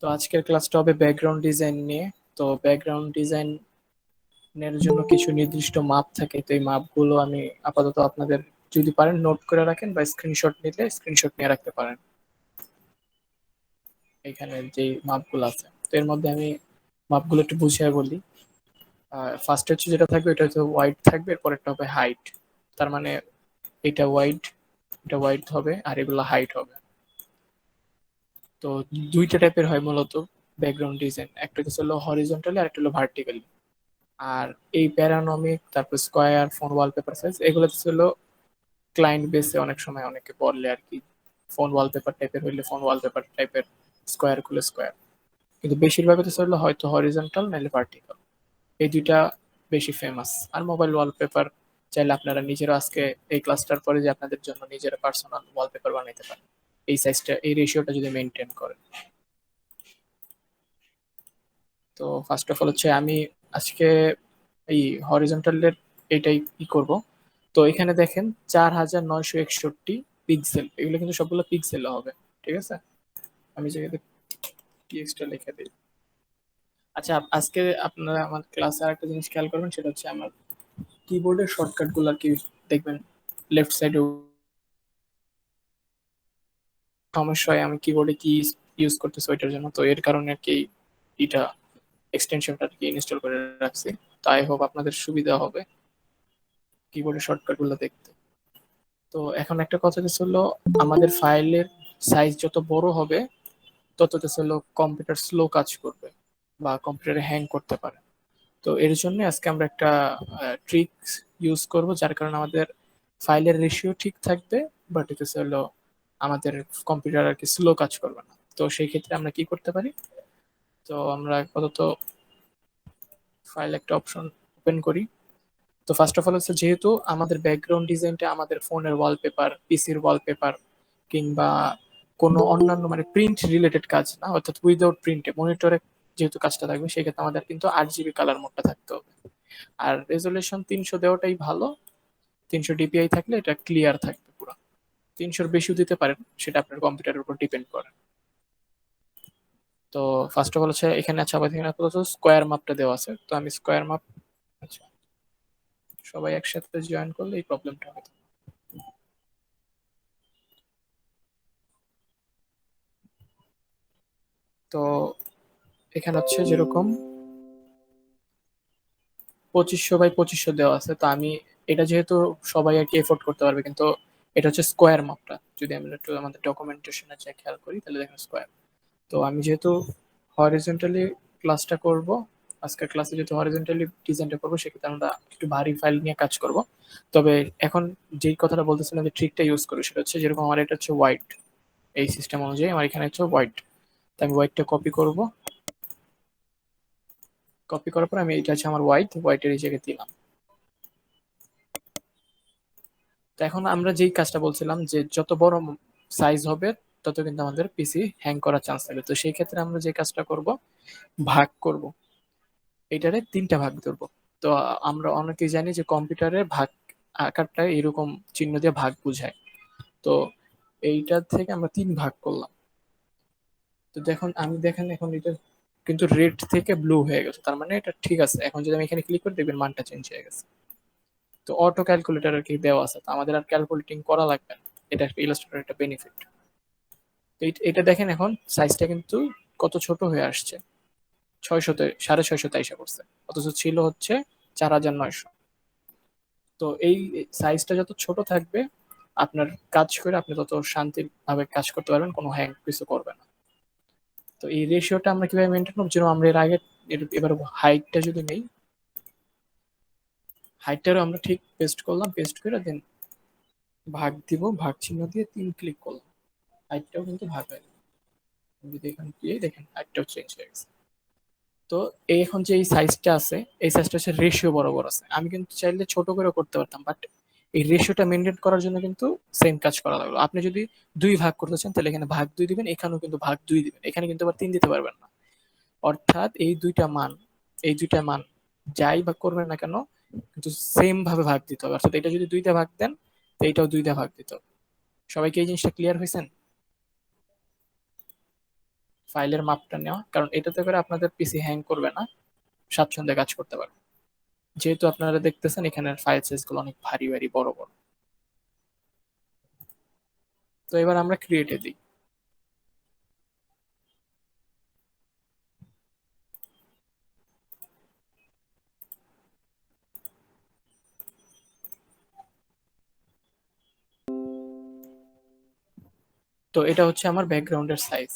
তো আজকের ক্লাসটা হবে ব্যাকগ্রাউন্ড ডিজাইন নিয়ে। তো ব্যাকগ্রাউন্ড ডিজাইনের জন্য কিছু নির্দিষ্ট মাপ থাকে, তো এই মাপগুলো আমি আপাতত আপনাদের, যদি পারেন নোট করে রাখেন বা স্ক্রিনশট নিলে স্ক্রিনশট নিয়ে রাখতে পারেন। এখানে যে মাপগুলো আছে, তো এর মধ্যে আমি মাপগুলো একটু বুঝিয়ে বলি। ফার্স্ট হচ্ছে যেটা থাকবে এটা হচ্ছে ওয়াইড থাকবে, এরপরেরটা হবে হাইট। তার মানে এটা ওয়াইড, এটা ওয়াইড হবে আর এগুলো হাইট হবে। তো দুইটা টাইপের হয় মূলত ব্যাকগ্রাউন্ড ডিজাইন, একটা হচ্ছে হলো হরিজন্টালি আর একটা হলো ভার্টিক্যালি। আর এই প্যারানমিক, তারপর স্কোয়ার, ফোন ওয়ালপেপার সাইজ, এগুলো ছিল ক্লায়েন্ট বেসে অনেক সময় অনেকে বললে আর কি। ফোন ওয়ালপেপার টাইপের হইলে ফোন ওয়ালপেপার টাইপের, স্কোয়ার খুলে স্কোয়ার। কিন্তু বেশিরভাগ তো ছিল হয়তো হরিজন্টাল নাহলে ভার্টিক্যাল, এই দুইটা বেশি ফেমাস। আর মোবাইল ওয়ালপেপার চাইলে আপনারা নিজেরা আজকে এই ক্লাসটার পরে যে আপনাদের জন্য নিজেরা পার্সোনাল ওয়ালপেপার বানাইতে পারেন, এই সাইজটা, এই রেশিওটা যদি মেনটেন করেন। তো ফার্স্ট অফ অল হচ্ছে আমি আজকে এই হরিজন্টালের এটাই ই করব। তো এখানে দেখেন 4961 পিক্সেল, এগুলো কিন্তু সবগুলো পিক্সেল হবে। ঠিক আছে, আমি যে টিএক্সটা লিখে দিই। আচ্ছা, আজকে আপনারা আমার ক্লাসে আরেকটা জিনিস খেয়াল করবেন, সেটা হচ্ছে আমার কিবোর্ডের শর্টকাট গুলো আর কি দেখবেন লেফট সাইডে সমস্যা হয় আমি কিবোর্ডে কি ইউজ করতেছি ওইটার জন্য, তো এর কারণে আর কি এটা এক্সটেনশনটা আর কি ইনস্টল করে রাখছি। তাই হোপ আপনাদের সুবিধা হবে কিবোর্ডের শর্টকাট গুলো দেখতে। তো এখন একটা কথা হচ্ছে হলো, আমাদের ফাইলের সাইজ যত বড় হবে তত হচ্ছে হলো কম্পিউটার স্লো কাজ করবে বা কম্পিউটারে হ্যাং করতে পারে। তো এর জন্য আজকে আমরা একটা ট্রিক ইউজ করব, যার কারণে আমাদের ফাইলের রেশিও ঠিক থাকবে, বাট এটা হলো আমাদের কম্পিউটার আর কি স্লো কাজ করবে না। তো সেই ক্ষেত্রে আমরা কি করতে পারি, তো আমরা আপাতত ফাইল একটা অপশন ওপেন করি। তো ফার্স্ট অফ অল হচ্ছে, যেহেতু আমাদের ব্যাকগ্রাউন্ড ডিজাইনটা আমাদের ফোনের ওয়ালপেপার, পিসির ওয়ালপেপার কিংবা কোনো অন্যান্য মানে প্রিন্ট রিলেটেড কাজ না, অর্থাৎ উইদাউট প্রিন্টে মনিটরে যেহেতু কাজটা থাকবে, সেক্ষেত্রে আমাদের কিন্তু 8 জিবি কালার মোডটা থাকতে হবে। আর রেজলিউশন 300 দেওয়াটাই ভালো, 300 ডিপিআই থাকলে এটা ক্লিয়ার থাকবে পুরো। 300-র বেশিও দিতে পারেন, সেটা আপনার কম্পিউটারের উপর ডিপেন্ড করে। তো ফার্স্ট অফ অল হচ্ছে এখানে, আচ্ছা আমাদের এখানে আপাতত স্কোয়ার মাপটা দেওয়া আছে, তো আমি স্কোয়ার মাপ, আচ্ছা সবাই একসাথে জয়েন করলে এই প্রবলেমটা হবে। তো এখানে হচ্ছে যেরকম 2500 বাই 2500 দেওয়া আছে, তো আমি এটা যেহেতু সবাই আর কি এফোর্ড করতে পারবে, কিন্তু এটা হচ্ছে স্কোয়ার মাপটা। যদি আমরা একটু আমাদের ডকুমেন্টেশনে যে খেয়াল করি তাহলে দেখেন স্কোয়ার। তো আমি যেহেতু হরিজন্টালি ক্লাসটা করব, আজকের ক্লাসে যেহেতু হরিজন্টালি ডিজাইনটা করবো, সেক্ষেত্রে আমরা একটু ভারী ফাইল নিয়ে কাজ করব। তবে এখন যেই কথাটা বলতেছিলাম যে ট্রিকটা ইউজ করি, সেটা হচ্ছে যেরকম আমার এটা হচ্ছে হোয়াইট, এই সিস্টেম অনুযায়ী আমার এখানে হচ্ছে হোয়াইট। তো আমি হোয়াইটটা কপি করব, কপি করার পর আমি এটা হচ্ছে আমার হোয়াইট, হোয়াইটের এই জায়গায় দিলাম। তো এখন আমরা যেই কাজটা বলছিলাম যে যত বড় সাইজ হবে তত কিন্তু আমাদের পিসি হ্যাং করার চান্স থাকে। তো সেই ক্ষেত্রে আমরা যে কাজটা করব, ভাগ করব, এটারে 3টা ভাগ ধরবো। তো আমরা অনেকেই জানি যে কম্পিউটারে ভাগ আকারটা এরকম চিহ্ন দিয়ে ভাগ বোঝায়। তো এইটার থেকে আমরা 3 ভাগ করলাম। তো দেখুন, আমি দেখেন এখন এটা কিন্তু রেড থেকে ব্লু হয়ে গেছে, তার মানে এটা ঠিক আছে। এখন যদি আমি এখানে ক্লিক করি দেখবেন মানটা চেঞ্জ হয়ে গেছে। তো অটো ক্যালকুলেটর আর কি দেওয়া আছে, তো আমাদের আর ক্যালকুলেটিং করা লাগবে না। এটা একটা ইলাস্ট্রেটর একটা বেনিফিট। তো এটা দেখেন এখন সাইজটা কিন্তু কত ছোট হয়ে আসছে, 600-তে 650 এসে পড়ছে, অথচ ছিল হচ্ছে 4900। তো এই সাইজটা যত ছোট থাকবে আপনার কাজ করে আপনি তত শান্তির ভাবে কাজ করতে পারবেন, কোনো হ্যাং কিছু করবে না। তো এই রেশিওটা আমরা কিভাবে মেনটেন করবো, যেরকম আমরা এর আগে, এবার হাইটটা যদি নেই, হাইটটারও আমরা ঠিক পেস্ট করলাম, পেস্ট করে দেন ভাগ দিব, ভাগ চিহ্ন দিয়ে 3 ক্লিক করলাম, হাইটটাও কিন্তু ভাগ হয়ে গেল। যদি এখানে গিয়ে দেখেন হাইটটাও চেঞ্জ হয়ে গেছে। তো এই এখন যে এই সাইজটা আছে, এই সাইজটা হচ্ছে রেশিও বরাবর আছে, আমি কিন্তু চাইলে ছোট করে করতে পারতাম, বাট এই রেশিওটা মেনটেন করার জন্য কিন্তু সেম কাজ করা লাগলো। আপনি যদি 2 ভাগ করতে চান তাহলে এখানে ভাগ 2 দিবেন, এখানেও কিন্তু ভাগ 2 দিবেন, এখানে কিন্তু আবার 3 দিতে পারবেন না। অর্থাৎ এই দুইটা মান যাই ভাগ করবেন না কেন, কিন্তু সেম ভাবে ভাগ দিতে হবে। অর্থাৎ এটা যদি 2টা ভাগ দেন, তো এইটাও 2টা ভাগ দিতে হবে। সবাইকে এই জিনিসটা ক্লিয়ার হয়েছেন? ফাইলের মাপটা নেওয়া, কারণ এটাতে করে আপনাদের পিসি হ্যাং করবে না, স্বাচ্ছন্দ্যে কাজ করতে পারবে। যেহেতু আপনারা দেখতেছেন এখানের ফাইল সাইজ গুলো অনেক ভারী ভারী বড় বড়। তো এবার আমরা ক্রিয়েটে দিই। তো এটা হচ্ছে আমার ব্যাকগ্রাউন্ডের সাইজ।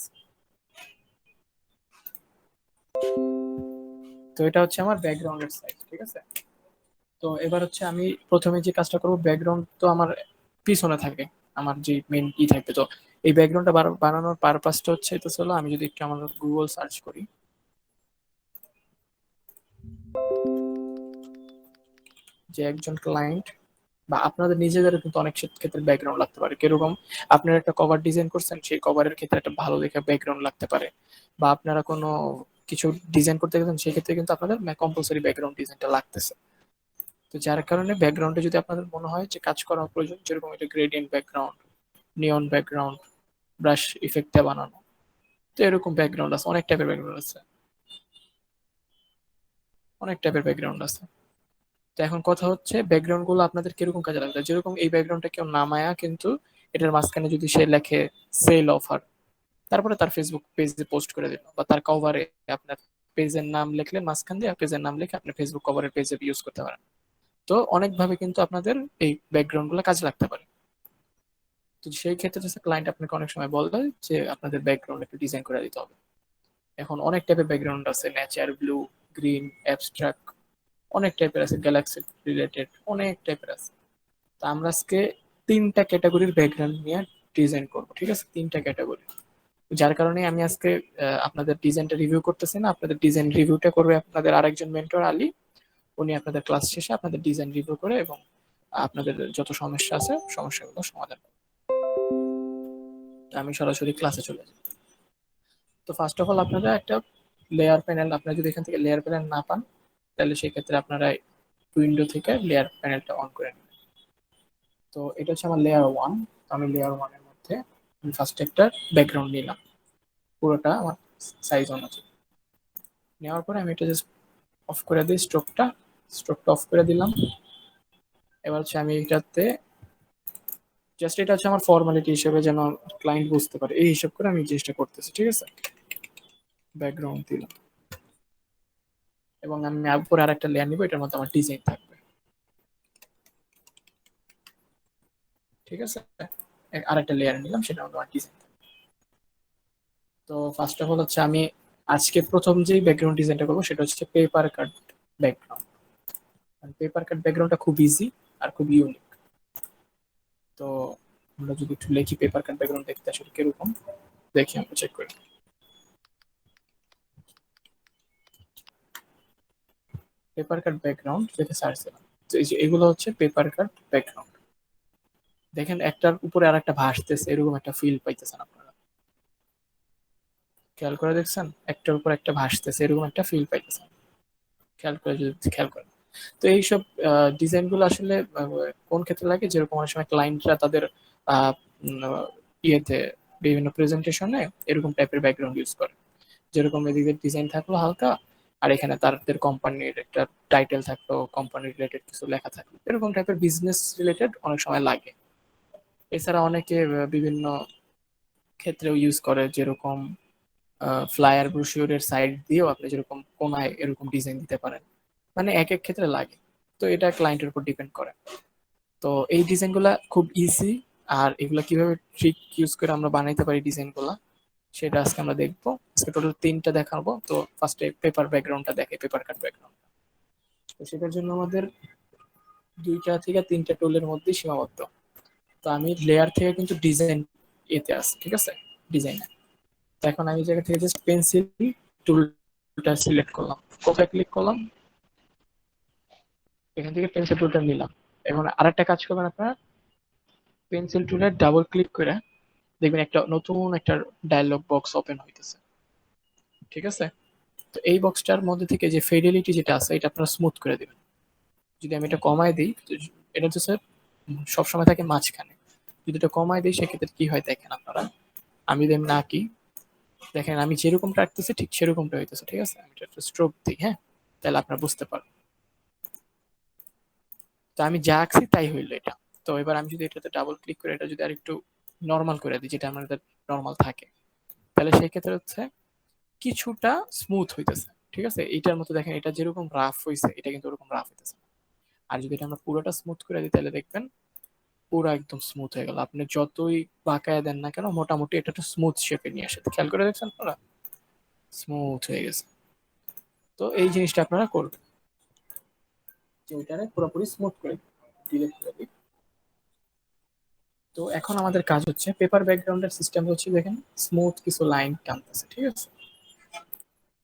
তো এটা হচ্ছে আমার ব্যাকগ্রাউন্ডের সাইজ, ঠিক আছে। তো এবার হচ্ছে আমি প্রথমে যে কাজটা করবো, ব্যাকগ্রাউন্ড তো আমার পিছনে থাকে, আমার যে মেইন কি থাকবে। তো এই ব্যাকগ্রাউন্ডটা বানানোর পারপাসটা হচ্ছে এটা হলো, আমি যদি একটু আমার গুগল সার্চ করি, যে একজন ক্লায়েন্ট বা আপনাদের নিজেদের কিন্তু অনেক ক্ষেত্রে ব্যাকগ্রাউন্ড লাগতে পারে। কিরকম, আপনারা একটা কভার ডিজাইন করছেন, সেই কভারের ক্ষেত্রে একটা ভালো দেখে ব্যাকগ্রাউন্ড লাগতে পারে। বা আপনারা কোনো কিছু ডিজাইন করতে গেছেন, সেই ক্ষেত্রে কিন্তু আপনাদের কম্পালসরি ব্যাকগ্রাউন্ড ডিজাইনটা লাগতেছে। তো যার কারণে ব্যাকগ্রাউন্ডে যদি আপনাদের মনে হয় যে কাজ করা প্রয়োজন, যেরকম এটা গ্রেডিয়েন্ট ব্যাকগ্রাউন্ড, নিয়ন ব্যাকগ্রাউন্ড, ব্রাশ ইফেক্টে বানানো, তো এরকম ব্যাকগ্রাউন্ড আছে, অনেক টাইপের ব্যাকগ্রাউন্ড আছে, অনেক টাইপের ব্যাকগ্রাউন্ড আছে। তো এখন কথা হচ্ছে ব্যাকগ্রাউন্ড গুলো আপনাদের কিরকম কাজে লাগবে। যেরকম এই ব্যাকগ্রাউন্ডটা কেউ নামায়া কিন্তু এটার মাঝখানে যদি সে লেখে সেল অফার, তারপরে তার ফেসবুক পেজে পোস্ট করে দিল, বা তার কভারে আপনার পেজের নাম লিখলেন মাঝখান দিয়ে, পেজের নাম লিখে আপনি ফেসবুক কভারের পেজে ইউজ করতে পারেন। তো অনেকভাবে কিন্তু আপনাদের এই ব্যাকগ্রাউন্ড গুলো কাজে লাগতে পারে। তো সেই ক্ষেত্রে হচ্ছে ক্লায়েন্ট আপনাকে অনেক সময় বলবে যে আপনাদের ব্যাকগ্রাউন্ড একটু ডিজাইন করে দিতে হবে। এখন অনেক টাইপের ব্যাকগ্রাউন্ড আছে, নেচার, ব্লু, গ্রিন, অ্যাবস্ট্রাক্ট, অনেক টাইপের আছে, গ্যালাক্সি রিলেটেড অনেক টাইপের আছে। তো আমরা আজকে তিনটা ক্যাটাগরির ব্যাকগ্রাউন্ড নিয়ে ডিজাইন করবো, ঠিক আছে, তিনটা ক্যাটাগরি। যার কারণে আমি আজকে আপনাদের ডিজাইনটা রিভিউ করতেছি না, আপনাদের ডিজাইন রিভিউটা করবে আপনাদের আরেকজন মেন্টর আলী। উনি আপনাদের ক্লাস শেষে আপনাদের ডিজাইন রিভিউ করে এবং আপনাদের যত সমস্যা আছে সমস্যাগুলো সমাধান করবে। আমি সরাসরি ক্লাসে চলে যাই। তো ফার্স্ট অফ অল আপনারা একটা লেয়ার প্যানেল, আপনারা যদি এখান থেকে লেয়ার প্যানেল না পান, তাহলে সেই ক্ষেত্রে আপনারা উইন্ডো থেকে লেয়ার প্যানেলটা অন করে নেবেন। তো এটা হচ্ছে আমার লেয়ার ওয়ান। তো আমি লেয়ার ওয়ানের মধ্যে আমি ফার্স্ট একটা ব্যাকগ্রাউন্ড নিলাম, পুরোটা আমার সাইজ অনুযায়ী। নেওয়ার পরে আমি এটা জাস্ট অফ করে দিই, স্ট্রোকটা অফ করে দিলাম। এবার হচ্ছে আমি এটাতে জাস্ট, এটা হচ্ছে আমার ফর্মালিটি হিসেবে, যেন ক্লায়েন্ট বুঝতে পারে এই হিসাব করে আমি জিনিসটা করতেছি, ঠিক আছে। ব্যাকগ্রাউন্ড দিলাম এবং আমি উপরে আর একটা লেয়ার নিব, এটার মধ্যে আমার ডিজাইন থাকবে, ঠিক আছে। আর একটা লেয়ার নিলাম, সেটার মধ্যে আমার ডিজাইন। তো ফার্স্ট অফ অল হচ্ছে আমি আজকে প্রথম যেই ব্যাকগ্রাউন্ড ডিজাইনটা করবো সেটা হচ্ছে পেপার কাট ব্যাকগ্রাউন্ড। পেপার কাট ব্যাকগ্রাউন্ডটা খুব ইজি আর খুব ইউনিক। তো আমরা যদি একটু লিখি পেপার কাট ব্যাকগ্রাউন্ড দেখতে আসলে কিরকম, দেখি আমরা চেক করি। পেপার কাট ব্যাকগ্রাউন্ড দেখে সার্চ দিলাম, তো এই যে এগুলো হচ্ছে পেপার কাট ব্যাকগ্রাউন্ড। দেখেন একটার উপরে আর একটা ভাসতেছে, এরকম একটা ফিল পাইতেছেন আপনারা, খেয়াল করে দেখছেন, একটার উপর একটা ভাসতেছে এরকম একটা ফিল পাইতেছেন, খেয়াল করে যদি খেয়াল করেন। তো এইসব ডিজাইন গুলো আসলে কোন ক্ষেত্রে লাগে, যেরকম অনেক সময় ক্লায়েন্টরা তাদের আহ, ইয়েতে বিভিন্ন প্রেজেন্টেশনে এরকম টাইপের ব্যাকগ্রাউন্ড ইউজ করে। যেরকম এদিকে ডিজাইন থাকলো হালকা, আর এখানে তাদের কোম্পানির একটা টাইটেল থাকলো, কোম্পানি রিলেটেড কিছু লেখা থাকলো, এরকম টাইপের বিজনেস রিলেটেড অনেক সময় লাগে। এছাড়া অনেকে বিভিন্ন ক্ষেত্রেও ইউজ করে, যেরকম ফ্লায়ার ব্রোশিওরের সাইড দিয়েও আপনি যেরকম কোনায় এরকম ডিজাইন দিতে পারেন, মানে এক এক ক্ষেত্রে লাগে। তো এটা ক্লায়েন্টের উপর ডিপেন্ড করে। তো এই ডিজাইনগুলা খুব ইজি, আর এগুলা কিভাবে ট্রিক ইউজ করে আমরা বানাইতে পারি ডিজাইনগুলা, সেটা আজকে আমরা দেখবো। আজকে টোটাল তিনটা দেখাবো। তো ফার্স্টে পেপার ব্যাকগ্রাউন্ডটা দেখে, পেপার কাট ব্যাকগ্রাউন্ড। তো সেটার জন্য আমাদের দুইটা থেকে তিনটা টুলের মধ্যে সীমাবদ্ধ। তো আমি লেয়ার থেকে কিন্তু ডিজাইন এতে আছে, ঠিক আছে, ডিজাইনে। তো এখন আমি জায়গা থেকে জাস্ট পেন্সিল টুলটা সিলেক্ট করলাম, কোথায় ক্লিক করলাম, এখান থেকে পেন্সিল টুলটা নিলাম। এখন আরেকটা কাজ করবেন আপনারা, পেন্সিল টুলে ডাবল ক্লিক করে দেখবেন একটা নতুন একটা ডায়লগ বক্স ওপেন হইতেছে, ঠিক আছে। তো এই বক্সটার মধ্যে থেকে যে ফেডিলিটি যেটা আছে এটা আপনারা স্মুথ করে দিবেন। যদি আমি এটা কমায় দিই, তো এটা হচ্ছে স্যার সবসময় থাকে মাঝখানে, যদি এটা কমায় দিই সেক্ষেত্রে কি হয় দেখেন আপনারা। আমি যদি না কি দেখেন আমি যেরকমটা আঁকতেছি ঠিক সেরকমটা হইতেছে, ঠিক আছে? আমি একটা স্ট্রোক দিই, হ্যাঁ, তাহলে আপনারা বুঝতে পারবেন। তো আমি যা আঁকছি তাই হইলো এটা। তো এবার আমি যদি এটাতে ডাবল ক্লিক করে এটা যদি আরেকটু নর্মাল করে দিই, যেটা আমাদের নর্মাল থাকে, তাহলে সেই ক্ষেত্রে হচ্ছে কিছুটা স্মুথ হইতেছে, ঠিক আছে? এইটার মতো দেখেন এটা যেরকম রাফ হইছে এটা কিন্তু ওরকম রাফ হইতেছে না। আর যদি এটা আমরা পুরোটা স্মুথ করে দিই তাহলে দেখবেন পুরো একদম স্মুথ হয়ে গেল। আপনি যতই বাঁকায় দেন না কেন মোটামুটি এটা একটা স্মুথ শেপে নিয়ে আসে। খেয়াল করে দেখছেন আপনারা, স্মুথ হয়ে গেছে। তো এই জিনিসটা আপনারা করবেন যে ওইটারে পুরোপুরি স্মুথ করে ডিলিট করে দিই। তো এখন আমাদের কাজ হচ্ছে পেপার ব্যাকগ্রাউন্ডের সিস্টেম হচ্ছে দেখেন স্মুথ কিছু লাইন টানতেছে, ঠিক আছে?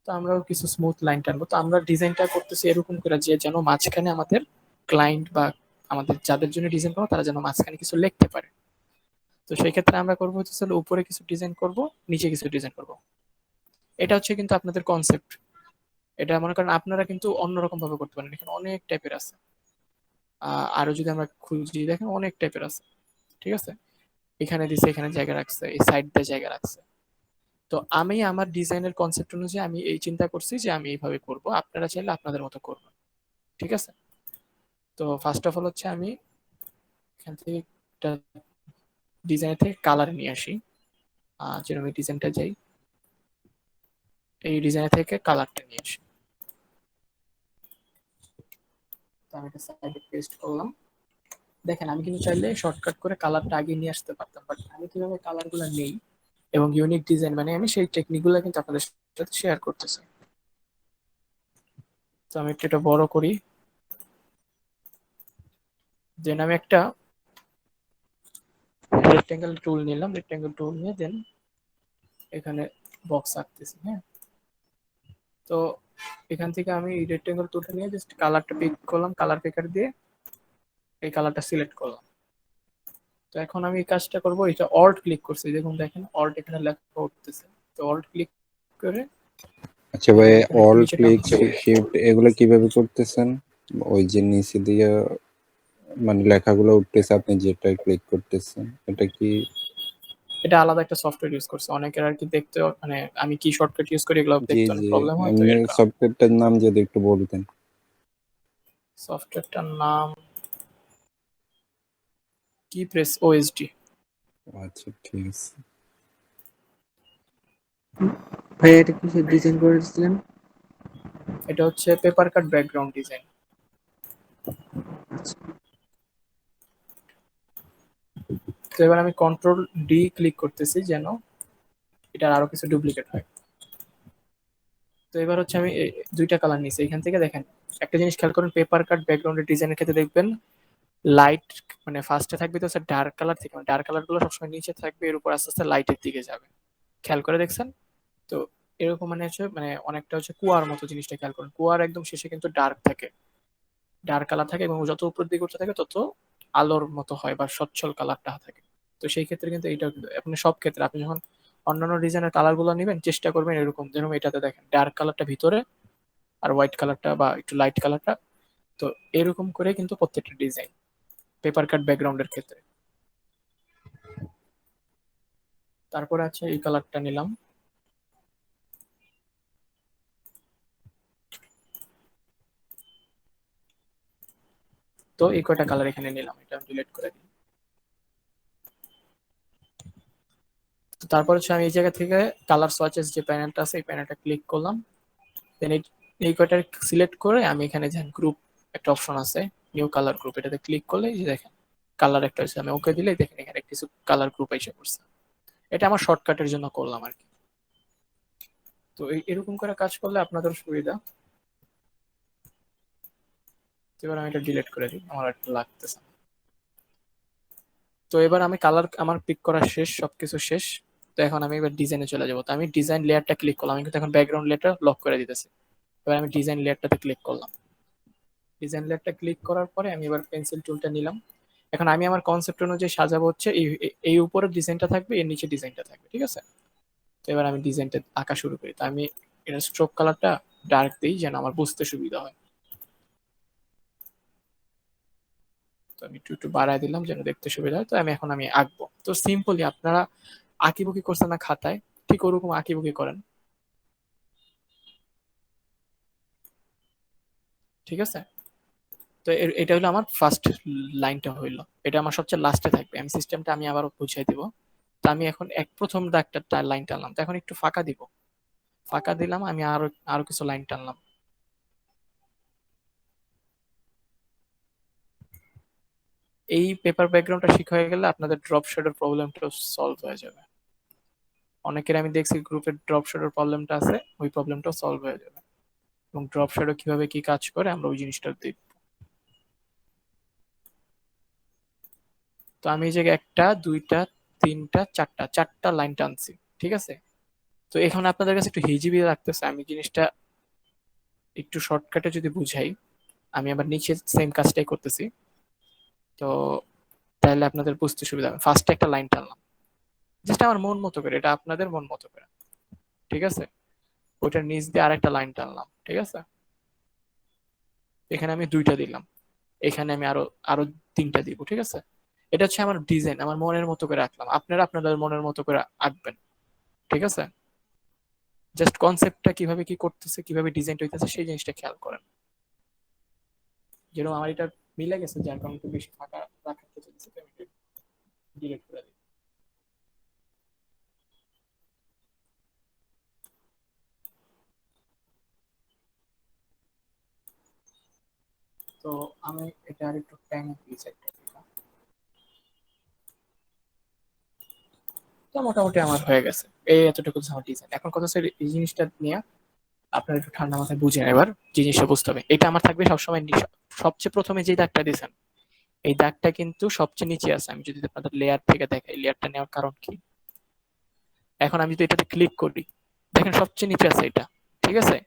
তো আমরাও কিছু স্মুথ লাইন টানবো। তো আমরা ডিজাইনটা করতেছি এরকম করে যে যেন মাঝখানে আমাদের ক্লায়েন্ট বা আমাদের যাদের জন্য ডিজাইন করবো তারা যেন মাঝখানে কিছু লিখতে পারে। তো সেই ক্ষেত্রে আমরা করবো হচ্ছে উপরে কিছু ডিজাইন করব, নিচে কিছু ডিজাইন করব। এটা হচ্ছে কিন্তু আপনাদের কনসেপ্ট। এটা মনে করেন আপনারা কিন্তু অন্যরকম ভাবে করতে পারেন, এখানে অনেক টাইপের আছে। আরো যদি আমরা খুঁজি দেখেন অনেক টাইপের আছে, ঠিক আছে? এখানে দিছে, এখানে জায়গা রাখছে, এই সাইড দিয়ে জায়গা রাখছে। তো আমি আমার ডিজাইনের কনসেপ্ট অনুযায়ী আমি এই চিন্তা করছি যে আমি এইভাবে করব, আপনারা চাইলে আপনাদের মতো করবেন, ঠিক আছে? তো ফার্স্ট অফ অল হচ্ছে আমি এখান থেকে একটা ডিজাইন থেকে কালার নিয়ে আসি। যেরকম এই ডিজাইনটা যাই, এই ডিজাইন থেকে কালারটা নিয়ে আসি। তো আমি এটা সাইডে পেস্ট করলাম। দেখেন আমি কিন্তু চাইলে শর্টকাট করে কালারটা আগে নিয়ে আসতে পারতাম, বাট আমি কিভাবে কালার গুলো নেই এবং ইউনিক ডিজাইন মানে আমি সেই টেকনিক গুলো কিন্তু আপনাদের সাথে শেয়ার করতেছি। তো আমি একটু এটা বড় করি, দেন আমি একটা রেক্টেঙ্গেল টুল নিলাম, রেক্টেঙ্গেল টুল নিয়ে দেন এখানে বক্স আঁকতেছি, হ্যাঁ। তো এখান থেকে আমি এই রেক্টেঙ্গেল টুলটা নিয়ে জাস্ট কালারটা পিক করলাম, কালার পিকার দিয়ে এই কালারটা সিলেক্ট করলাম। তো এখন আমি এই কাজটা করবো, এটা অল্ট ক্লিক করছি, দেখুন দেখেন অল্ট এখানে লেখা উঠতেছে। তো অল্ট ক্লিক করে আচ্ছা ভাই, এখানে এখানে একটু অল নিচে ক্লিক টানতেছি। শিফট এগুলো কিভাবে করতেছেন? ওই যে নিচে দিয়ে মানে লেখাগুলো উঠতেছে, আপনি যেটা ক্লিক করতেছেন এটা কি? এটা আলাদা একটা সফটওয়্যার ইউজ করছে, অনেকের আর কি দেখতে মানে আমি কি শর্টকাট ইউজ করি এগুলো জি দেখতে অনেক জি, প্রবলেম হয়, তো এমনি এর কারণে। সফটওয়্যারটার নাম যদি একটু বলতেন। সফটওয়্যারটার নাম কি প্রেস ওএসডি। আচ্ছা ঠিক আছে। ভাই এটা কিসের ডিজাইন করেছিলেন? এটা হচ্ছে পেপার কাট ব্যাকগ্রাউন্ড ডিজাইন। আচ্ছা, তো এবার আমি কন্ট্রোল ডি ক্লিক করতেছি যেন এটার আরো কিছু ডুপ্লিকেট হয়। তো এবার হচ্ছে আমি দুইটা কালার নিয়েছি এখান থেকে। দেখেন একটা জিনিস খেয়াল করুন, পেপার কাট ব্যাকগ্রাউন্ডের ডিজাইনের ক্ষেত্রে দেখবেন লাইট মানে ফার্স্টে থাকবে তো ডার্ক কালার থেকে, মানে ডার্ক কালার গুলো সবসময় নিচে থাকবে, এর উপর আস্তে আস্তে লাইটের দিকে যাবে। খেয়াল করে দেখছেন? তো এরকম মানে হচ্ছে মানে অনেকটা হচ্ছে কুয়ার মতো জিনিসটা খেয়াল করুন, কুয়ার একদম শেষে কিন্তু ডার্ক থাকে, ডার্ক কালার থাকে এবং যত উপর দিকে উঠতে থাকে তত আলোর মতো হয় বা সচ্ছল কালারটা থাকে। তো সেই ক্ষেত্রে কিন্তু এইটা কিন্তু আপনি সব ক্ষেত্রে আপনি যখন অন্যান্য ডিজাইনের কালার গুলো নেবেন চেষ্টা করবেন এরকম, যেরকম এটাতে দেখেন ডার্ক কালারটা ভিতরে আর হোয়াইট কালারটা বা একটু লাইট কালারটা। তো এরকম করে কিন্তু প্রত্যেকটা ডিজাইন পেপার কাট ব্যাকগ্রাউন্ডের ক্ষেত্রে। তারপরে আছে এই কালারটা নিলাম। তো এই কয়টা কালার এখানে নিলাম, এটা ডিলিট করে দিই। তো তারপর হচ্ছে আমি এই জায়গা থেকে কালার সোয়াচেস যে প্যানেলটা আছে এই প্যানেলটা ক্লিক করলাম। দেন এই কয়টা সিলেক্ট করে আমি এখানে যে গ্রুপ একটা অপশন আছে নিউ কালার গ্রুপ, এটাতে ক্লিক করলে এই যে দেখেন কালার একটা হচ্ছে, আমি ওকে দিলে দেখেন এখানে কিছু কালার গ্রুপ এসে পড়ছে। এটা আমার শর্টকাটের জন্য করলাম আর কি। তো এরকম করে কাজ করলে আপনাদের সুবিধা। এবার আমি এটা ডিলিট করে দিই, আমার একটা লাগতেছে না। তো এবার আমি কালার আমার পিক করা শেষ, সবকিছু শেষ। তো এখন আমি এবার ডিজাইনে চলে যাবো। তো আমি ডিজাইন লেয়ারটা ক্লিক করলাম, আমি কিন্তু এখন ব্যাকগ্রাউন্ড লেয়ারটা লক করে দিতেছি। এবার আমি ডিজাইন লেয়ারটাতে ক্লিক করলাম। ডিজাইন লেয়ারটা ক্লিক করার পরে আমি এবার পেন্সিল টুলটা নিলাম। এখন আমি আমার কনসেপ্ট অনুযায়ী সাজাবো হচ্ছে এই উপরের ডিজাইনটা থাকবে, এর নিচে ডিজাইনটা থাকবে, ঠিক আছে? তো এবার আমি ডিজাইনটা আঁকা শুরু করি। তো আমি এর স্ট্রোক কালারটা ডার্ক দিই যেন আমার বুঝতে সুবিধা হয়। তো আমি একটু একটু বাড়ায় দিলাম যেন দেখতে সুবিধা হয়। তো আমি এখন আঁকবো। তো সিম্পলি আপনারা আঁকিবুকি করছেন না খাতায়, ঠিক ঠিক ওরকম আঁকিবুকি করেন, ঠিক আছে? তো এটা হলো আমার ফার্স্ট লাইনটা হইলো, এটা আমার সবচেয়ে লাস্টে থাকবে। আমি সিস্টেমটা আমি আবার বুঝিয়ে দিব। তো আমি এখন প্রথম দাগটা লাইন টানলাম, তো এখন একটু ফাঁকা দিব, ফাঁকা দিলাম, আমি আরো আরো কিছু লাইন টানলাম। এই পেপার ব্যাকগ্রাউন্ডটা ঠিক হয়ে গেলে আপনাদের ড্রপ শেডের প্রবলেমটা সলভ হয়ে যাবে। অনেকের আমি দেখছি গ্রুপের ড্রপ শেডের প্রবলেমটা আছে, ওই প্রবলেমটাও সলভ হয়ে যাবে। এবং ড্রপ শেডো কিভাবে কি কাজ করে আমরা ওই জিনিসটা দেখব। তো আমি এই জায়গায় একটা, দুইটা, তিনটা, চারটা লাইন টানছি, ঠিক আছে? তো এখানে আপনাদের কাছে একটু হিজিবি লাগতেছে, আমি জিনিসটা একটু শর্টকাটে যদি বুঝাই, আমি আবার নিচে সেম কাজটাই করতেছি, তো তাহলে আপনাদের বুঝতে সুবিধা হবে। ফার্স্টে একটা লাইন টানলাম, জাস্ট আমার মন মতো করে, এটা আপনাদের মন মতো করে, ঠিক আছে? ওইটার নিচ দিয়ে আরেকটা লাইন টানলাম, ঠিক আছে? এখানে আমি দুইটা দিলাম, এখানে আমি আরো আরো তিনটা দিব, ঠিক আছে? এটা হচ্ছে আমার ডিজাইন, আমার মনের মতো করে আঁকলাম, আপনারা আপনাদের মনের মতো করে আঁকবেন, ঠিক আছে? জাস্ট কনসেপ্টটা কিভাবে কি করতেছে, কিভাবে ডিজাইনটা হইতেছে সেই জিনিসটা খেয়াল করেন। যেরকম আমার এটা মিলে গেছে, যার কারণে একটু বেশি ফাঁকা রাখতে চলছে, আমি ডিলিট করে দিই। তো আমি এটা আর একটু টাইম দিয়েছি একটা, তো মোটামুটি আমার হয়ে গেছে এই এতটুকু আমার ডিজাইন। এখন কথা হচ্ছে এই জিনিসটা নিয়ে আপনার একটু ঠান্ডা মাথায় বুঝেন, এবার জিনিসটা বুঝতে হবে। এটা আমার থাকবে সবসময় সবচেয়ে প্রথমে যে দাগটা দিয়েছেন, এই দাগটা কিন্তু সবচেয়ে নিচে আছে। আমি যদি আপনাদের লেয়ার থেকে দেখাই, লেয়ারটা নেওয়ার কারণ কি, এখন আমি যদি এটাতে ক্লিক করি, দেখেন সবচেয়ে নিচে আছে এটা, ঠিক আছে?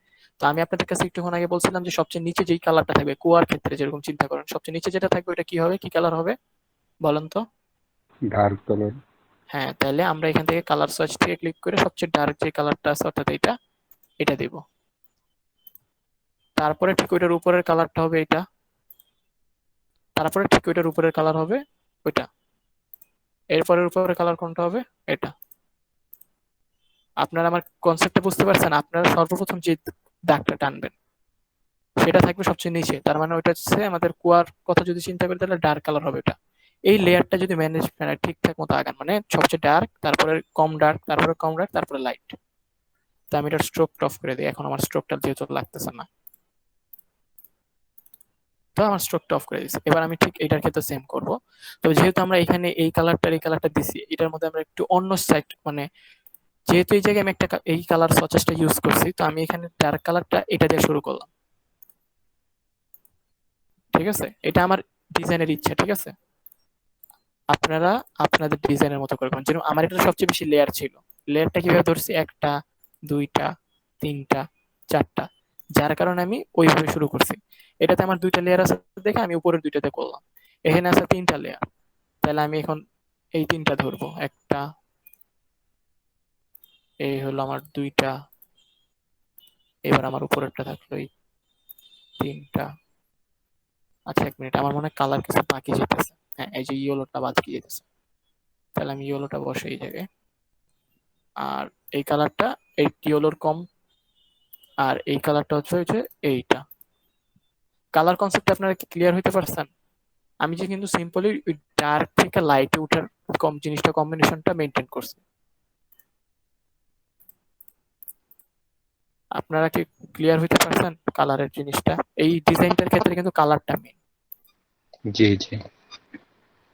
তো আমি আপনাদের কাছে একটুক্ষণ আগে বলছিলাম যে সবচেয়ে নিচে যেই কালারটা থাকবে, কুয়ার ক্ষেত্রে যেরকম চিন্তা করেন, সবচেয়ে নিচে যেটা থাকবে ওটা কি হবে, কি কালার হবে বলেন তো? Dark colour. হ্যাঁ, তাহলে আমরা এখান থেকে কালার সোয়াচ থেকে ক্লিক করে সবচেয়ে ডার্ক যে কালারটা আছে অর্থাৎ এটা, এটা দিব। তারপরে ঠিক ওইটার উপরের কালারটা হবে এটা, তারপরে ঠিক ওইটার উপরের কালার হবে ওইটা, এরপরের উপরের কালার কোনটা হবে, এটা। আপনারা আমার কনসেপ্টটা বুঝতে পারছেন? আপনারা সর্বপ্রথম যে দাগটা টানবেন সেটা থাকবে সবচেয়ে নিচে, তার মানে ওইটা হচ্ছে আমাদের কুয়ার কথা যদি চিন্তা করি তাহলে ডার্ক কালার হবে এটা। এই লেয়ারটা যদি ম্যানেজ ঠিকঠাক মতো আগান, মানে সবচেয়ে ডার্ক, তারপরে কম ডার্ক, তারপরে কম ডার্ক, তারপরে লাইট। তো আমি এটার স্ট্রোকটা অফ করে দিই, এখন আমার স্ট্রোকটা যেহেতু লাগতেছে না, তো আমার স্ট্রোকটা অফ করে দিচ্ছি। এবার আমি ঠিক এটার ক্ষেত্রে সেম করব। তো যেহেতু আমরা এখানে এই কালারটা দিছি, এটার মধ্যে আমরা একটু অন্য সাইড, মানে যেহেতু এই জায়গায় আমি একটা এই কালার সচেসটা ইউজ করছি, তো আমি এখানে ডার্ক কালারটা এটা দিয়ে শুরু করলাম, ঠিক আছে? এটা আমার ডিজাইনের ইচ্ছা, ঠিক আছে? আপনারা আপনাদের ডিজাইনের মতো করবেন। যেরকম আমার এটা সবচেয়ে বেশি লেয়ার ছিল, লেয়ারটা কিভাবে ধরছি, একটা, দুইটা, তিনটা, চারটা, যার কারণে আমি ওইভাবে শুরু করছি। এটাতে আমার দুইটা লেয়ার আছে দেখে আমি উপরের দুইটাতে করলাম। এখানে আছে তিনটা লেয়ার, তাহলে আমি এখন এই তিনটা ধরবো, একটা, এই হলো আমার দুইটা, এবার আমার উপরেরটা থাকলো এই তিনটা। আচ্ছা এক মিনিট, আমার মনে হয় কালার কিছু বাকি যেতেছে। হ্যাঁ, এই যে ইয়েলোটা বাকি যেতেছে, তাহলে আমি ইয়েলোটা বসে এই জায়গায়। আর এই কালারটা, এই ইয়েলোর কম, আর এই কালারটা হচ্ছে এইটা। কালার কনসেপ্ট আপনারা কি ক্লিয়ার হইতে পারছেন? আমি যে কিন্তু সিম্পলি ডার্ক থেকে লাইটে উঠার কম জিনিসটা কম্বিনেশনটা মেনটেন করছি। আপনারা কি ক্লিয়ার হইতে পারছেন কালারের জিনিসটা? এই ডিজাইনটার ক্ষেত্রে কিন্তু কালারটা মেন। জি জি।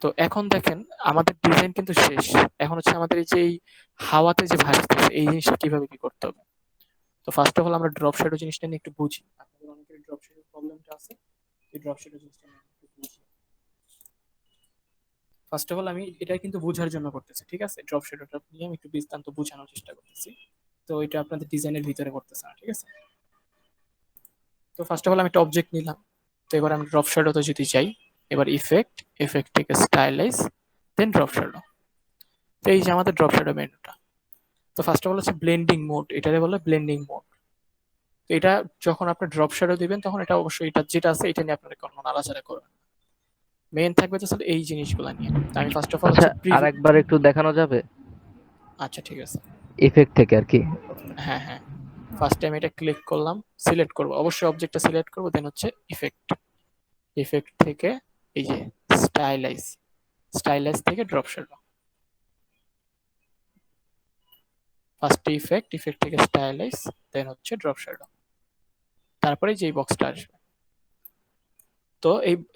তো এখন দেখেন আমাদের ডিজাইন কিন্তু শেষ, এখন হচ্ছে আমাদের এই যে এই হাওয়াতে যে ভাসতেছে এই জিনিসটা কিভাবে কি করতে হবে। তো ফার্স্ট অফ অল আমরা ড্রপ শ্যাডো জিনিসটা নিয়ে একটু বুঝি, আপনাদের অনেকের ড্রপ শ্যাডো প্রবলেমটা আছে, এই ড্রপ শ্যাডো জিনিসটা নিয়ে একটু বুঝি। ফার্স্ট অফ অল আমি এটা কিন্তু বোঝার জন্য করতেছি, ঠিক আছে? ড্রপ শ্যাডোটা নিয়ে আমি একটু বিস্তারিত বোঝানোর চেষ্টা করতেছি, তো এটা আপনাদের ডিজাইনের ভিতরে করতেছে না, ঠিক আছে? তো ফার্স্ট অফ অল আমি একটা অবজেক্ট নিলাম, তো এবার আমি ড্রপ শ্যাডোতে যদি যাই, এবার ইফেক্ট, ইফেক্ট থেকে স্টাইলাইজ, দেন ড্রপ শ্যাডো। তো এই যে আমাদের ড্রপ শ্যাডো মেনুটা। তো ফার্স্ট অফ অল হচ্ছে ব্লেন্ডিং মোড, এটাকে বলে ব্লেন্ডিং মোড। তো এটা যখন আপনি ড্রপ শ্যাডো দিবেন তখন এটা অবশ্যই এটা যেটা আছে এটা নিয়ে আপনারা কোনো নাড়াচাড়া করবেন, মেইন থাকবে তো এই জিনিসগুলো নিয়ে। তো আমি ফার্স্ট অফ অল আচ্ছা, হচ্ছে প্রিভিউ। আরেকবার একটু দেখানো যাবে? আচ্ছা ঠিক আছে। ইফেক্ট থেকে আর কি। হ্যাঁ হ্যাঁ, ফার্স্ট টাইম এটা ক্লিক করলাম, সিলেক্ট করব, অবশ্যই অবজেক্টটা সিলেক্ট করব, দেন হচ্ছে ইফেক্ট, ইফেক্ট থেকে এই যে স্টাইলাইজ, স্টাইলাইজ থেকে drop shadow, first effect, effect থেকে স্টাইলাইজ, দেন হচ্ছে ড্রপ শ্যাডো, তারপরে যেই বক্সটা আসবে। তো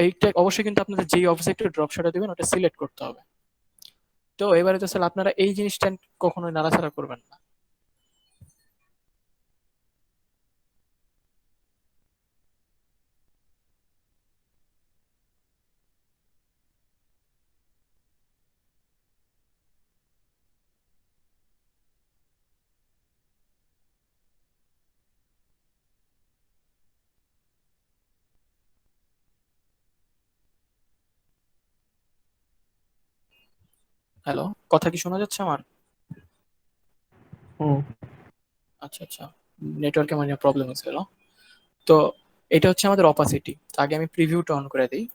এইটা অবশ্যই কিন্তু আপনাদের যেই অবজেক্টে ড্রপ শ্যাডো দিবেন ওটা সিলেক্ট করতে হবে। তো এবারে তো স্যার আপনারা এই জিনিসটা কখনোই নাড়াচাড়া করবেন না। হ্যালো, কথা কি শোনা যাচ্ছে আমার? হুম। আচ্ছা আচ্ছা, নেটওয়ার্কে মানে প্রবলেম হচ্ছিল। তো এটা হচ্ছে আমাদের অপাসিটি। আগে আমি প্রিভিউটা অন করে দিই।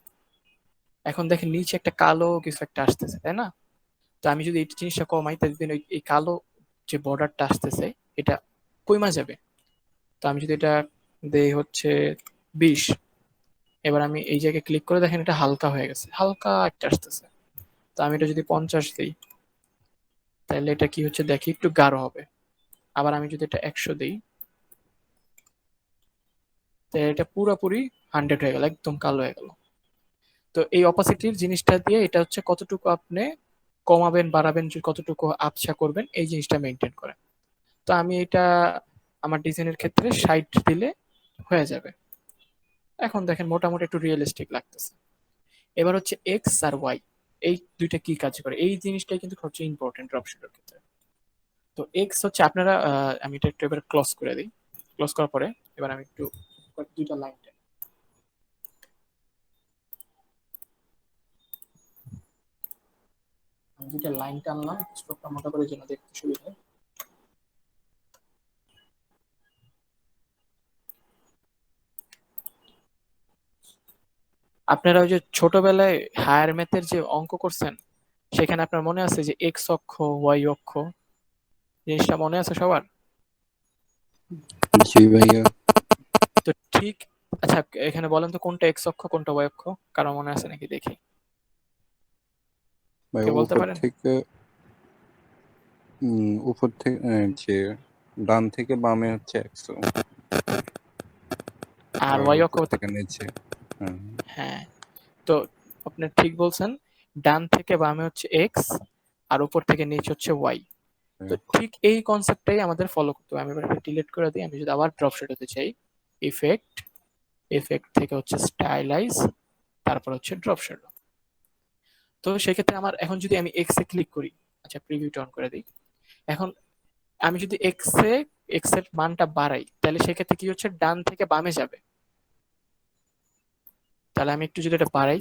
এখন দেখেন নিচে একটা কালো কিছু একটা আসতেছে, তাই না? তো আমি যদি এই জিনিসটা কমাই তাহলে দেখবেন এই কালো যে বর্ডারটা আসতেছে এটা কইমা যাবে। তো আমি যদি এটা দেই হচ্ছে 20, এবার আমি এই জায়গায় ক্লিক করে দেখেন এটা হালকা হয়ে গেছে, হালকা একটা আসতেছে। তো আমি এটা যদি 50 দিই তাহলে এটা কি হচ্ছে দেখি একটু গাঢ় হবে। আবার আমি যদি এটা 100 দিই তাহলে এটা পুরোপুরি 100 হয়ে গেল, একদম কালো হয়ে গেল। তো এই অপাসিটির জিনিসটা দিয়ে এটা হচ্ছে কতটুকু আপনি কমাবেন বাড়াবেন, কতটুকু আবছা করবেন এই জিনিসটা মেনটেন করে। তো আমি এটা আমার ডিজাইনের ক্ষেত্রে 60 দিলে হয়ে যাবে। এখন দেখেন মোটামুটি একটু রিয়েলিস্টিক লাগতেছে। এবার হচ্ছে এক্স আর ওয়াই, এই দুইটা কি কাজ করে এই জিনিসটাই কিন্তু সবচেয়ে ইম্পর্টেন্ট ড্রপশিটের ক্ষেত্রে। তো এক্স হচ্ছে আপনারা আমি এটা একটু এবার ক্লোজ করে দিই। ক্লোজ করার পরে এবার আমি একটু দুইটা লাইন, আমি দুইটা লাইন টানলাম স্ট্রোকটা মোটা করে যেন দেখতে সুবিধা হয়। আপনারা ওই যে ছোটবেলায় হায়ার ম্যাথের যে অঙ্ক করছেন সেখানে আপনার মনে আছে যে এক্স অক্ষ ওয়াই অক্ষ জিনিসটা মনে আছে সবার? জি ভাইয়া। তো ঠিক, আচ্ছা এখানে বলেন তো কোনটা এক্স অক্ষ কোনটা ওয়াই অক্ষ, কারো মনে আছে নাকি দেখি, কে ভাইয়া বলতে উপর পারেন? থেকে উপর থেকে যে ডান থেকে বামে হচ্ছে 100 আর আর ওয়াই অক্ষ উপর থেকে নিচে। হ্যাঁ হ্যাঁ, তো আপনি ঠিক বলছেন, ডান থেকে বামে হচ্ছে এক্স আর উপর থেকে নিচে হচ্ছে ওয়াই। তো ঠিক এই কনসেপ্টটাই আমাদের ফলো করতে হবে। আমি এবার এটা ডিলিট করে দিই, আমি যদি আবার ড্রপ শেড হতে চাই, ইফেক্ট, ইফেক্ট থেকে হচ্ছে স্টাইলাইজ, তারপর হচ্ছে ড্রপ শ্যাডো। তো সেক্ষেত্রে আমার এখন যদি আমি এক্স এ ক্লিক করি, আচ্ছা প্রিভিউটা অন করে দিই, এখন আমি যদি এক্স এর মানটা বাড়াই তাহলে সেক্ষেত্রে কি হচ্ছে ডান থেকে বামে যাবে। তাহলে আমি একটু যদি এটা বাড়াই,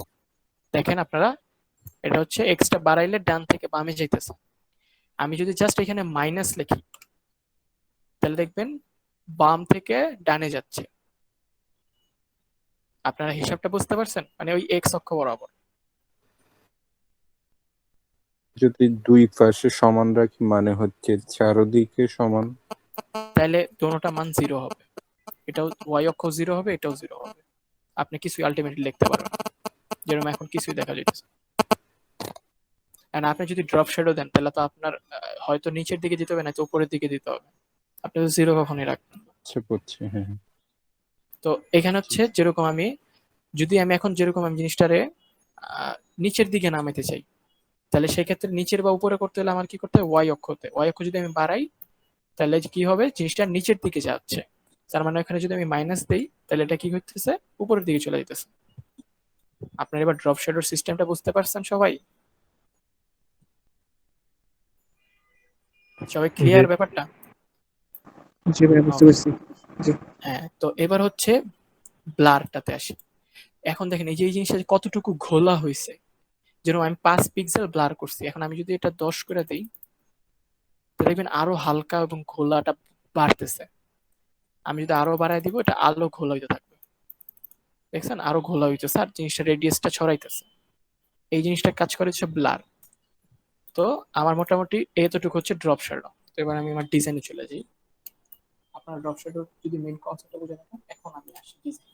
দেখেন আপনারা এটা হচ্ছে এক্সটা বাড়াইলে ডান থেকে বামে যাইতেছে। আমি যদি জাস্ট এখানে মাইনাস লিখি তাহলে দেখবেন বাম থেকে ডানে যাচ্ছে। আপনারা হিসাবটা বুঝতে পারছেন, মানে ওই এক্স অক্ষ বরাবর। যদি দুই পাশে সমান রাখি মানে হচ্ছে চারদিকে সমান। তাহলে দোনোটা মান জিরো হবে, এটাও ওয়াই অক্ষ জিরো হবে, এটাও জিরো হবে। আপনি কিছুই আলটিমেটলি লিখতে পারবেন, যেরকম এখন কিছুই দেখা যাইতেছে। আপনি যদি ড্রপ শ্যাডো দেন তাহলে তো আপনার হয়তো নিচের দিকে দিতে হবে না তো উপরের দিকে দিতে হবে, আপনি তো জিরো কখনই রাখবেন না। আচ্ছা করছে হ্যাঁ। তো এখানে হচ্ছে যেরকম আমি যদি আমি এখন যেরকম আমি জিনিসটারে নিচের দিকে নামাইতে চাই তাহলে সেক্ষেত্রে নিচের বা উপরে করতে হলে আমার কি করতে হবে, ওয়াই অক্ষতে, ওয়াই অক্ষ যদি আমি বাড়াই তাহলে কি হবে জিনিসটা নিচের দিকে যাচ্ছে। তার মানে এখানে যদি আমি মাইনাস দেই তাহলে এটা কি হচ্ছে উপরের দিকে চলে যেতেছে। আপনার এবার ড্রপ শ্যাডোর সিস্টেমটা বুঝতে পারছেন সবাই? সবাই জি। ক্লিয়ার ব্যাপারটা? জি ভাই, বুঝতে ওকে, পারছি। জি। হ্যাঁ তো এবার হচ্ছে ব্লারটাতে আসি। এখন দেখেন এই যে এই জিনিসটা কতটুকু ঘোলা হয়েছে, যেরকম আমি 5 পিক্সেল ব্লার করছি, এখন আমি যদি এটা 10 করে দিই দেখবেন আরো হালকা এবং ঘোলাটা বাড়তেছে। আমি যদি আরো বাড়ায় দিব এটা আলো ঘোলা হইতে থাকবে, দেখছেন আরো ঘোলা হইতেছে আর জিনিসটা রেডিয়াসটা ছড়াইতেছে। এই জিনিসটা কাজ করে হচ্ছে ব্লার। তো আমার মোটামুটি এতটুকু হচ্ছে ড্রপ শ্যাডো। তো এবার আমি আমার ডিজাইনে চলে যাই। আপনার ড্রপ শ্যাডো যদি মেইন কনসেপ্টটা বুঝে নেন, এখন আমি আসি ডিজাইন।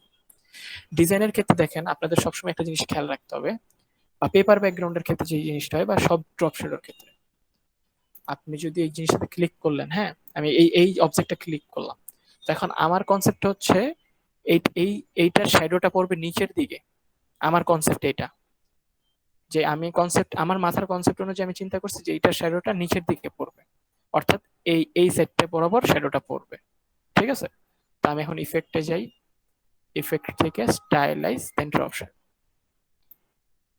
ডিজাইনের ক্ষেত্রে দেখেন আপনাদের সবসময় একটা জিনিস খেয়াল রাখতে হবে, বা পেপার ব্যাকগ্রাউন্ডের ক্ষেত্রে যে জিনিসটা হয় বা সব ড্রপ শ্যাডোর ক্ষেত্রে, আপনি যদি এই জিনিসটাতে ক্লিক করলেন, হ্যাঁ আমি এই এই অবজেক্টটা ক্লিক করলাম, তো এখন আমার কনসেপ্ট হচ্ছে এই এই এইটার শ্যাডোটা পড়বে নিচের দিকে। আমার কনসেপ্ট এটা, যে আমি কনসেপ্ট আমার মাথার কনসেপ্ট অনুযায়ী আমি চিন্তা করছি যে এইটার শ্যাডোটা নিচের দিকে পড়বে, অর্থাৎ এই এই সেটটা বরাবর শ্যাডোটা পড়বে। ঠিক আছে, তো আমি এখন ইফেক্টে যাই, ইফেক্ট থেকে stylize, then drop shadow,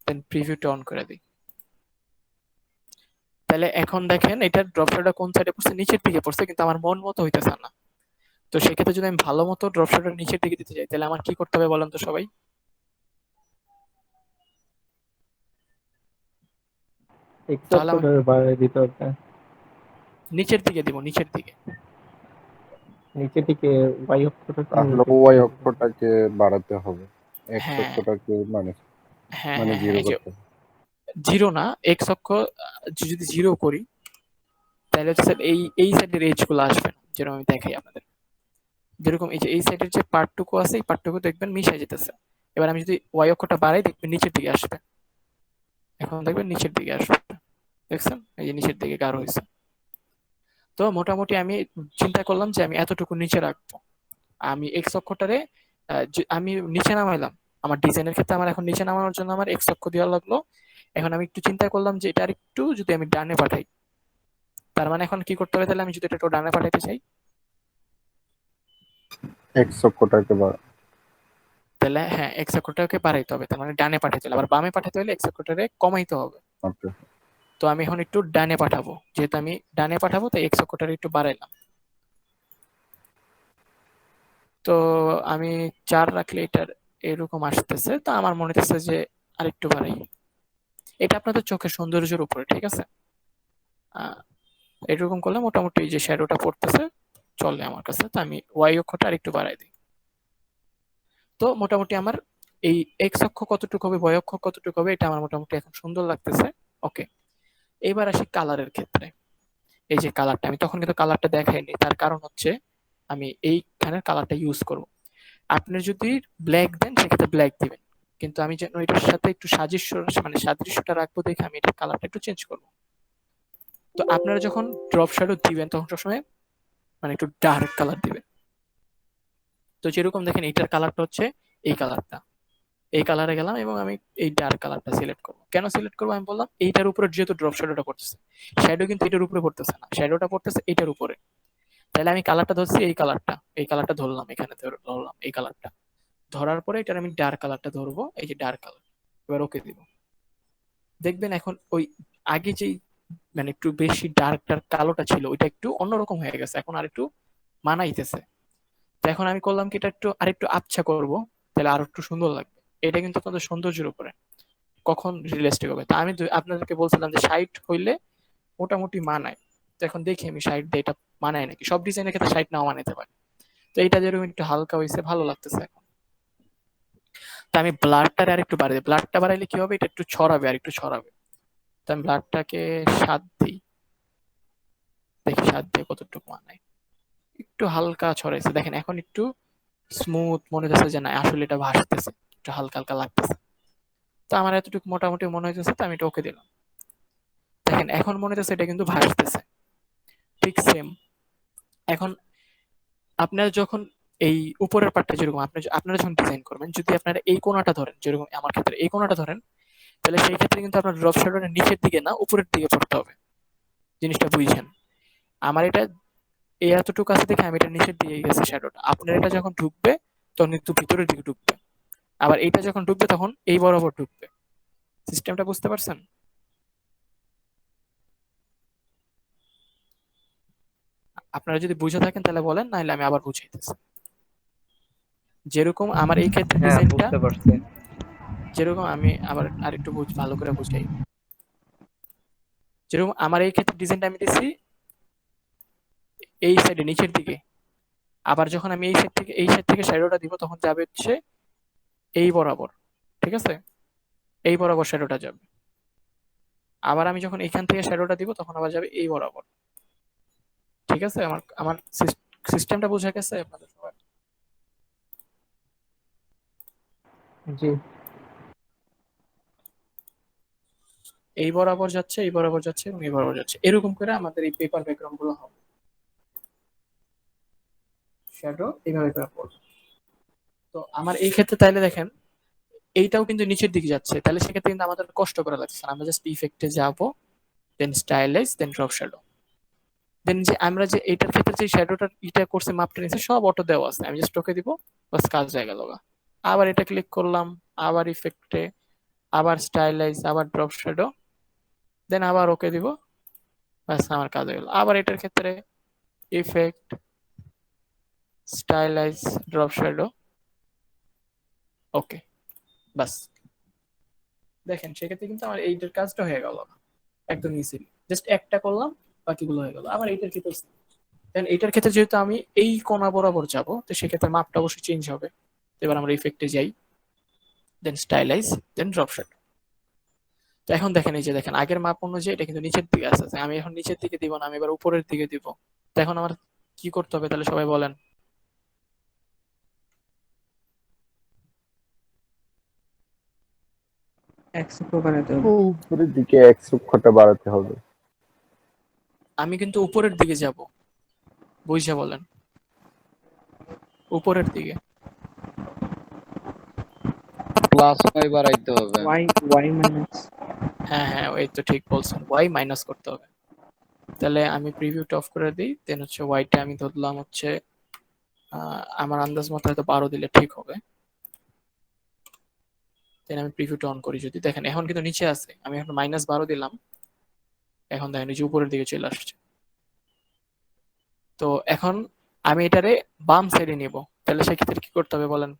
then প্রিভিউটা অন করে দিই। তাহলে এখন দেখেন এটার ড্রপ শ্যাডোটা কোন সাইডে পড়ছে, নিচের দিকে পড়ছে, কিন্তু আমার মন মতো হইতেছে না। তো সেক্ষেত্রে যদি আমি ভালো মতো ড্রপ শ্যাডোটা নিচের দিকে দিতে চাই, তাহলে আমার কি করতে হবে বলেন তো সবাই? এক্সট্রা তাহলে আমি করে বাড়ায় দিতে হবে। নিচের দিকে দিব, নিচের দিকে। নিচে থেকে ওয়াই অক্ষরটা তাহলে নিচে ওয়াই করে দিবেন। অক্ষরটাকে বাড়াতে হবে, এক্স হ্যাঁ অক্ষরটাকে মানে হ্যাঁ মানে হ্যাঁ হ্যাঁ, জিরো এই যে করতে হবে। জিরো না, এক্স অক্ষ যদি জিরো করি তাহলে হচ্ছে এই এই সাইডের এজ গুলো আসবে না, যেরকম আমি দেখাই আপনাদের। যেরকম এই যে এই সাইডের যে পার্টটুকু আছে, এই পার্টটুকু দেখবেন মিশে যেতেছে। এবার আমি যদি ওয়াই অক্ষরটা বাড়াই, দেখবেন নিচের দিকে আসবে। এখন দেখবেন নিচের দিকে আসবে, দেখছেন এই যে নিচের দিকে গাঢ় হয়েছে। তো মোটামুটি আমি চিন্তা করলাম যে আমি এতটুকু নিচে রাখবো। আমি এক্স অক্ষটারে আমি নিচে নামাইলাম। আমার ডিজাইনের ক্ষেত্রে আমার এখন নিচে নামানোর জন্য আমার এক্স অক্ষ দেওয়া লাগলো। এখন আমি একটু চিন্তা করলাম যে এটা একটু যদি আমি ডানে পাঠাই, তার মানে এখন কি করতে হবে, তাহলে আমি যদি এটা একটু ডানে পাঠাইতে চাই, এক্স অক্ষরটাকে তাহলে হ্যাঁ এক্স অক্ষরটাকে বাড়াইতে হবে, তার মানে ডানে পাঠাইতে হলে, আবার বামে পাঠাতে হলে এক্স অক্ষরটারে কমাইতে হবে। ওকে। তো আমি এখন একটু ডানে পাঠাবো, যেহেতু আমি ডানে পাঠাবো তাই এক্স অক্ষরটারে একটু বাড়াইলাম। তো আমি 4 রাখলে এটার এরকম আসতেছে, তো আমার মনে হচ্ছে যে আরেকটু বাড়াই। এটা আপনাদের চোখের সৌন্দর্যের উপরে, ঠিক আছে। আহ, এরকম করলে মোটামুটি যে শ্যাডোটা পড়তেছে চলে আমার কাছে। তো আমি ওয়াই অক্ষরটা আরেকটু বাড়াই দিই। তো মোটামুটি আমার এই এক্স অক্ষ কতটুকু হবে, ওয়াই অক্ষ কতটুকু হবে, এটা আমার মোটামুটি এখন সুন্দর লাগতেছে। ওকে, এবার আসি কালারের ক্ষেত্রে। এই যে কালারটা, আমি তখন কিন্তু কালারটা দেখাইনি, তার কারণ হচ্ছে আমি এইখানে কালারটা ইউজ করব। আপনি যদি ব্ল্যাক দেন সেক্ষেত্রে ব্ল্যাক দিবেন, কিন্তু আমি যেন এটার সাথে একটু সাদৃশ্য, মানে সাদৃশ্যটা রাখবো দেখে আমি এটার কালারটা একটু চেঞ্জ করবো। তো আপনারা যখন ড্রপ শ্যাডো দিবেন তখন সবসময় মানে একটু ডার্ক কালার দিবেন। তো যেরকম দেখেন এইটার কালারটা হচ্ছে এই কালারটা, এই কালারে গেলাম এবং আমি এই ডার্ক কালারটা সিলেক্ট করবো। কেন সিলেক্ট করবো আমি বললাম, এইটার উপরে যেহেতু ড্রপ শ্যাডোটা পড়তেছে, শ্যাডো কিন্তু এটার উপরে পড়তেছে না, শ্যাডোটা পড়তেছে এটার উপরে। তাহলে আমি কালারটা ধরছি এই কালারটা, এই কালারটা ধরলাম, এখানে ধরলাম এই কালারটা, ধরার পরে এটার আমি ডার্ক কালারটা ধরবো, এই যে ডার্ক কালার। এবার ওকে দিব। দেখবেন এখন ওই আগে যেই মানে একটু বেশি ডার্ক ডার্ক কালোটা ছিল ওইটা একটু অন্যরকম হয়ে গেছে, এখন আর একটু মানাইতেছে। তো এখন আমি করলাম কি, এটা একটু আরেকটু আবছা করব, তাহলে আরো একটু সুন্দর লাগবে। এটা কিন্তু আপনাদের সৌন্দর্যের উপরে কখন রিয়েলিস্টিক হবে। তা আমি আপনাদেরকে বলছিলাম যে 60 হইলে মোটামুটি মানায়। তো এখন দেখি আমি 60 দিয়ে এটা মানায় নাকি, সব ডিজাইনের ক্ষেত্রে 60 নাও মানাইতে পারে। তো এটা যেরকম একটু হালকা হয়েছে, ভালো লাগতেছে এখন। তো আমি ব্লাডটা আর একটু বাড়াই, ব্লাডটা বাড়াইলে কি হবে, এটা একটু ছড়াবে আর একটু ছড়াবে। তো আমি ব্লাডটাকে 7 দিই, দেখি 7 দিয়ে কতটুকু মানায়। একটু হালকা ছড়াইছে, দেখেন এখন একটু স্মুথ মনে হচ্ছে, যে না আসলে এটা ভাসতেছে, একটু হালকা হালকা লাগতেছে। তো আমার এতটুকু মোটামুটি মনে হইতেছে, তো আমি এটা ওকে দিলাম। দেখেন এখন মনে হচ্ছে এটা কিন্তু ভাসতেছে, ঠিক সেম। এখন আপনারা যখন এই উপরের পার্টটা যেরকম আপনারা যখন ডিজাইন করবেন, যদি আপনারা এই কোণাটা ধরেন, যেরকম আমার ক্ষেত্রে এই কোণাটা ধরেন, তাহলে সেই ক্ষেত্রে কিন্তু আপনার ড্রপ শ্যাডোটা নিচের দিকে না উপরের দিকে পড়তে হবে। জিনিসটা বুঝছেন? আমার এটা এই এতটুকু আছে দেখে আমি এটা নিচের দিকে গেছে শ্যাডোটা, আপনার এটা যখন ঢুকবে তখন কিন্তু ভিতরের দিকে ঢুকবে, আবার এইটা যখন ঢুকবে তখন এই বরাবর ঢুকবে। সিস্টেমটা বুঝতে পারছেন? আপনারা যদি বুঝে থাকেন তাহলে বলেন, নাহলে আমি আবার বুঝাইতেছি। যেরকম আমার এই ক্ষেত্রে হ্যাঁ, ডিজাইনটা, বুঝতে পারছি। যেরকম আমি আবার আরেকটু ভালো করে বুঝাই। যেরকম আমার এই ক্ষেত্রে ডিজাইনটা আমি দিছি এই সাইডে নিচের দিকে, আবার যখন আমি এই সাইড থেকে শ্যাডোটা দিব তখন যাবে হচ্ছে এই বরাবর, ঠিক আছে, এই বরাবর শ্যাডোটা যাবে। আবার আমি যখন এখান থেকে শ্যাডোটা দিব তখন আবার যাবে এই বরাবর। ঠিক আছে, আমার আমার সিস্টেমটা বোঝা গেছে আপনাদের সবার? জি। এই বরাবর যাচ্ছে, এই বরাবর যাচ্ছে এবং এই বরাবর যাচ্ছে, এরকম করে আমাদের এই পেপার ব্যাকগ্রাউন্ড গুলো হবে। শ্যাডো এইভাবে করে পড়বে। তো আমার এই ক্ষেত্রে তাইলে দেখেন এইটাও কিন্তু নিচের দিকে যাচ্ছে, তাহলে সেক্ষেত্রে কিন্তু আমাদের কষ্ট করা লাগছে না, আমরা জাস্ট ইফেক্টে যাব, দেন স্টাইলাইজ, দেন ড্রপ শ্যাডো, দেন যে আমরা যে এটার ক্ষেত্রে যে শ্যাডোটা এটা করছে মাপটা নিচ্ছে সব অটো দেওয়া আছে, আমি জাস্ট ওকে দিব, বাস কাজ হয়ে গেল। আবার এটা ক্লিক করলাম, আবার ইফেক্টে, আবার স্টাইলাইজ, আবার ড্রপ শ্যাডো, দেন আবার ওকে দিব, বাস আমার কাজ হয়ে গেল। আবার এটার ক্ষেত্রে ইফেক্ট, স্টাইলাইজ, ড্রপ শ্যাডো, ওকে, বাস। দেখেন সেক্ষেত্রে কিন্তু আমার এইটার কাজটা হয়ে গেল একদম ইজিলি, জাস্ট একটা করলাম, বাকিগুলো হয়ে গেল। আবার এইটার ক্ষেত্রে দেন এইটার ক্ষেত্রে যেহেতু আমি এই কোণা বরাবর যাব, তো সেক্ষেত্রে মাপটা অবশ্যই চেঞ্জ হবে। এবার আমরা ইফেক্টে যাই, দেন স্টাইলাইজ, দেন ড্রপ শ্যাডো। তো এখন দেখেন এই যে দেখেন আগের মাপ অনুযায়ী এটা কিন্তু নিচের দিকে আসছে, আমি এখন নিচের দিকে দিব না, আমি এবার উপরের দিকে দিব। তো এখন আমার কি করতে হবে তাহলে সবাই বলেন? একশো বাড়াতে হবে। উপরের দিকে 100 বাড়াতে হবে। আমি কিন্তু উপরের দিকে যাব, বুঝে বলেন, উপরের দিকে। প্লাস ওয়াই বাড়াইতে হবে। Y Y minus. হ্যাঁ হ্যাঁ, এই তো ঠিক বলছেন, ওয়াই মাইনাস করতে হবে। তাহলে আমি প্রিভিউটা অফ করে দিই, দেন হচ্ছে ওয়াইটা আমি ধরলাম হচ্ছে আমার আন্দাজ মতো হয়তো 12 দিলে ঠিক হবে। দেন আমি প্রিভিউটা অন করি, যদি দেখেন এখন কিন্তু নিচে আছে, আমি এখন -12 দিলাম, এখন দেখেন নিচে উপরের দিকে চলে আসছে। তো এখন আমি এটারে বাম সাইডে নিব, তাহলে সেক্ষেত্রে কি করতে হবে বলেন?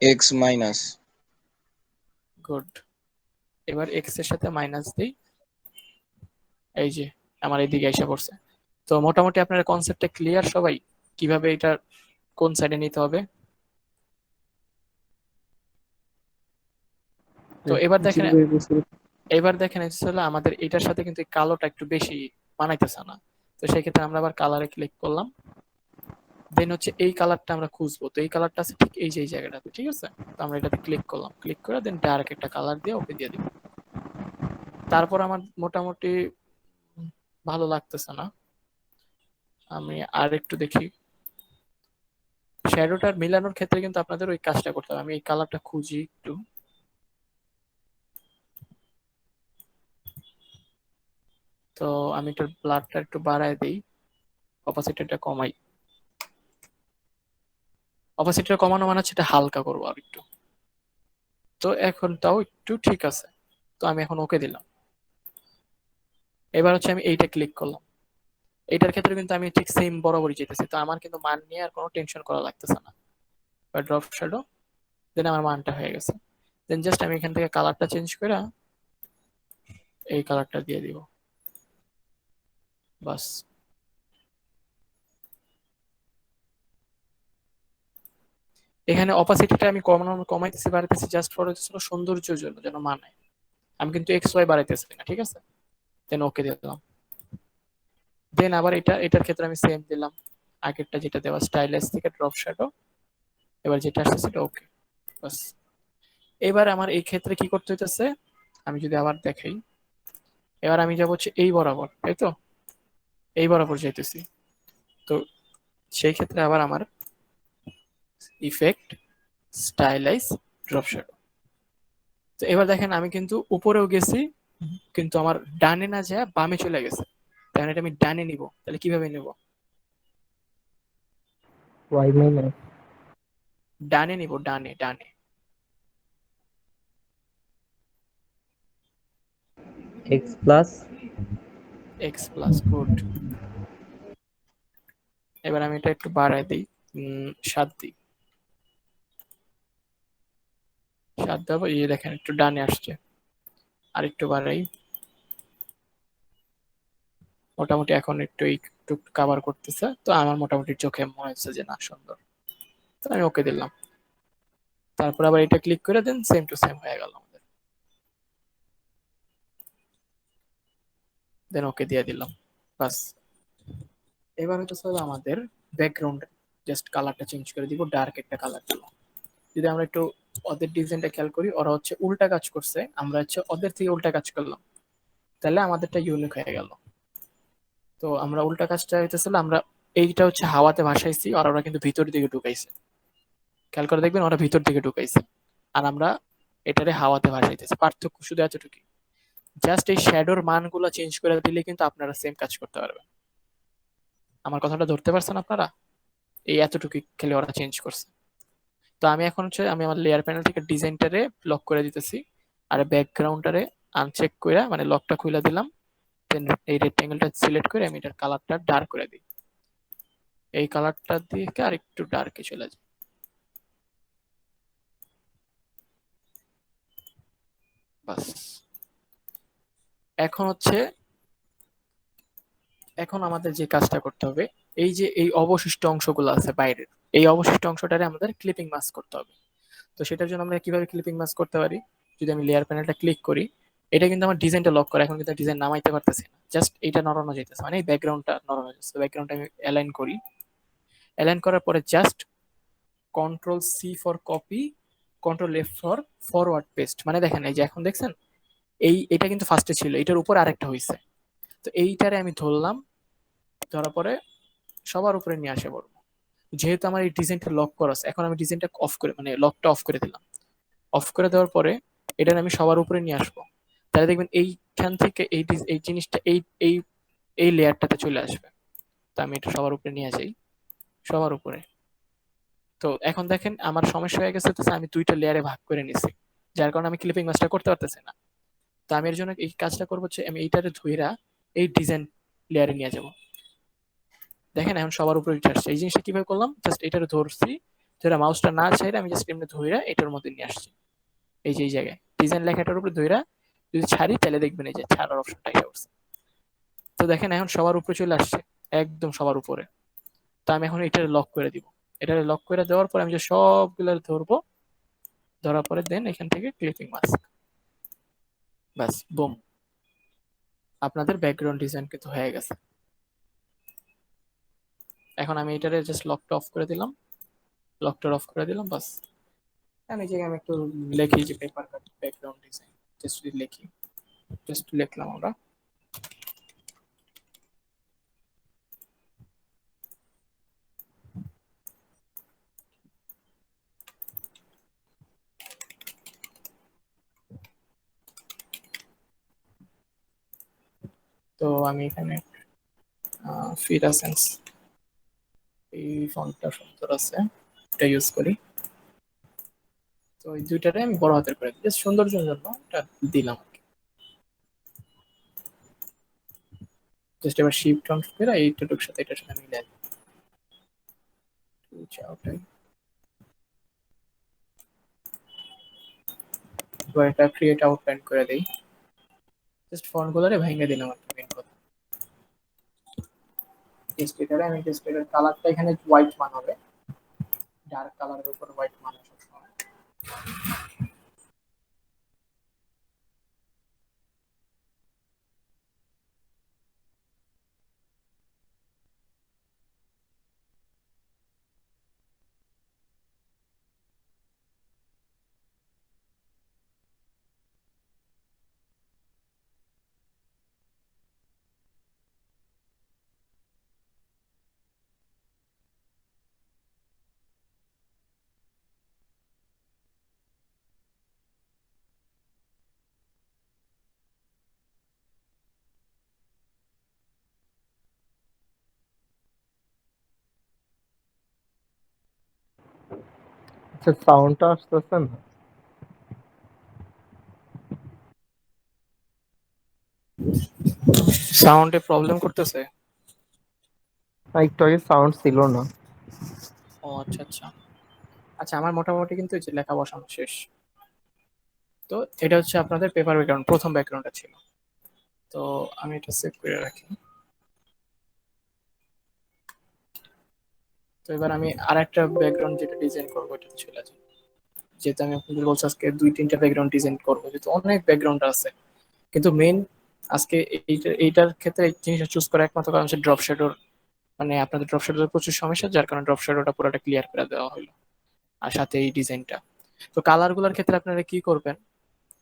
X minus. গুড। এবার এক্স এর সাথে মাইনাস দিই, এই যে আমার এইদিকে এসে পড়ছে। তো মোটামুটি আপনার কনসেপ্টটা ক্লিয়ার সবাই, কিভাবে এটা কোন সাইডে নিতে হবে? তো এবার দেখেন, এবার দেখেন হলো আমাদের এটার সাথে কিন্তু এই কালোটা একটু বেশি মানাইতেছে না। তো সেক্ষেত্রে আমরা আবার কালারে ক্লিক করলাম, দেন হচ্ছে এই কালারটা আমরা খুঁজবো, তো এই কালারটা আছে ঠিক এই যে এই জায়গাটাতে, ঠিক আছে? তো আমরা এটাতে ক্লিক করলাম, ক্লিক করে দেন ডাইরেক্ট একটা কালার দিয়ে ওকে দিয়ে দিব। তারপর আমার মোটামুটি ভালো লাগতেছে না, আমি আর একটু দেখি। শ্যাডোটার মিলানোর ক্ষেত্রে কিন্তু আপনাদের ওই কাজটা করতে হবে, আমি এই কালারটা খুঁজি একটু। তো আমি একটু ব্লাডটা একটু বাড়ায় দিই, অপাসিটিটা কমাই। অপাসিটিটা কমানো মানে হচ্ছে এটা হালকা করবো আর একটু। তো এখন তাও একটু ঠিক আছে, তো আমি এখন ওকে দিলাম। এবার হচ্ছে আমি এইটা ক্লিক করলাম, এইটার ক্ষেত্রে কিন্তু আমি ঠিক সেম বরাবরই যেতেছি, তো আমার কিন্তু মান নিয়ে আর কোনো টেনশন করা লাগতেছে না। ড্রপ শ্যাডো, দেন আমার মানটা হয়ে গেছে। দেন জাস্ট আমি এখান থেকে কালারটা চেঞ্জ করে এই কালারটা দিয়ে দিব, বাস। এখানে অপাসিটিটা আমি কমাইতেছি বাড়াইতেছি জাস্ট ফর হচ্ছে সৌন্দর্যের জন্য, যেন মানায়। আমি কিন্তু এক্স ওয়াই বাড়াইতেছি না, ঠিক আছে? দেন ওকে দিয়ে দিলাম। দেন আবার এটার ক্ষেত্রে আমি সেম দিলাম, আগেরটা যেটা দেওয়া স্টাইলাইজ থেকে ড্রপ শ্যাডো, এবার যেটা আসছে সেটা ওকে, বাস। এবার আমার এই ক্ষেত্রে কি করতে হইতেছে, আমি যদি আবার দেখাই, এবার আমি যাবো হচ্ছে এই বরাবর, তাই তো? এই বরাবর যাইতেছি। তো সেই ক্ষেত্রে আবার আমার ইফেক্ট, স্টাইলাইজ, ড্রপ শ্যাডো। তো এবার দেখেন আমি কিন্তু উপরেও গেছি, কিন্তু আমার ডানে না যায় বামে চলে গেছে, তাহলে এটা আমি ডানে নিব, তাহলে কিভাবে নিব? Y minus. ডানে নিব, ডানে ডানে। X plus. X plus, good. এবার আমি এটা একটু বাড়াই দিই, 7 দিই, 7 দেবো, এই দেখেন একটু ডানে আসছে। আর একটু বাড়াই, মোটামুটি এখন একটু একটু কাভার করতেছে, তো আমার মোটামুটি চোখে মনে হচ্ছে যে না সুন্দর। তো আমি ওকে দিলাম, তারপর আবার এটা ক্লিক করে দেন, সেম টু সেম হয়ে গেল আমাদের। দেন ওকে দিয়ে দিলাম। বাস, এবার হচ্ছে আমাদের ব্যাকগ্রাউন্ড জাস্ট কালারটা চেঞ্জ করে দিব, ডার্ক একটা কালার দিব। যদি আমরা একটু ওদের ডিজাইনটা খেয়াল করি, ওরা হচ্ছে উল্টা কাজ করছে, আমরা হচ্ছে ওদের থেকে উল্টা কাজ করলাম, তাহলে আমাদেরটা ইউনিক হয়ে গেল। তো আমরা উল্টা কাজটা হইতেছিল, আমরা এইটা হচ্ছে হাওয়াতে ভাসাইছি আর ওরা কিন্তু ভিতর দিকে ঢুকাইছে। খেয়াল করে দেখবেন ওরা ভিতর দিকে ঢুকাইছে আর আমরা এটারে হাওয়াতে ভাসাইতেছি। পার্থক্য শুধু এতটুকুই, জাস্ট এই শ্যাডোর মানগুলো চেঞ্জ করে দিলে কিন্তু আপনারা সেম কাজ করতে পারবেন। আমার কথাটা ধরতে পারছেন আপনারা? এই এতটুকু খেলে ওরা চেঞ্জ করছে। তো আমি এখন হচ্ছে আমি আমার লেয়ার প্যানেল থেকে ডিজাইনটারে লক করে দিতেছি আর ব্যাকগ্রাউন্ডটারে আনচেক করে মানে লকটা খুলে দিলাম। দেন এই রেক্টেঙ্গেলটা সিলেক্ট করে আমি এটার কালারটা ডার্ক করে দিই। এই কালারটা দিয়ে আর একটু ডার্কে চলে যায়। বাস, এখন হচ্ছে এখন আমাদের যে কাজটা করতে হবে, এই যে এই অবশিষ্ট অংশগুলো আছে বাইরের, এই অবশিষ্ট অংশটারে আমাদের ক্লিপিং মাস্ক করতে হবে। তো সেটার জন্য আমরা কিভাবে ক্লিপিং মাস্ক করতে পারি, যদি আমি লেয়ার প্যানেলটা ক্লিক করি, এটা কিন্তু আমার ডিজাইনটা লক করে, এখন কিন্তু ডিজাইন নামাইতে পারতেছি না, জাস্ট এটা নড়ানো যাইতেছে, মানে এই ব্যাকগ্রাউন্ডটা নড়ানো যাচ্ছে। ব্যাকগ্রাউন্ডটা আমি অ্যালাইন করি, অ্যালাইন করার পরে just control C for copy, control F for forward paste. মানে দেখেন এই যে এখন দেখছেন এটা কিন্তু ফার্স্টে ছিল, এটার উপর আরেকটা হয়েছে। তো এইটারে আমি ধরলাম, ধরার পরে সবার উপরে নিয়ে আসে বলবো। যেহেতু আমার এই ডিজাইনটা লক করা আছে, এখন আমি ডিজাইনটা অফ করে মানে লকটা অফ করে দিলাম। অফ করে দেওয়ার পরে এটা আমি সবার উপরে নিয়ে আসবো, তাহলে দেখবেন এইখান থেকে এই জিনিসটা এই এই এই লেয়ারটাতে চলে আসবে। তো আমি এটা সবার উপরে নিয়ে যাই, সবার উপরে। তো এখন দেখেন আমার সমস্যা হয়ে গেছে, আমি দুইটা লেয়ারে ভাগ করে নিছি, যার কারণে আমি ক্লিপিং মাস্টার করতে পারতেছি না। তো আমি এর জন্য এই কাজটা করবো হচ্ছে আমি এইটারে ধইরা এই ডিজাইন লেয়ারে নিয়ে যাব। দেখেন এখন সবার উপরে উঠে আসছে। এই জিনিসটা কিভাবে করলাম, জাস্ট এটারে ধরছি, ধরে মাউসটা না ছাইরে আমি জাস্ট এমনি ধইরা এটার মধ্যে নিয়ে আসছি। এই যে এই জায়গায় ডিজাইন লেখাটার উপরে ধইরা যদি ছাড়ি, তাহলে দেখবেন এই যে ছাড়ার অপশনটা এসে পড়ছে। তো দেখেন এখন সবার উপরে চলে আসছে, একদম সবার উপরে। তো আমি এখন এটারে লক করে দিব। এটারে লক করে দেওয়ার পরে আমি যে সবগুলো ধরবো, ধরার পরে দেন এখান থেকে ক্লিপিং মাস্ক। ব্যাস, বুম, আপনাদের ব্যাকগ্রাউন্ড ডিজাইন কিন্তু হয়ে গেছে। এখন আমি এটারে জাস্ট লকটা অফ করে দিলাম, লকটা অফ করে দিলাম। বাস, আমি যে আমি একটু লিখি যে পেপার কাট ব্যাকগ্রাউন্ড ডিজাইন, জাস্ট লিখি, জাস্ট লিখলাম আমরা। তো আমি এখানে ফিরাসেন্স এই ফন্টটা সুন্দর আছে, এটা ইউজ করি। তো এই দুইটারে আমি বড় হাতের করে দিই, জাস্ট সৌন্দর্যের জন্য এটা দিলাম। জাস্ট এবার শিফট অন করে এইটার সাথে এটার সাথে মিলে দিই। ওটাই, এবার এটা ক্রিয়েট আউটলাইন করে দেই। জাস্ট ফন্ট গুলোরে ভেঙে দিলাম একটা মেন কথা। জাস্ট এটারে আমি জাস্ট এটার কালারটা এখানে হোয়াইট মান হবে, ডার্ক কালারের উপর হোয়াইট মান সবসময়। আচ্ছা, সাউন্ডটা আসতেছে না? সাউন্ডে প্রবলেম করতেছে? একটু আগে সাউন্ড ছিল না। ও আচ্ছা আচ্ছা। আচ্ছা, আমার মোটামুটি কিন্তু এই যে লেখা বসানো শেষ। তো এটা হচ্ছে আপনাদের পেপার ব্যাকগ্রাউন্ড, প্রথম ব্যাকগ্রাউন্ডটা ছিল। তো আমি এটা সেভ করে রাখি। তো এবার আমি আর একটা ব্যাকগ্রাউন্ড যেটা ডিজাইন করবো এটা চলে যাই। যেহেতু আমি আপনাদের বলছি আজকে দুই তিনটা ব্যাকগ্রাউন্ড ডিজাইন করবো, যেহেতু অনেক ব্যাকগ্রাউন্ড আছে, কিন্তু মেইন আজকে এইটার ক্ষেত্রে এই জিনিসটা চুজ করা একমাত্র কারণ হচ্ছে ড্রপ শ্যাডোর, মানে আপনাদের ড্রপ শ্যাডোর প্রচুর সমস্যা, যার কারণে ড্রপ শ্যাডোটা পুরোটা ক্লিয়ার করে দেওয়া হলো, আর সাথে এই ডিজাইনটা। তো কালার গুলার ক্ষেত্রে আপনারা কি করবেন,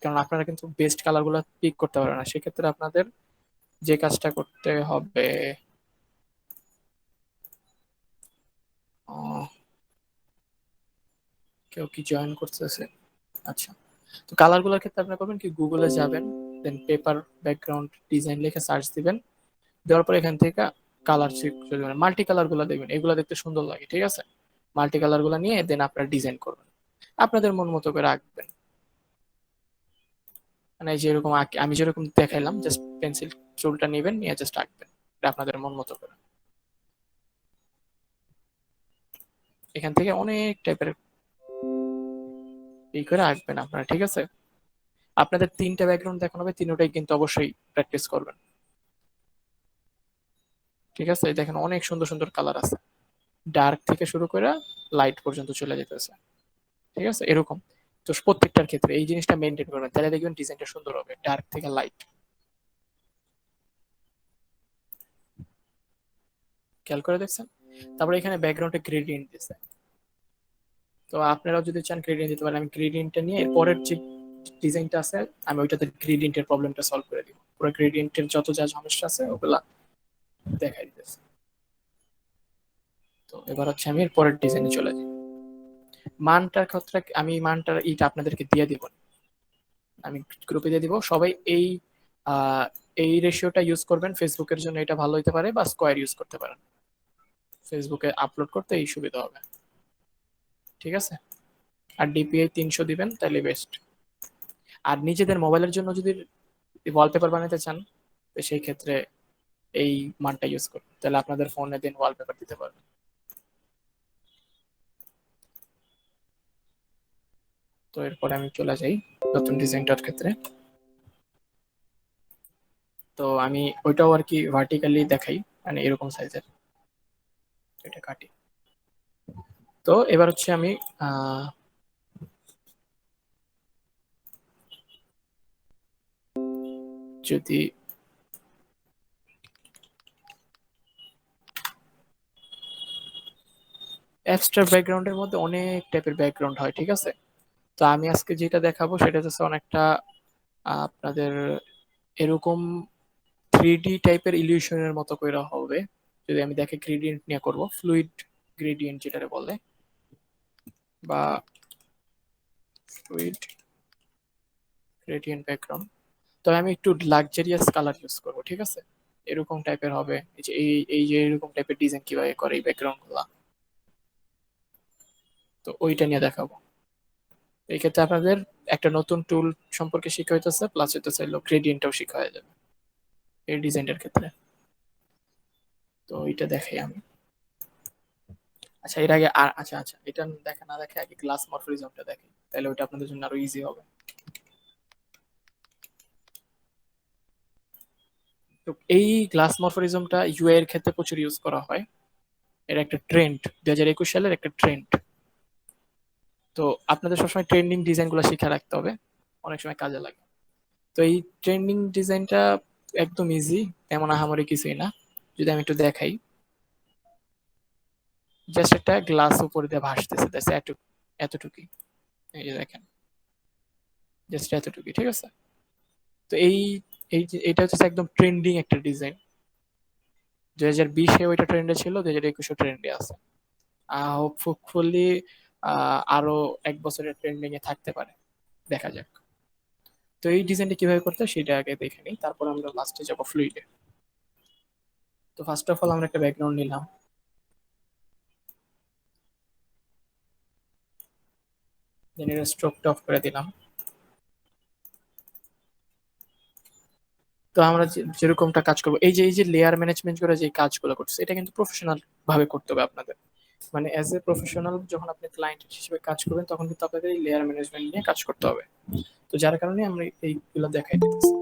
কারণ আপনারা কিন্তু বেস্ট কালার গুলো পিক করতে পারবেন না, সেক্ষেত্রে আপনাদের যে কাজটা করতে হবে, কেউ কি জয়েন করতেছে? আচ্ছা, তো কালার গুলোর ক্ষেত্রে আপনারা করবেন কি, গুগলে যাবেন, দেন পেপার ব্যাকগ্রাউন্ড ডিজাইন লিখে সার্চ দিবেন, দেওয়ার পর এখান থেকে কালার সিলেক্ট করে দেবেন, মাল্টি কালার গুলো দেখবেন, এগুলো দেখতে সুন্দর লাগে, ঠিক আছে? মাল্টি কালার গুলো নিয়ে দেন আপনারা ডিজাইন করবেন, আপনাদের মন মতো করে আঁকবেন, মানে যেরকম আমি যেরকম দেখাইলাম, জাস্ট পেন্সিল চুলটা নেবেন, নিয়ে জাস্ট আঁকবেন, এটা আপনাদের মন মতো করে। এখান থেকে অনেক টাইপের এই করে আঁকবেন আপনারা, ঠিক আছে? আপনাদের তিনটা ব্যাকগ্রাউন্ড দেখানো হবে, তিনটাই কিন্তু অবশ্যই প্র্যাকটিস করবেন, ঠিক আছে? দেখেন অনেক সুন্দর সুন্দর কালার আছে, ডার্ক থেকে শুরু করে লাইট পর্যন্ত চলে যেতেছে, ঠিক আছে? এরকম। তো প্রত্যেকটার ক্ষেত্রে এই জিনিসটা মেনটেন করবেন, তাহলে দেখবেন ডিজাইনটা সুন্দর হবে, ডার্ক থেকে লাইট। খেয়াল করে দেখছেন? তারপরে এখানে ব্যাকগ্রাউন্ডে গ্রেডিয়েন্ট দিয়েছে, তো আপনারাও যদি চান গ্রেডিয়েন্ট দিতে পারেন, আমি গ্রেডিয়েন্টটা নিয়ে এর পরের যে ডিজাইনটা আছে আমি ওইটাতে গ্রেডিয়েন্টের প্রবলেমটা সলভ করে দিব, পুরো গ্রেডিয়েন্টের যত যা সমস্যা আছে ওগুলা দেখাই দিতেছে। তো এবার হচ্ছে আমি এর পরের ডিজাইনে চলে যাই। মানটার ক্ষেত্রে আমি মানটার এইটা আপনাদেরকে দিয়ে দিব, আমি গ্রুপে দিয়ে দিব, সবাই এই এই রেশিওটা ইউজ করবেন, ফেসবুকের জন্য এটা ভালো হতে পারে, বা স্কোয়ার ইউজ করতে পারেন, ফেসবুকে আপলোড করতে এই সুবিধা হবে, ঠিক আছে? আর ডিপিআই 300 দিবেন, তাহলে বেস্ট। আর নিজেদের মোবাইলের জন্য যদি ওয়ালপেপার বানাতে চান, তো সেই ক্ষেত্রে এই মানটা ইউজ করুন, তাহলে আপনাদের ফোনে দিন ওয়ালপেপার দিতে পারবেন। তো এরপরে আমি চলে যাই নতুন ডিজাইনটার ক্ষেত্রে। তো আমি ওইটাও আর কি ভার্টিক্যালি দেখাই, মানে এরকম সাইজের, এটা কাটি। তো এবার হচ্ছে আমি যদি অ্যাবস্ট্রাক্ট ব্যাকগ্রাউন্ডের মধ্যে অনেক টাইপের ব্যাকগ্রাউন্ড হয়, ঠিক আছে? তো আমি আজকে যেটা দেখাবো সেটা হচ্ছে অনেকটা আপনাদের এরকম 3D টাইপের ইলিউশনের মতো করে হবে, যদি আমি দেখে গ্রেডিয়েন্ট নিয়ে করব, ফ্লুইড গ্রেডিয়েন্ট যেটারে বলে, বা ফ্লুইড গ্রেডিয়েন্ট ব্যাকগ্রাউন্ড। তবে আমি একটু লাক্সারিয়াস কালার ইউজ করবো, ঠিক আছে? এরকম টাইপের হবে, এই যে এই যে এরকম টাইপের ডিজাইন কিভাবে করে এই ব্যাকগ্রাউন্ড গুলা, তো ওইটা নিয়ে দেখাবো। এই ক্ষেত্রে আপনাদের একটা নতুন টুল সম্পর্কে শিখা হইতেছে, প্লাস হইতেছে গ্রেডিয়েন্টটাও শিখা হয়ে যাবে এই ডিজাইনের ক্ষেত্রে। তো এটা দেখাই আমি। আচ্ছা এর আগে আর আচ্ছা আচ্ছা এটা দেখা না দেখে আগে গ্লাস মরফিজমটা দেখি, তাহলে ওইটা আপনাদের জন্য আরো ইজি হবে। তো এই গ্লাস মরফিজমটা ইউআই এর ক্ষেত্রে প্রচুর ইউজ করা হয়, এর একটা ট্রেন্ড, 2021 সালের একটা ট্রেন্ড। তো আপনাদের সবসময় ট্রেন্ডিং ডিজাইন গুলো শিখে রাখতে হবে, অনেক সময় কাজে লাগে। তো এই ট্রেন্ডিং ডিজাইনটা একদম ইজি, তেমন আহামরি কিছুই না। যদি আমি একটু দেখাই, জাস্ট একটা গ্লাস উপর দিয়ে ভাসতেছে, এতটুকুই, এই যে দেখেন, জাস্ট এতটুকুই, ঠিক আছে? তো এইটা হচ্ছে একদম ট্রেন্ডিং একটা ডিজাইন, 2020-এ ওইটা ট্রেন্ডে ছিল, 2021-এ ট্রেন্ডে আছে, হোপফুলি আরো এক বছরের ট্রেন্ডিং এ থাকতে পারে, দেখা যাক। তো এই ডিজাইনটা কিভাবে করতে হয় সেটা আগে দেখে নিই, তারপর আমরা লাস্টে যাবো ফ্লুইডে। তো ফার্স্ট অফ অল আমরা একটা ব্যাকগ্রাউন্ড নিলাম, দেন এর স্ট্রোকটা অফ করে দিলাম। তো আমরা যেরকমটা কাজ করবো, এই যে লেয়ার ম্যানেজমেন্ট করে যে কাজগুলো করছে, এটা কিন্তু প্রফেশনাল ভাবে করতে হবে আপনাদের, মানে অ্যাজ এ প্রফেশনাল যখন আপনি ক্লায়েন্ট হিসেবে কাজ করবেন, তখন কিন্তু আপনাদের এই লেয়ার ম্যানেজমেন্ট নিয়ে কাজ করতে হবে। তো যার কারণে আমরা এইগুলো দেখাই দিতেছি।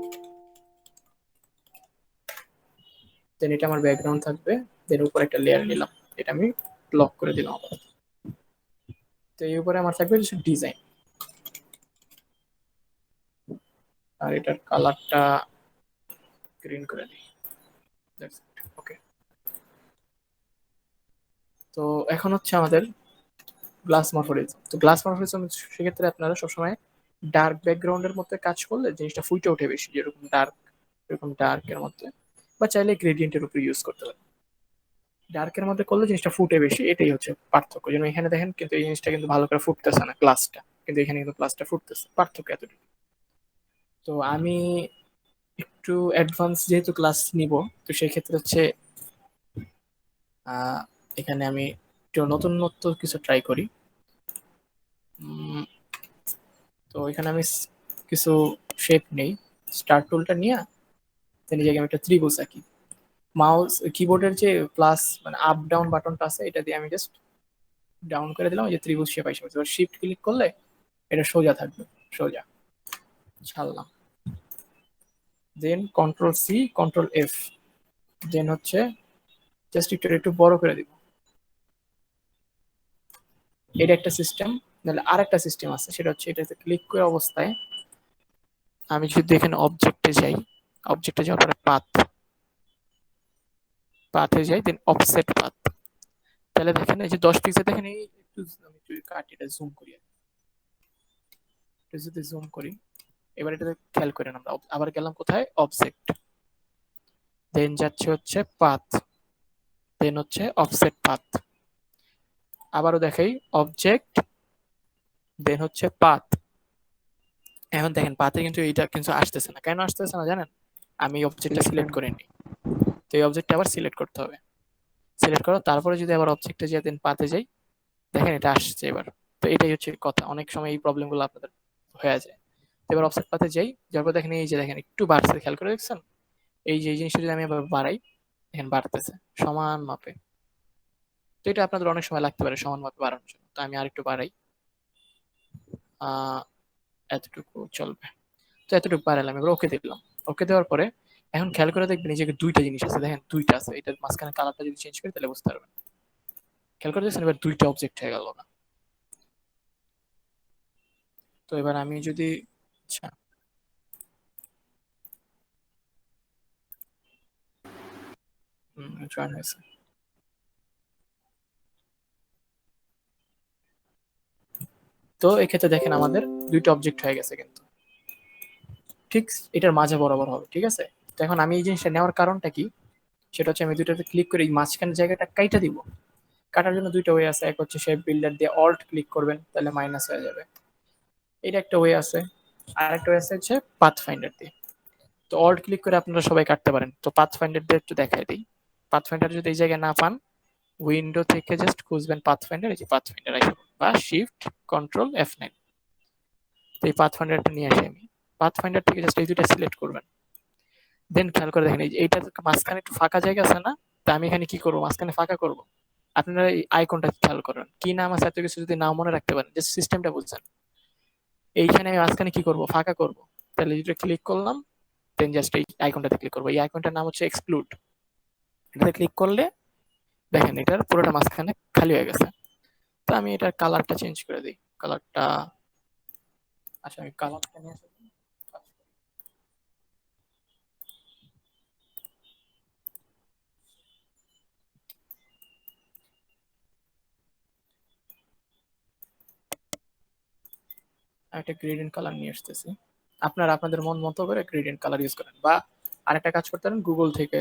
দেন এটা আমার ব্যাকগ্রাউন্ড থাকবে, দেন উপর একটা লেয়ার নিলাম, এটা আমি লক করে দিলাম আবার। তো এই উপরে আমার থাকবে ডিজাইন, আর এটার কালারটা গ্রিন করে দিই। ওকে, তো এখন হচ্ছে আমাদের গ্লাস মরফোরিজম। তো গ্লাস মরফোরিজম সেক্ষেত্রে আপনারা সবসময় ডার্ক ব্যাকগ্রাউন্ডের মধ্যে কাজ করলে জিনিসটা ফুটে ওঠে বেশি, যেরকম ডার্ক, এরকম ডার্কের মধ্যে, বা চাইলে গ্রেডিয়েন্টের উপর ইউজ করতে পারেন। ডার্কের মধ্যে করলে জিনিসটা ফুটে বেশি, এটাই হচ্ছে পার্থক্য। যেন এখানে দেখেন কিন্তু এই জিনিসটা কিন্তু ভালো করে ফুটতেছে না গ্লাসটা, কিন্তু এখানে কিন্তু গ্লাসটা ফুটতেছে, পার্থক্য এতটুকু। তো আমি একটু অ্যাডভান্স যেহেতু ক্লাস নিব, তো সেই ক্ষেত্রে হচ্ছে এখানে আমি একটু নতুনত্ব কিছু ট্রাই করি। তো এখানে আমি কিছু শেপ নেই, স্টার টুলটা নিয়ে তিনি জায়গায় আমি একটা ত্রিভুজ আঁকি। মাউস কিবোর্ডের যে প্লাস মানে আপ ডাউন বাটনটা আছে, এটা দিয়ে আমি জাস্ট ডাউন করে দিলাম, এই যে ত্রিভুজ শেপ আইসা পড়ছে। এবার শিফট ক্লিক করলে এটা সোজা থাকবে, সোজা ছাড়লাম। দেন কন্ট্রোল সি, কন্ট্রোল এফ, দেন হচ্ছে জাস্ট একটু একটু বড় করে দিব। এটা একটা সিস্টেম। তাহলে আর একটা সিস্টেম আছে, সেটা হচ্ছে এটাতে ক্লিক করে অবস্থায় আমি যদি এখানে অবজেক্টে যাই, অবজেক্টে যাওয়ার পরে পাথে যাই, দেন অফসেট পাথ, তাহলে দেখেন এই যে 10 পিক্সেল দেখেন, এই একটু আমি একটু কাটি, এটা জুম করি, এটা যদি জুম করি, এবার এটাতে খেয়াল করেন, আমরা আবার গেলাম কোথায়, অবজেক্ট, দেন যাচ্ছে হচ্ছে পাথ, দেন হচ্ছে অফসেট পাথ, আবারও দেখাই অবজেক্ট, দেন হচ্ছে পাথ। এখন দেখেন পাথে কিন্তু এইটা কিন্তু আসতেছে না, কেন আসতেছে না জানেন? আমি অবজেক্টটা সিলেক্ট করে নিই, তো এই অবজেক্টটা আবার সিলেক্ট করতে হবে। সিলেক্ট করো, তারপরে যদি আবার অবজেক্টে যাই, দেন পাথে যাই, দেখেন এটা আসছে এবার। তো এটাই হচ্ছে কথা, অনেক সময় এই প্রবলেমগুলো আপনাদের হয়ে যায়। এবার অফসেট পাথে যাই, যার পর দেখেন এই যে দেখেন একটু বাড়ছে, খেয়াল করে দেখছেন? এই যে এই জিনিসটা যদি আমি আবার বাড়াই, দেখেন বাড়তেছে সমান মাপে। তো এটা আপনাদের অনেক সময় লাগতে পারে সমান মাপে বাড়ানোর জন্য, তো আমি আরেকটু বাড়াই, আহ এতটুকু চলবে। তো এতটুকু বাড়ালাম, এবার ওকে দিলাম। ওকে দেওয়ার পরে এখন খেয়াল করে দেখবেন এই যে দুইটা জিনিস আছে, দেখেন দুইটা আছে, এটার মাঝখানে কালারটা যদি চেঞ্জ করি তাহলে বুঝতে পারবেন। খেয়াল করে দেখছেন, এবার দুইটা অবজেক্ট হয়ে গেল না? তো এবার আমি যদি, আচ্ছা, জয়েন হয়েছে। তো এক্ষেত্রে দেখেন আমাদের দুইটা অবজেক্ট হয়ে গেছে, কিন্তু ঠিক এটার মাঝে বরাবর হবে, ঠিক আছে? তো এখন আমি এই জিনিসটা নেওয়ার কারণটা কি, সেটা হচ্ছে আমি দুইটাতে ক্লিক করে এই মাঝখানের জায়গাটা কাইটা দিব। কাটার জন্য দুইটা ওয়ে আছে, এক হচ্ছে শেপ বিল্ডার দিয়ে অল্ট ক্লিক করবেন, তাহলে মাইনাস হয়ে যাবে, এটা একটা ওয়ে আছে। আর একটা ওয়ে আছে হচ্ছে পাথ ফাইন্ডার দিয়ে। তো অল্ট ক্লিক করে আপনারা সবাই কাটতে পারেন, তো পাথ ফাইন্ডার দিয়ে একটু দেখাই দিই। পাথ ফাইন্ডার যদি এই জায়গায় না পান, উইন্ডো থেকে জাস্ট খুঁজবেন পাথ ফাইন্ডার, এই যে পাথ ফাইন্ডার আসবে, বা শিফট কন্ট্রোল F9, তো এই পাথ ফাইন্ডারটা নিয়ে আসি আমি। পাথ ফাইন্ডার থেকে জাস্ট এই দুইটা সিলেক্ট করবেন, দেন খেয়াল করে দেখেন এইটা মাঝখানে একটু ফাঁকা জায়গা আছে না, তা আমি এখানে কি করবো, মাঝখানে ফাঁকা করব। আপনারা এই আইকনটা খেয়াল করেন, কি নাম আছে, এত কিছু যদি নাম মনে রাখতে পারেন, জাস্ট সিস্টেমটা বুঝছেন। এইখানে আমি মাঝখানে কি করব, ফাঁকা করব, তাহলে যেটা ক্লিক করলাম, দেন জাস্ট এই আইকনটাতে ক্লিক করবো। এই আইকনটার নাম হচ্ছে এক্সক্লুড, এটাতে ক্লিক করলে দেখেন এটার পুরোটা মাঝখানে খালি হয়ে গেছে। তো আমি এটার কালারটা চেঞ্জ করে দিই, কালারটা, আচ্ছা আমি কালারটা নিয়ে আসি। একটা গ্রেডিয়েন্ট কালার নিয়ে আসতেছি, আপনারা আপনাদের মন মতো করে গ্রেডিয়েন্ট কালার ইউজ করেন, বা আরেকটা কাজ করতে পারেন, গুগল থেকে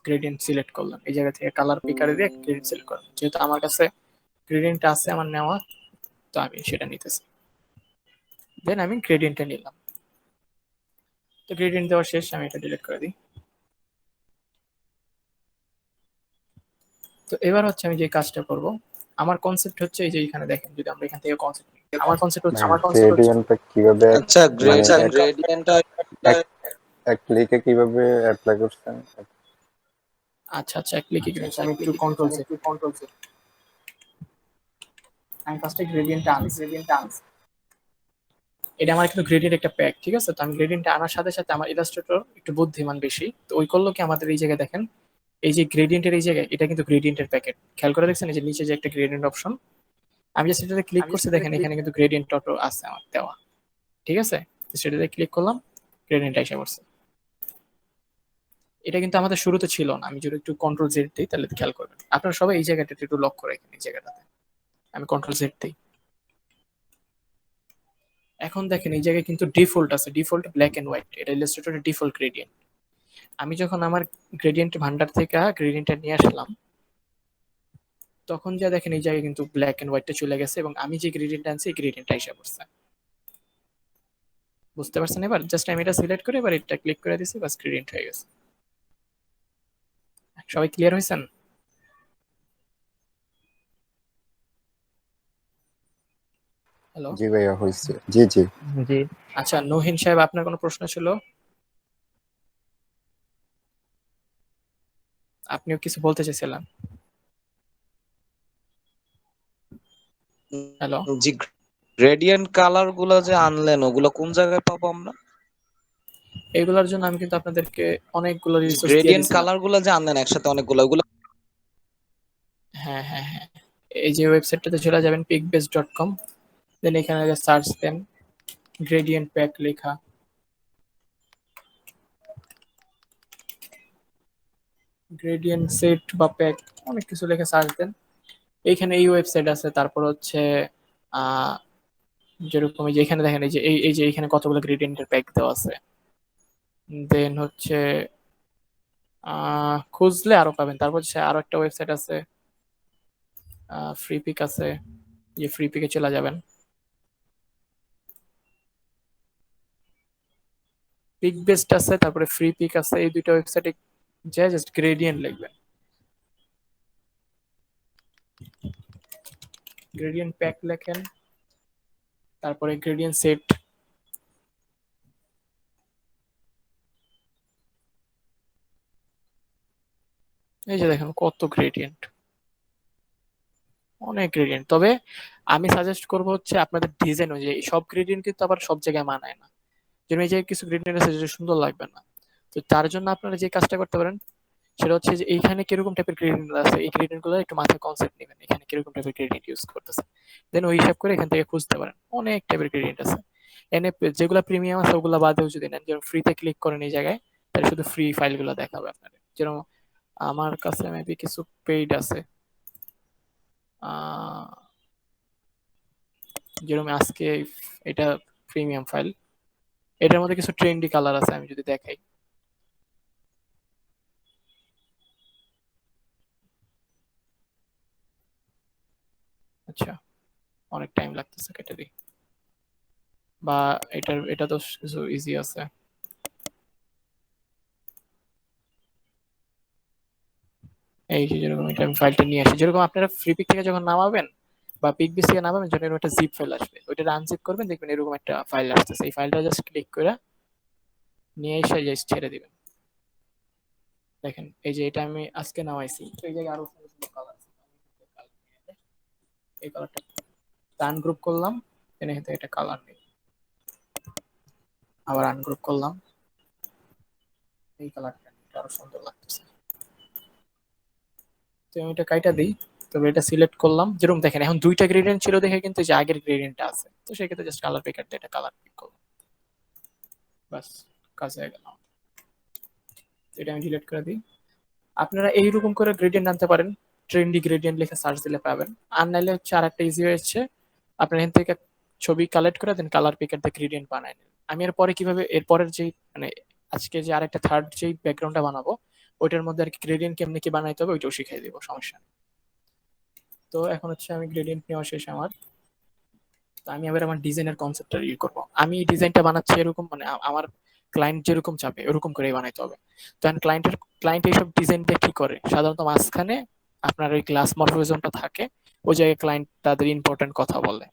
গ্রেডিয়েন্ট সিলেক্ট করলাম, এই জায়গা থেকে কালার পিকারে দিয়ে গ্রেডিয়েন্ট সিলেক্ট করলাম। যেহেতু আমার কাছে গ্রেডিয়েন্ট আছে আমার নেওয়া, তো আমি সেটা নিতেছি, দেন আমি গ্রেডিয়েন্টটা নিলাম। তো গ্রেডিয়েন্ট দেওয়া শেষ, আমি এটা ডিলিট করে দিই। তো এবার হচ্ছে আমি যে কাজটা করব, আমার কনসেপ্ট হচ্ছে এই যে এখানে দেখেন, যদি আমরা এখান থেকে কনসেপ্ট নিই, আমার কনসেপ্ট হচ্ছে, গ্রেডিয়েন্টটা কিভাবে আচ্ছা মানে গ্রেডিয়েন্টটা এক ক্লিকে কিভাবে অ্যাপ্লাই করছেন? আচ্ছা আচ্ছা এক ক্লিকে কি হচ্ছে, আমি একটু কন্ট্রোল সেট, আমি ফার্স্টে গ্রেডিয়েন্টটা আনছি। এটা আমার কিন্তু গ্রেডিয়েন্ট একটা প্যাক, ঠিক আছে? তো আমি গ্রেডিয়েন্টটা আনার সাথে সাথে আমার ইলাস্ট্রেটর একটু বুদ্ধিমান বেশি, তো ওই করলো কি, আমাদের এই জায়গায় দেখেন, এই যে গ্রেডিয়েন্টের এই জায়গায়, এটা কিন্তু গ্রেডিয়েন্টের প্যাকেট, খেয়াল করে দেখছেন এই যে নিচে যে একটা গ্রেডিয়েন্ট অপশন, আমি জাস্ট এটাতে ক্লিক করছি, দেখেন এখানে কিন্তু গ্রেডিয়েন্ট অটো আছে আমার দেওয়া, ঠিক আছে? তো সেটাতে ক্লিক করলাম, গ্রেডিয়েন্ট এসে পড়ছে। এটা কিন্তু আমাদের শুরুতে ছিল না। আমি যদি একটু কন্ট্রোল জেড দিই তাহলে খেয়াল করবেন, আপনারা সবাই এই জায়গাটাতে একটু লক্ষ্য রাখেন, এই জায়গাটাতে আমি কন্ট্রোল জেড দিই। এখন দেখেন এই জায়গায় কিন্তু ডিফল্ট আছে, ডিফল্ট ব্ল্যাক এন্ড হোয়াইট, এটা ইলাস্ট্রেটরের ডিফল্ট গ্রেডিয়েন্ট। আমি যখন আমার গ্রেডিয়েন্ট ভান্ডার থেকে গ্রেডিয়েন্টটা নিয়ে আসলাম, তখন যা দেখেন এই জায়গায় কিন্তু ব্ল্যাক এন্ড হোয়াইটটা চলে গেছে, এবং আমি যে গ্রেডিয়েন্ট আনছি এই গ্রেডিয়েন্টটা এসে পড়ছে। বুঝতে পারছেন? এবার জাস্ট আমি এটা সিলেক্ট করে এবার এটা ক্লিক করে দিছি, বাস গ্রেডিয়েন্ট হয়ে গেছে। সবাই ক্লিয়ার হয়েছেন? হ্যালো। জি ভাইয়া হয়েছে, জি জি। জি। আচ্ছা নহিন সাহেব, আপনার কোনো প্রশ্ন ছিল? আপনিও কিছু বলতে চাইছিলেন? হ্যালো। জি, গ্রেডিয়েন্ট কালার গুলা যে আনলেন ওগুলো কোন জায়গায় পাবো আমরা? এগুলোর জন্য আমি কিন্তু আপনাদেরকে অনেকগুলো রিসোর্স দিয়ে গ্রেডিয়েন্ট দিয়েছিলাম। কালার গুলা যে আনলেন একসাথে অনেকগুলো, ওগুলো হ্যাঁ হ্যাঁ হ্যাঁ, এই যে ওয়েবসাইটটাতে চলে যাবেন picbase.com, দেন এখানে সার্চ দেন গ্রেডিয়েন্ট প্যাক লেখা, গ্রেডিয়েন্ট সেট বা প্যাক অনেক কিছু লেখে সার্চ দেন। এইখানে এই ওয়েবসাইট আছে, তারপর হচ্ছে আহ যেরকম এই যে এখানে দেখেন এই যে এই যে এখানে কতগুলো গ্রেডিয়েন্টের প্যাক দেওয়া আছে। দেন হচ্ছে খুঁজলে আরো পাবেন। তারপর হচ্ছে আরো একটা ওয়েবসাইট আছে, ফ্রি পিক আছে, যে ফ্রি পিকে চলে যাবেন, পিক বেস্ট আছে, তারপরে ফ্রি পিক আছে। এই দুইটা ওয়েবসাইটে যে জাস্ট গ্রেডিয়েন্ট লিখবেন, গ্রেডিয়েন্ট প্যাক লেখেন, তারপরে গ্রেডিয়েন্ট সেট, এই যে দেখেন কত গ্রেডিয়েন্ট, অনেক গ্রেডিয়েন্ট। তবে আমি সাজেস্ট করবো হচ্ছে আপনাদের ডিজাইন অনুযায়ী, সব গ্রেডিয়েন্ট কিন্তু আবার সব জায়গায় মানায় না। যেমন এই জায়গায় কিছু গ্রেডিয়েন্ট আছে যেটা সুন্দর লাগবে না, তো তার জন্য আপনারা যে কাজটা করতে পারেন সেটা হচ্ছে যে এইখানে কিরকম টাইপের গ্রেডিয়েন্ট আছে এই গ্রেডিয়েন্ট গুলো একটু মাথায় কনসেপ্ট নেবেন, এখানে কিরকম টাইপের গ্রেডিয়েন্ট ইউজ করতেছে, দেন ওই হিসাব করে এখান থেকে খুঁজতে পারেন। অনেক টাইপের গ্রেডিয়েন্ট আছে, এনে যেগুলো প্রিমিয়াম আছে ওগুলো বাদেও যদি নেন, যেমন ফ্রিতে ক্লিক করেন এই জায়গায়, তাহলে শুধু ফ্রি ফাইলগুলো দেখাবে আপনাদের। যেরকম আমার কাছে মেবি কিছু পেইড আছে, যেরকম আজকে এটা প্রিমিয়াম ফাইল, এটার মধ্যে কিছু ট্রেন্ডি কালার আছে, আমি যদি দেখাই। আচ্ছা, অনেক টাইম লাগতেছে, কেটে দিই। বা এটা তো কিছু ইজি আছে, এই যে যেরকম এটা আমি ফাইলটা নিয়ে আসি, যেরকম আপনারা ফ্রি পিক থেকে যখন নামাবেন বা পিক বিস থেকে নামাবেন, যখন এরকম একটা জিপ ফাইল আসবে, ওইটা আনজিপ করবেন, দেখবেন এরকম একটা ফাইল আসতেছে। এই ফাইলটা জাস্ট ক্লিক করে নিয়ে এসে জাস্ট ছেড়ে দিবেন। দেখেন এই যে এটা আমি আজকে নামাইছি, তো এই জায়গায় আরো সুন্দর সুন্দর কালার আছে, এই কালারটা আনগ্রুপ করলাম, এখান থেকে একটা কালার নেই, আবার আনগ্রুপ করলাম, এই কালারটা আরো সুন্দর লাগতেছে, তো আমি এটা কাইটা দিই। তবে এটা সিলেক্ট করলাম, যেরকম দেখেন এখন দুইটা গ্রেডিয়েন্ট ছিল দেখে কিন্তু যে আগের গ্রেডিয়েন্টটা আছে, তো সেক্ষেত্রে জাস্ট কালার পিকার দিয়ে এটা কালার পিক করলাম, বাস কাজ হয়ে গেল। এটা আমি ডিলিট করে দিই। আপনারা এইরকম করে গ্রেডিয়েন্ট আনতে পারেন, ট্রেন্ডি গ্রেডিয়েন্ট লিখে সার্চ দিলে পাবেন। আর নাইলে হচ্ছে আর একটা ইজি হয়েছে, আপনার এখান থেকে ছবি কালেক্ট করে দেন কালার পিকার দিয়ে গ্রেডিয়েন্ট বানায় নেন। আমি এর পরে কিভাবে এরপরের যে মানে আজকে যে আরেকটা থার্ড যেই ব্যাকগ্রাউন্ডটা বানাবো ওইটার মধ্যে আর কি গ্রেডিয়েন্ট কেমনে কি বানাইতে হবে ওইটাও শিখাই দিব, সমস্যা নেই। তো এখন হচ্ছে আমি গ্রেডিয়েন্ট নেওয়া শেষ আমার, তো আমি আবার আমার ডিজাইনের কনসেপ্টটা ই করবো। আমি ডিজাইনটা বানাচ্ছি এরকম মানে আমার ক্লায়েন্ট যেরকম চাপে ওরকম করেই বানাইতে হবে। তো ক্লায়েন্ট এইসব ডিজাইনটা কি করে সাধারণত মাঝখানে আপনার ওই গ্লাস মরফিজমটা থাকে, ওই জায়গায় ক্লায়েন্ট তাদের ইম্পর্টেন্ট কথা বলে,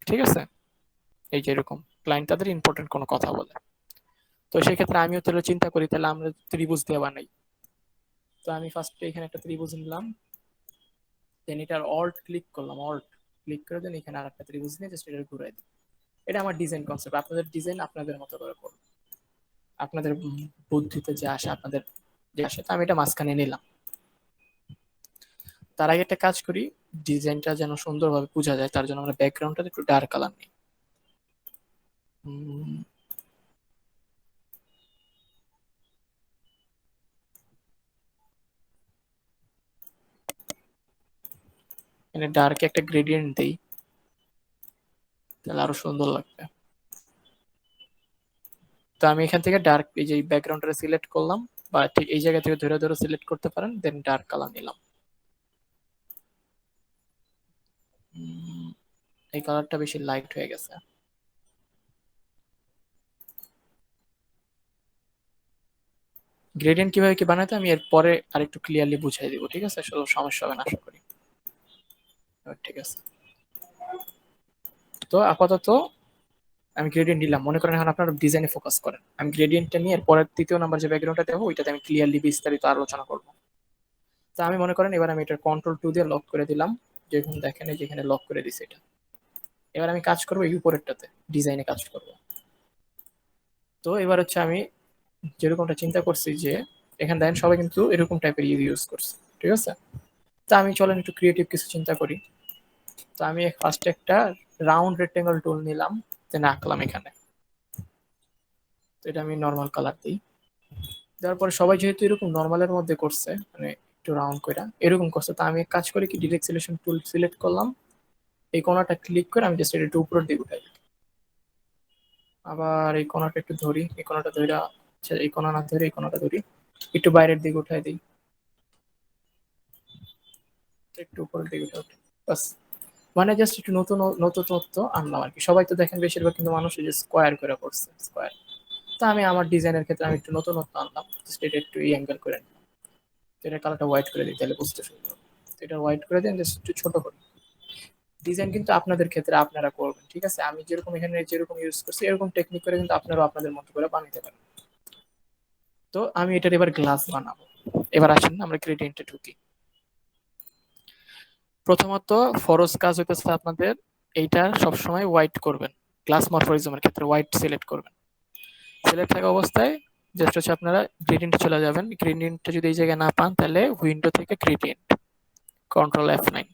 ঠিক আছে? এই যে এরকম ক্লায়েন্ট তাদের ইম্পর্টেন্ট কোনো কথা বলে, তো সেক্ষেত্রে আমিও তাহলে চিন্তা করি তাহলে আমরা ত্রিভুজ দিয়ে বানাই। তো আমি ফার্স্টে এখানে একটা ত্রিভুজ নিলাম, দেন এটার অল্ট ক্লিক করলাম, অল্ট ক্লিক করে দেন এখানে আর একটা ত্রিভুজ নিয়ে জাস্ট এটা ঘুরাই দিই। এটা আমার ডিজাইন কনসেপ্ট, আপনাদের ডিজাইন আপনাদের মতো করে করুন, আপনাদের বুদ্ধিতে যে আসে আপনাদের যে আসে। তো আমি এটা মাঝখানে নিলাম। তার আগে একটা কাজ করি, ডিজাইনটা যেন সুন্দরভাবে বোঝা যায় তার জন্য আমরা ব্যাকগ্রাউন্ডটা একটু ডার্ক কালার নিই। এখানে ডার্কে একটা গ্রেডিয়েন্ট দেই, তাহলে আরো সুন্দর লাগবে। তো আমি এখান থেকে ডার্ক, এই যে ব্যাকগ্রাউন্ডটা সিলেক্ট করলাম, বা ঠিক এই জায়গা থেকে ধরে ধরে সিলেক্ট করতে পারেন, দেন ডার্ক কালার নিলাম। এই কালারটা বেশি লাইট হয়ে গেছে। গ্রেডিয়েন্ট কিভাবে কি বানাতে আমি এর পরে আরেকটু ক্লিয়ারলি বুঝাই দিব, ঠিক আছে? শুধু সমস্যা হবে না আশা করি। ঠিক আছে, তো আপাতত আমি গ্রেডিয়েন্ট নিলাম। মনে করেন এখন আপনারা ডিজাইনে ফোকাস করেন, আমি গ্রেডিয়েন্টটা নিয়ে এর পরের তৃতীয় নাম্বার যে ব্যাকগ্রাউন্ডটা দেবো ওইটাতে আমি ক্লিয়ারলি বিস্তারিত আলোচনা করব। তো আমি মনে করেন এবার আমি এটা কন্ট্রোল 2 দিয়ে লক করে দিলাম, যেখানে দেখেন এই যেখানে লক করে দিছি এটা। এবার আমি কাজ করবো এই উপরেরটাতে, ডিজাইনে কাজ করব। তো এবার হচ্ছে আমি যেরকমটা চিন্তা করছি যে এখানে দেখেন সবাই কিন্তু এরকম টাইপের ইউজ করছে, ঠিক আছে? তা আমি চলেন একটু ক্রিয়েটিভ কিছু চিন্তা করি। তো আমি ফার্স্ট একটা রাউন্ড রেক্টেঙ্গল টুল নিলাম, দেন আঁকলাম এখানে। তো এটা আমি নর্মাল কালার দিই। দেওয়ার পরে সবাই যেহেতু এরকম নর্মালের মধ্যে করছে, মানে একটু রাউন্ড করে এরকম করছে, তা আমি এক কাজ করি কি, ডিরেক্ট সিলেকশন টুল সিলেক্ট করলাম, এই কোণাটা ক্লিক করে আমি জাস্ট এটা একটু উপরের দিকে উঠাই। আবার এই কোণাটা একটু ধরি, এই কোণাটা ধরে, আচ্ছা এই কোণা না ধরে এই কোণাটা ধরি, একটু বাইরের দিকে উঠাই দিই, একটু উপরের দিকে উঠাই, বাস। মানে জাস্ট একটু নতুন নতুনত্ব আনলাম আর কি। সবাই তো দেখেন বেশিরভাগ কিন্তু মানুষ এই যে স্কোয়ার করে করছে, স্কোয়ার। তো আমি আমার ডিজাইনের ক্ষেত্রে আমি একটু নতুনত্ব আনলাম, জাস্ট এটা একটু অ্যাঙ্গেল করে নিলাম। তো এটা কালারটা হোয়াইট করে দিই, তাহলে বুঝতে সুবিধা হবে। তো এটা হোয়াইট করে দেন, জাস্ট একটু ছোট করি। ডিজাইন কিন্তু আপনাদের ক্ষেত্রে আপনারা করবেন, ঠিক আছে? আমি যেরকম এখানে যেরকম ইউজ করছি এরকম টেকনিক করে কিন্তু আপনারাও আপনাদের মতো করে বানাতে পারেন। তো আমি এটার এবার গ্লাস বানাবো। এবার আসেন আমরা গ্রেডিয়েন্টে ঢুকি। প্রথমত ফরজ কাজ হইতেছে আপনাদের এইটা সবসময় হোয়াইট করবেন। গ্লাস মরফরিজমের ক্ষেত্রে হোয়াইট সিলেক্ট করবেন। সিলেক্ট থাকা অবস্থায় জাস্ট হচ্ছে আপনারা গ্রেডিয়েন্টে চলে যাবেন। গ্রেডিয়েন্টটা যদি এই জায়গায় না পান তাহলে উইন্ডো থেকে গ্রেডিয়েন্ট, কন্ট্রোল F9।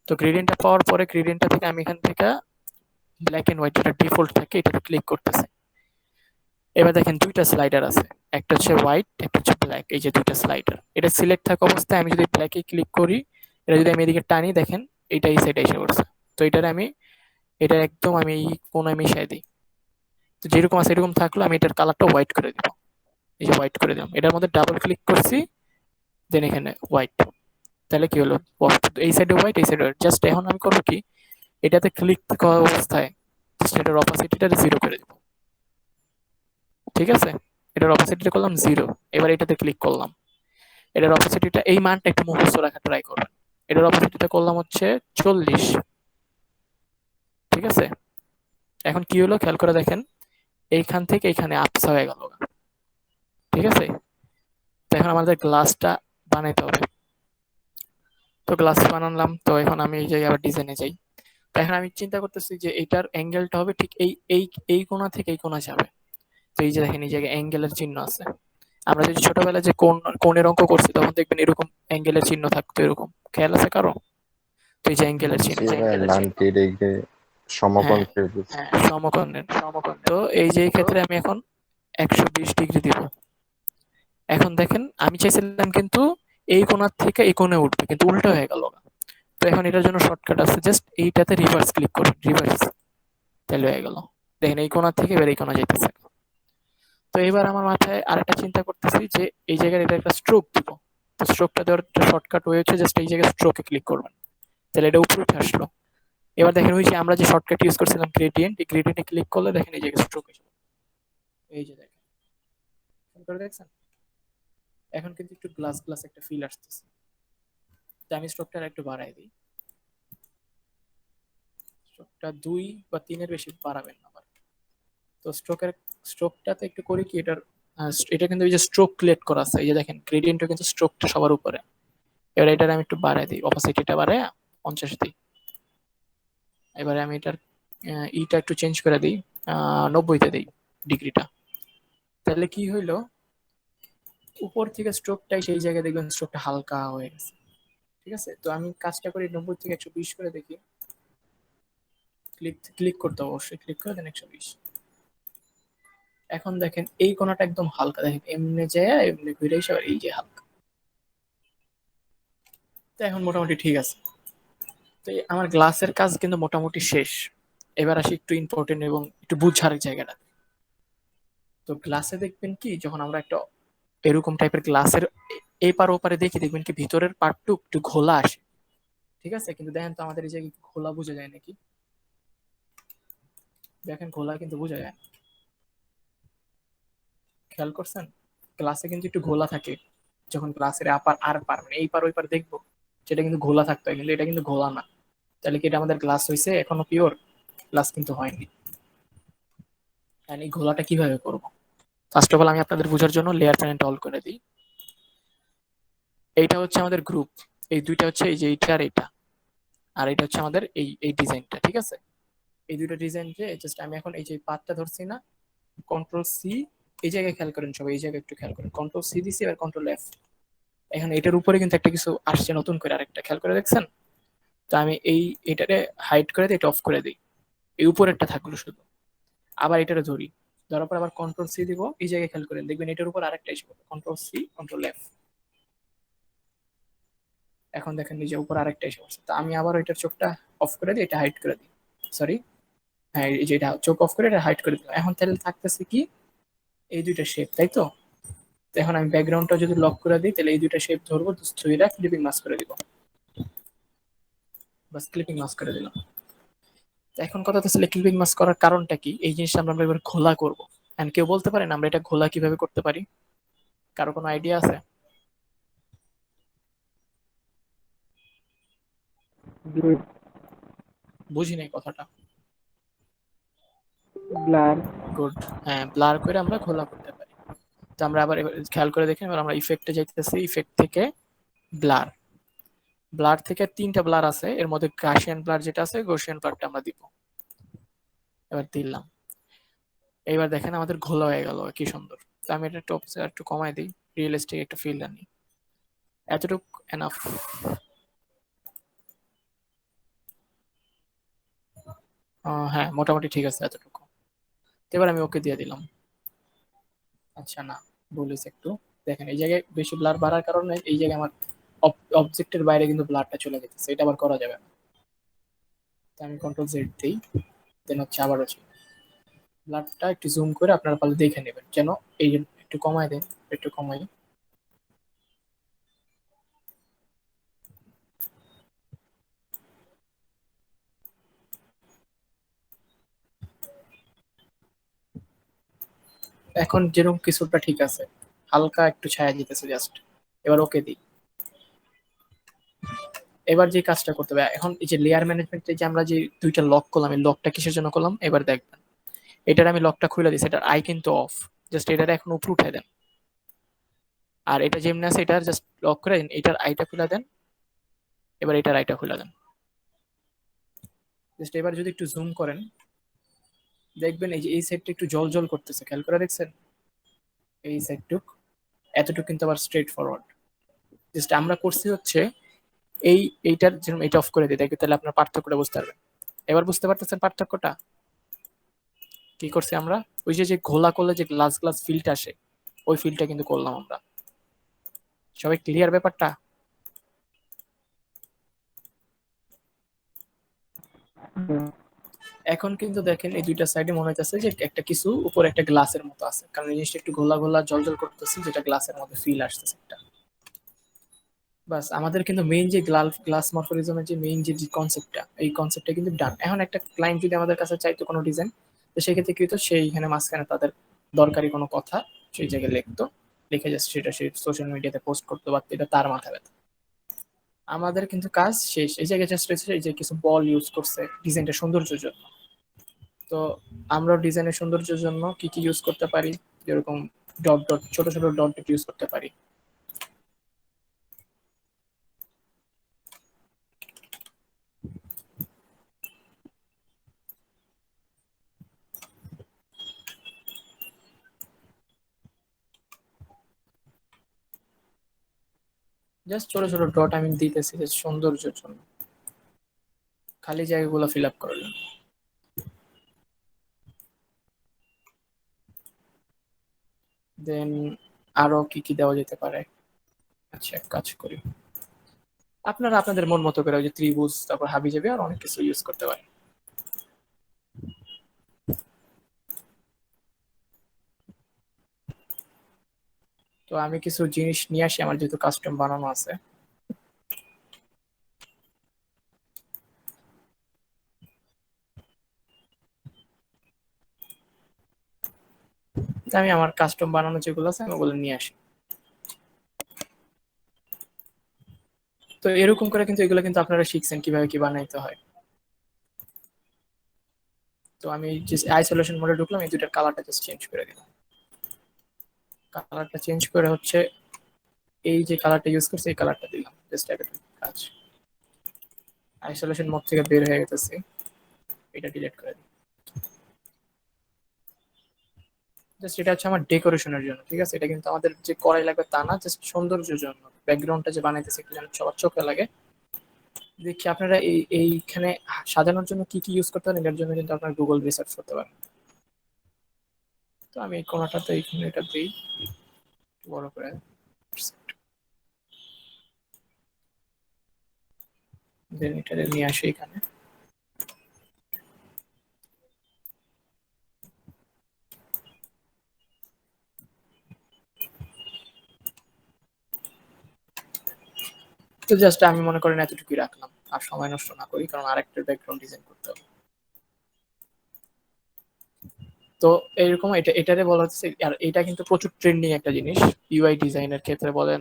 তো গ্রেডিয়েন্টটা পাওয়ার পরে গ্রেডিয়েন্টটা থেকে আমি এখান থেকে ব্ল্যাক এন্ড হোয়াইট যেটা ডিফল্ট থাকে এটাতে ক্লিক করতেছি। এবার দেখেন দুইটা স্লাইডার আছে, একটা হচ্ছে হোয়াইট, একটা হচ্ছে ব্ল্যাক। এই যে দুইটা স্লাইডার, এটা সিলেক্ট থাকা অবস্থায় আমি যদি ব্ল্যাকে ক্লিক করি, এটা যদি আমি এদিকে টানি, দেখেন এইটা এই সাইডে এসে পড়ছে। তো এটার আমি এটা একদম আমি এই কোণায় মিশাই দিই। তো যেরকম আছে এরকম থাকলো, আমি এটার কালারটা হোয়াইট করে দিব। এই যে হোয়াইট করে দিলাম, এটার মধ্যে ডাবল ক্লিক করছি, দেন এখানে হোয়াইট। তাহলে কি হলো, এই সাইডে হোয়াইট, এই সাইডে হোয়াইট। জাস্ট এখন আমি করবো কি, এটাতে ক্লিক করা অবস্থায় এটার অপাসিটিটা 0 করে দিব, ঠিক আছে? এটার অপাসিটিটা করলাম 0। এবার এটাতে ক্লিক করলাম, এটার অপাসিটিটা এই মানটা একটু মুখস্থ রাখা ট্রাই করবেন। এটার অপাসিটিটা করলাম হচ্ছে 40, ঠিক আছে? এখন কি হলো খেয়াল করে দেখেন, এইখান থেকে এইখানে আপসা হয়ে গেল, ঠিক আছে? তো এখন আমাদের গ্লাসটা বানাইতে হবে। তো গ্লাস বানালাম, তো এখন আমি এই জায়গায় আবার ডিজাইনে যাই। তো এখন আমি চিন্তা করতেছি যে এইটার অ্যাঙ্গেলটা হবে ঠিক এই এই এই কোণা থেকে এই কোণা যাবে। তো এই যে দেখেন এই জায়গায় অ্যাঙ্গেলের চিহ্ন আছে। আমরা যদি ছোটবেলায় যে কোণের অঙ্ক করছি তখন দেখবেন এরকম অ্যাঙ্গেলের চিহ্ন থাকতো, এরকম খেয়াল আছে কারো? তো এই যে অ্যাঙ্গেলের চিহ্ন, জি ভাই, 90 ডিগ্রি সমকোণ হ্যাঁ ত্রিভুজ। সমকোণের। তো এই যে ক্ষেত্রে আমি এখন 120 ডিগ্রি দিব। এখন দেখেন আমি চাইছিলাম কিন্তু এই কোণার থেকে এই কোণে উঠবে, কিন্তু উল্টো হয়ে গেল। তো এখন এটার জন্য শর্টকাট আছে, জাস্ট এইটাতে রিভার্স ক্লিক করুন, রিভার্স, তাহলে হয়ে গেল। দেখেন এই কোণা থেকে এবার এই কোণা যাইতেছে। তো এবার আমার মাথায় আরেকটা চিন্তা করতেছি যে এই জায়গায় এটা একটা স্ট্রোক দিব। তো স্ট্রোকটা দেওয়ার শর্টকাট ওয়ে হচ্ছে জাস্ট এই জায়গায় স্ট্রোকে ক্লিক করবেন, তাহলে এটা উপরে উঠে আসলো। এবার দেখেন ওই যে আমরা যে শর্টকাট ইউজ করছিলাম গ্রেডিয়েন্ট, এই গ্রেডিয়েন্টে ক্লিক করলে দেখেন এই জায়গায় স্ট্রোক এসে, এই যে দেখেন করে দেখছেন। এখন কিন্তু একটু গ্লাস গ্লাস একটা ফিল আসতেছে। তো আমি স্ট্রোকটা একটু বাড়াই দিই, স্ট্রোকটা 2 বা 3 এর বেশি বাড়াবেন না আবার। তো স্ট্রোকটাতে একটু করি কি, এটা কিন্তু এই যে স্ট্রোক ক্রিয়েট করা আছে, এই যে দেখেন গ্রেডিয়েন্টও কিন্তু স্ট্রোকটা সবার উপরে। এবার এটার আমি একটু বাড়াই দিই, অপাসিটিটা বাড়ায় 50 দিই। এবারে আমি এটার ইটা একটু চেঞ্জ করে দিই, 90-তে দিই ডিগ্রিটা। তাহলে কি হইলো, উপর থেকে স্ট্রোকটাই সেই জায়গায় দেখবেন স্ট্রোকটা হালকা হয়ে গেছে, ঠিক আছে? তো আমি কাজটা করি 90 থেকে 120 করে দেখি। ক্লিক করতে অবশ্যই, ক্লিক করে দেন 120। এখন দেখেন এই কোণাটা একদম হালকা, দেখেন এমনি যায় এমনি ঘুরে এসে এই যে হালকা। তো এখন মোটামুটি ঠিক আছে। তো আমার গ্লাসের কাজ কিন্তু মোটামুটি শেষ। এবার আসি একটু ইম্পর্টেন্ট এবং একটু বুঝার জায়গাটা। তো গ্লাসে দেখবেন কি, যখন আমরা একটা এরকম টাইপের গ্লাসের এই পার ওপারে দেখি, দেখবেন কি ভিতরের পার্টটু একটু ঘোলা আসে। ঠিক আছে, কিন্তু দেখেন তো আমাদের এই জায়গায় ঘোলা বোঝা যায় নাকি? দেখেন ঘোলা কিন্তু বোঝা যায় না। খেয়াল করছেন? গ্লাসে কিন্তু একটু ঘোলা থাকে। যখন গ্লাসের আপার আর পার মানে এই পার ওই পার দেখবো, সেটা কিন্তু ঘোলা থাকতে হয়, কিন্তু এটা কিন্তু ঘোলা না। তাহলে কি এটা আমাদের গ্লাস হয়েছে এখনো পিওর? গ্লাস কিন্তু হয়নি। এই ঘোলাটা কিভাবে করব? ফার্স্ট অফ অল আমি আপনাদের বোঝার জন্য লেয়ার প্যানেলটা অল করে দিই। এইটা হচ্ছে আমাদের গ্রুপ, এই দুইটা হচ্ছে এই যে এইটা আর এইটা, আর এটা হচ্ছে আমাদের এই এই ডিজাইনটা। ঠিক আছে, এই দুইটা ডিজাইনকে জাস্ট আমি এখন এই যে পাতটা ধরছি না, কন্ট্রোল সি, এই জায়গায় খেয়াল করেন সবাই, এই জায়গায় একটু খেয়াল করেন, কন্ট্রোল সি দিছি আর কন্ট্রোল এফ। এখন এটার উপরে কিন্তু একটা কিছু আসছে নতুন করে, আরেকটা খেয়াল করে দেখছেন? তো আমি এটারে হাইড করে দিই, এটা অফ করে দিই, এই উপরেরটা থাকলো শুধু। আবার এটারে ধরি, ধরার পর আবার কন্ট্রোল সি দিব, এই জায়গায় খেয়াল করেন, দেখবেন এটার উপর আরেকটা এসে পড়বে, কন্ট্রোল সি কন্ট্রোল এফ। এখন দেখেন নিজে উপর আরেকটা এসে পড়ছে। তো আমি আবার এটার চোখটা অফ করে দিই, এটা হাইড করে দিই, সরি, হ্যাঁ এই যে এটা চোখ অফ করে এটা হাইড করে দিলাম। এখন তাহলে থাকতেছে কি, এই দুইটা শেপ, তাই তো? তো এখন আমি ব্যাকগ্রাউন্ডটা যদি লক করে দিই, তাহলে এই দুইটা শেপ ধরবো, দুইটা ক্লিপিং মাস্ক করে দিব, বাস ক্লিপিং মাস্ক করে দিলাম। তো এখন কথা হচ্ছে ক্লিপিং মাস্ক করার কারণটা কি, এই জিনিসটা আমরা এবার ঘোলা করবো। এন্ড কেউ বলতে পারেন আমরা এটা ঘোলা কিভাবে করতে পারি? কারো কোনো আইডিয়া আছে? বুঝি নাই কথাটা। ব্লার। গুড, হ্যাঁ ব্লার করে আমরা ঘোলা করতে পারি। তো আমরা আবার এবার খেয়াল করে দেখেন, এবার আমরা ইফেক্টে যাইতেছি, ইফেক্ট থেকে ব্লার, ব্লার থেকে তিনটা ব্লার আছে, এর মধ্যে গাসিয়ান ব্লার যেটা আছে, গাসিয়ান ব্লারটা আমরা দিব। এবার দিলাম, এইবার দেখেন আমাদের ঘোলা হয়ে গেল, কি সুন্দর। তো আমি এটা টপ একটু কমাই দিই, রিয়েলিস্টিক একটা ফিল আনি, এতটুক এনাফ। হ্যাঁ মোটামুটি ঠিক আছে এতটুকু। তো এবার আমি ওকে দিয়ে দিলাম। আচ্ছা না, ভুল হয়েছে একটু। দেখেন এই জায়গায় বেশি ব্লার বাড়ার কারণে এই জায়গায় আমার অবজেক্টের বাইরে কিন্তু ব্লারটা চলে যেতেছে, এটা আবার করা যাবে না। তো আমি কন্ট্রোল জেড দিই, দেন হচ্ছে আবার হচ্ছে ব্লারটা একটু জুম করে আপনারা পারলে দেখে নেবেন, যেন এই যে একটু কমায় দেন, একটু কমাই। এখন যেরকম কিছুটা ঠিক আছে, হালকা একটু ছায়া যেতেছে জাস্ট। এবার ওকে দিই। এবার যে কাজটা করতে হবে এখন, এই যে লেয়ার ম্যানেজমেন্টে যে আমরা যে দুইটা লক করলাম, এই লকটা কিসের জন্য করলাম এবার দেখবেন। এটার আমি লকটা খুলে দিচ্ছি, এটার আই কিন্তু অফ, জাস্ট এটার এখন উপরে উঠে দেন। আর এটা যেমনি আছে এটার জাস্ট লক করে দেন, এটার আইটা খুলে দেন, এবার এটার আইটা খুলে দেন। জাস্ট এবার যদি একটু জুম করেন, দেখবেন এই যে এই সাইডটা একটু জল জল করতেছে, খেয়াল করে দেখছেন? এই সাইডটুক এতটুকু কিন্তু আবার স্ট্রেট ফরওয়ার্ড। জাস্ট আমরা করছি হচ্ছে এইটার যেরকম এটা অফ করে দিই, দেখবে তাহলে আপনার পার্থক্যটা বুঝতে পারবেন। এবার বুঝতে পারতেছেন পার্থক্যটা কি করছি আমরা? ওই যে যে ঘোলা করলে যে গ্লাস গ্লাস ফিলটা আসে, ওই ফিলটা কিন্তু করলাম আমরা। সবাই ক্লিয়ার ব্যাপারটা? এখন কিন্তু দেখেন এই দুইটা সাইডে মনে হইতেছে যে একটা কিছু উপরে একটা গ্লাসের মতো আছে, কারণ এই জিনিসটা একটু ঘোলা ঘোলা জল জল করতেছে, যেটা গ্লাসের মধ্যে ফিল আসতেছে একটা। বাস আমাদের কিন্তু মেইন যে গ্লাস মরফোরিজমের যে মেইন যে কনসেপ্টটা, এই কনসেপ্টটা কিন্তু ডান। এখন একটা ক্লায়েন্ট যদি আমাদের কাছে চাইতো কোনো ডিজাইন, তো সেক্ষেত্রে কি হতো, সেইখানে মাঝখানে তাদের দরকারি কোনো কথা সেই জায়গায় লিখতো, লিখে জাস্ট সেটা সে সোশ্যাল মিডিয়াতে পোস্ট করতে পারতো, এটা তার মাথা ব্যথা। আমাদের কিন্তু কাজ শেষ, এই জায়গায় জাস্ট রয়েছে এই যে কিছু বল ইউজ করছে ডিজাইনটা সৌন্দর্যের জন্য। তো আমরা ডিজাইনের সৌন্দর্যের জন্য কি কি ইউজ করতে পারি, যেরকম ডট ডট ছোট ছোট ডট ডট ইউজ করতে পারি। জাস্ট ছোট ছোট ডট আমি দিতেছি যে সৌন্দর্যের জন্য, খালি জায়গাগুলো ফিল আপ করার জন্য। দেন আরো কি কি দেওয়া যেতে পারে? আচ্ছা এক কাজ করি, আপনারা আপনাদের মন মতো করে ওই যে ত্রিভুজ, তারপর হাবিজাবি আর অনেক কিছু ইউজ করতে পারেন। তো আমি কিছু জিনিস নিয়ে আসি, আমার যেহেতু কাস্টম বানানো আছে। তো আমি আমার কাস্টম বানানো যেগুলো আছে আমি ওগুলো নিয়ে আসি। তো এরকম করে কিন্তু এগুলো কিন্তু আপনারা শিখছেন কিভাবে কি বানাইতে হয়। তো আমি যে আইসোলেশন মোডে ঢুকলাম, এই দুইটার কালারটা জাস্ট চেঞ্জ করে দিলাম। কালারটা চেঞ্জ করে হচ্ছে এই যে কালারটা ইউজ করছি এই কালারটা দিলাম, জাস্ট এতটুকু কাজ। আইসোলেশন মোড থেকে বের হয়ে গেছে, এটা ডিলিট করে দিই। জাস্ট এটা হচ্ছে আমার ডেকোরেশনের জন্য, ঠিক আছে? এটা কিন্তু আমাদের যে করাই লাগবে তা না, জাস্ট সৌন্দর্যের জন্য। ব্যাকগ্রাউন্ডটা যে বানাইতেছে একটু যেন সবার চোখে লাগে। দেখি আপনারা এইখানে সাজানোর জন্য কি কি ইউজ করতে পারেন, এটার জন্য কিন্তু আপনারা গুগল রিসার্চ করতে পারেন। তো আমি এই কোনাটাতে এইখানে এটা দিই বড় করে, দেন এটা নিয়ে আসি এখানে। তো জাস্ট আমি মনে করেন এতটুকুই রাখলাম, আর সময় নষ্ট না করি, কারণ আরেকটা ব্যাকগ্রাউন্ড ডিজাইন করতে হবে। তো এইরকম এটারে বলা হচ্ছে, আর এটা কিন্তু প্রচুর ট্রেন্ডিং একটা জিনিস ইউআই ডিজাইনের ক্ষেত্রে বলেন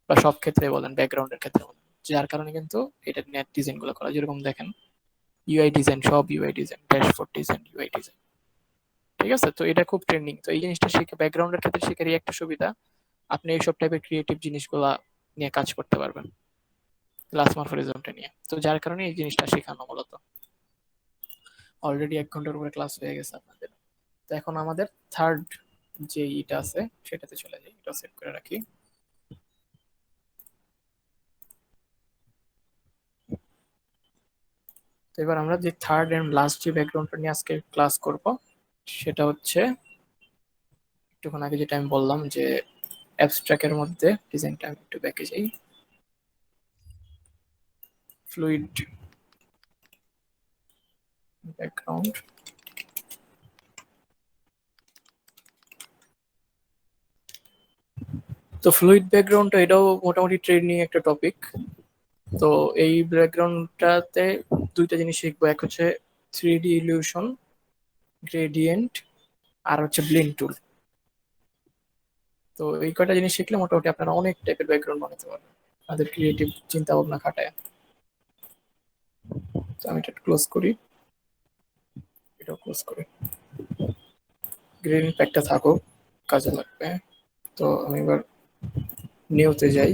বা সব ক্ষেত্রে বলেন, ব্যাকগ্রাউন্ডের ক্ষেত্রে বলেন। যার কারণে কিন্তু এটা নেট ডিজাইন গুলো করা, যেরকম দেখেন ইউআই ডিজাইন, সব UI design, dashboard design, UI design, ঠিক আছে? তো এটা খুব ট্রেন্ডিং। তো এই জিনিসটা শিখে ব্যাকগ্রাউন্ডের ক্ষেত্রে শিখে একটা সুবিধা, আপনি এইসব টাইপের ক্রিয়েটিভ জিনিসগুলা নিয়ে কাজ করতে পারবেন ক্লাস মরফোরিজমটা নিয়ে। তো যার কারণে এই জিনিসটা শেখানো মূলত। অলরেডি 1 ঘন্টার উপরে ক্লাস হয়ে গেছে আপনাদের। তো এখন আমাদের থার্ড যে ইটা আছে সেটাতে চলে যাই, এটা সেভ করে রাখি। তো এবার আমরা যে থার্ড এন্ড লাস্ট যে ব্যাকগ্রাউন্ডটা নিয়ে আজকে ক্লাস করব, সেটা হচ্ছে একটুক্ষণ আগে যেটা আমি বললাম যে অ্যাবস্ট্রাক্টের মধ্যে ডিজাইনটা আমি একটু ব্যাকে যাই, ফ্লুইড ব্যাকগ্রাউন্ড। তো ফ্লুইড ব্যাকগ্রাউন্ডটা এটাও মোটামুটি ট্রেন্ডিং একটা টপিক। তো এই ব্যাকগ্রাউন্ডটাতে দুইটা জিনিস শিখবো, এক হচ্ছে 3D ইলিউশন, গ্রেডিয়েন্ট, আর হচ্ছে ব্লেন্ড টুল। তো এই কয়টা জিনিস শিখলে মোটামুটি আপনারা অনেক টাইপের ব্যাকগ্রাউন্ড বানাতে পারবেন তাদের ক্রিয়েটিভ চিন্তা ভাবনা খাটায়। তো আমি এটা ক্লোজ করি, এটাও ক্লোজ করি। গ্রিন প্যাকটা থাকুক, কাজে লাগবে। তো আমি এবার নিউতে যাই।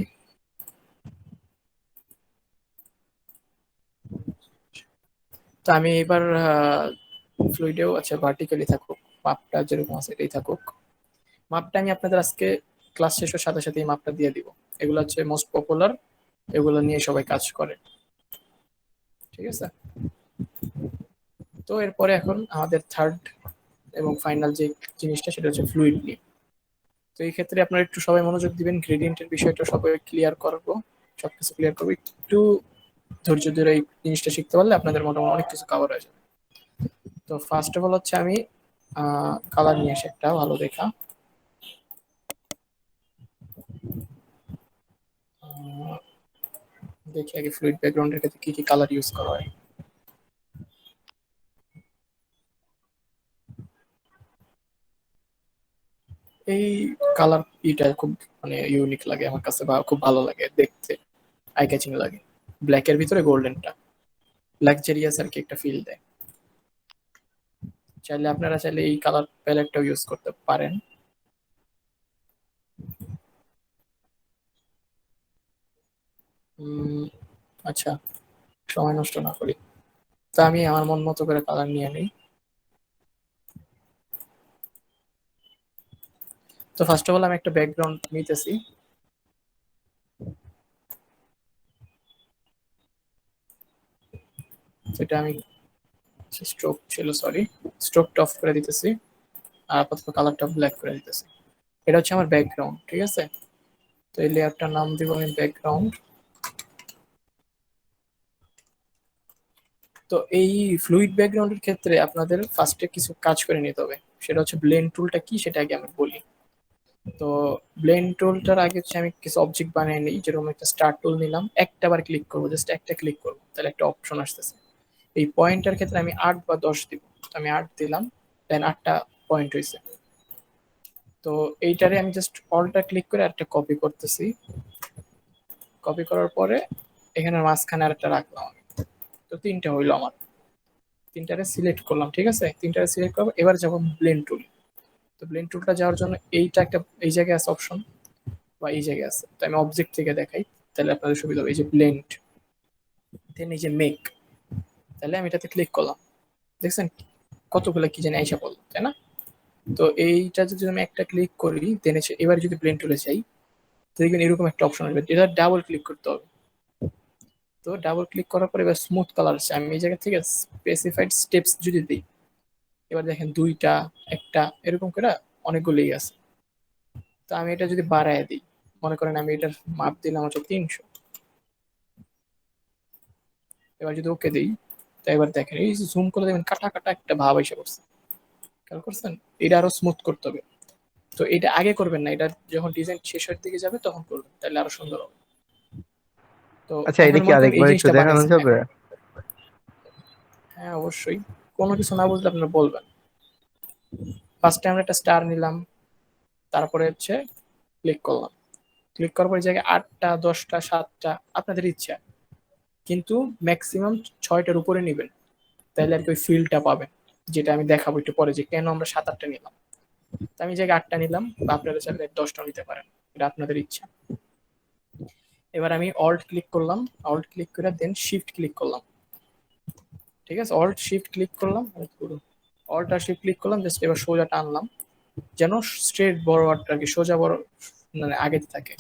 তো আমি এবার ফ্লুইডেও আচ্ছা ভার্টিক্যালি থাকুক, মাপটা যেরকম আছে এটাই থাকুক। মাপটা আমি আপনাদের আজকে ক্লাস শেষের সাথে সাথে এই মাপটা দিয়ে দিব। এগুলো হচ্ছে মোস্ট পপুলার, এগুলো নিয়ে সবাই কাজ করে, ঠিক আছে? তো এরপরে এখন আমাদের থার্ড এবং ফাইনাল যে জিনিসটা সেটা হচ্ছে ফ্লুইড নিয়ে। তো এই ক্ষেত্রে আপনারা একটু সবাই মনোযোগ দিবেন, গ্রেডিয়েন্টের বিষয়টা সবাই ক্লিয়ার করবো, সবকিছু ক্লিয়ার করবো। একটু ধৈর্য ধরে এই জিনিসটা শিখতে পারলে আপনাদের মোটামুটি অনেক কিছু কভার হয়ে যাবে। তো ফার্স্ট অফ অল হচ্ছে আমি কালার নিয়ে আসি একটা ভালো দেখা। দেখি আগে ফ্লুইড ব্যাকগ্রাউন্ডের ক্ষেত্রে কি কি কালার ইউজ করা হয়। এই কালার ইটা খুব মানে ইউনিক লাগে আমার কাছে, বা খুব ভালো লাগে দেখতে, আই ক্যাচিং লাগে। ব্ল্যাকের ভিতরে গোল্ডেনটা লাক্সারিয়াস আর কি একটা ফিল দেয়। চাইলে আপনারা চাইলে এই কালার প্যালেটটাও ইউজ করতে পারেন। আচ্ছা, সময় নষ্ট না করি, তো আমি আমার মন মতো করে কালার নিয়ে নিই। তো ফার্স্ট অফ অল আমি একটা ব্যাকগ্রাউন্ড নিতেছি। সেটা আমি স্ট্রোক ছিল, সরি, স্ট্রোকটা অফ করে দিতেছি, আর আপাতত কালারটা ব্ল্যাক করে দিতেছি। এটা হচ্ছে আমার ব্যাকগ্রাউন্ড, ঠিক আছে? তো এই লেয়ারটার নাম দিব আমি ব্যাকগ্রাউন্ড। তো এই ফ্লুইড ব্যাকগ্রাউন্ডের ক্ষেত্রে আপনাদের ফার্স্টে কিছু কাজ করে নিতে হবে। সেটা হচ্ছে ব্লেন্ড টুলটা কি সেটা আগে আমি বলি। তো ব্লেন্ড টুলটার আগে হচ্ছে আমি কিছু অবজেক্ট বানিয়ে নিই। যেরকম একটা স্টার টুল নিলাম, একটা বার ক্লিক করবো, জাস্ট একটা ক্লিক করবো, তাহলে একটা অপশন আসতেছে। এই পয়েন্টার ক্ষেত্রে আমি 8 বা 10 দিব। তো আমি 8 দিলাম, দেন 8টা পয়েন্ট হয়েছে। তো এইটারে আমি জাস্ট অলটা ক্লিক করে একটা কপি করতেছি। কপি করার পরে এখানে মাঝখানে আরেকটা রাখলাম আমি। তো 3টা হইলো আমার। 3টারে সিলেক্ট করলাম, ঠিক আছে? 3টারে সিলেক্ট করবো, এবার যাবো ব্লেন্ড টুল। তো ব্লেন্ড টুলটা যাওয়ার জন্য এইটা একটা এই জায়গায় আছে অপশন, বা এই জায়গায় আছে। তো আমি অবজেক্ট থেকে দেখাই, তাহলে আপনাদের সুবিধা হবে। এই যে ব্লেন্ড, দেন এই যে মেক, তাহলে আমি এটাতে ক্লিক করলাম। দেখছেন কতগুলো কি জানি আইসা পড়লো, তাই না? তো এইটা যদি আমি একটা ক্লিক করি, দেন এবার যদি ব্লেন্ড টুলে যাই, তো দেখবেন এরকম একটা অপশন আসবে, এটা ডাবল ক্লিক করতে হবে। তো ডাবল ক্লিক করার পর এবার স্মুথ কালার আছে, আমি এই জায়গা থেকে স্পেসিফাইড স্টেপস যদি দিই, এবার দেখেন 2টা, 1টা, এরকম করে অনেকগুলোই আছে। তো আমি এটা যদি বাড়ায় দিই, মনে করেন আমি এটার মাপ দিলাম হচ্ছে 300। এবার যদি ওকে দিই, তো এবার দেখেন এই জুম করে দেখবেন কাটা কাটা একটা ভাব এসে পড়ছে, খেয়াল করছেন? এটা আরো স্মুথ করতে হবে। তো এটা আগে করবেন না, এটা যখন ডিজাইন শেষের দিকে যাবে তখন করবেন, তাহলে আরো সুন্দর হবে। তো আচ্ছা, এটা এখন কি মনে করেন এই আরেকবার একটু জিনিসটা দেখানো বানাইছেন। যাবে? হ্যাঁ অবশ্যই, কোনো কিছু না বুঝলে আপনারা বলবেন। ফার্স্ট টাইম একটা স্টার নিলাম, তারপরে হচ্ছে ক্লিক করলাম। ক্লিক করার পর এই জায়গায় 8টা, 10টা, 7টা আপনাদের ইচ্ছা, কিন্তু ম্যাক্সিমাম 6টার উপরে নেবেন, তাহলে আর কি ওই ফিলটা পাবেন। যেটা আমি দেখাবো একটু পরে যে কেন আমরা 7-8টা নিলাম। তো আমি এই জায়গায় 8টা নিলাম, বা আপনারা চাইলে 10টা নিতে পারেন, এটা আপনাদের ইচ্ছা। এবার আমি অল্ট ক্লিক করলাম, অল্ট ক্লিক করে দেন শিফট ক্লিক করলাম, ঠিক আছে? অল্ট শিফট ক্লিক করলাম, অল্ট আর শিফট ক্লিক করলাম, জাস্ট এবার সোজা টানলাম, যেন স্ট্রেট বরাবরটা আর কি সোজা বড় মানে আগে থাকে।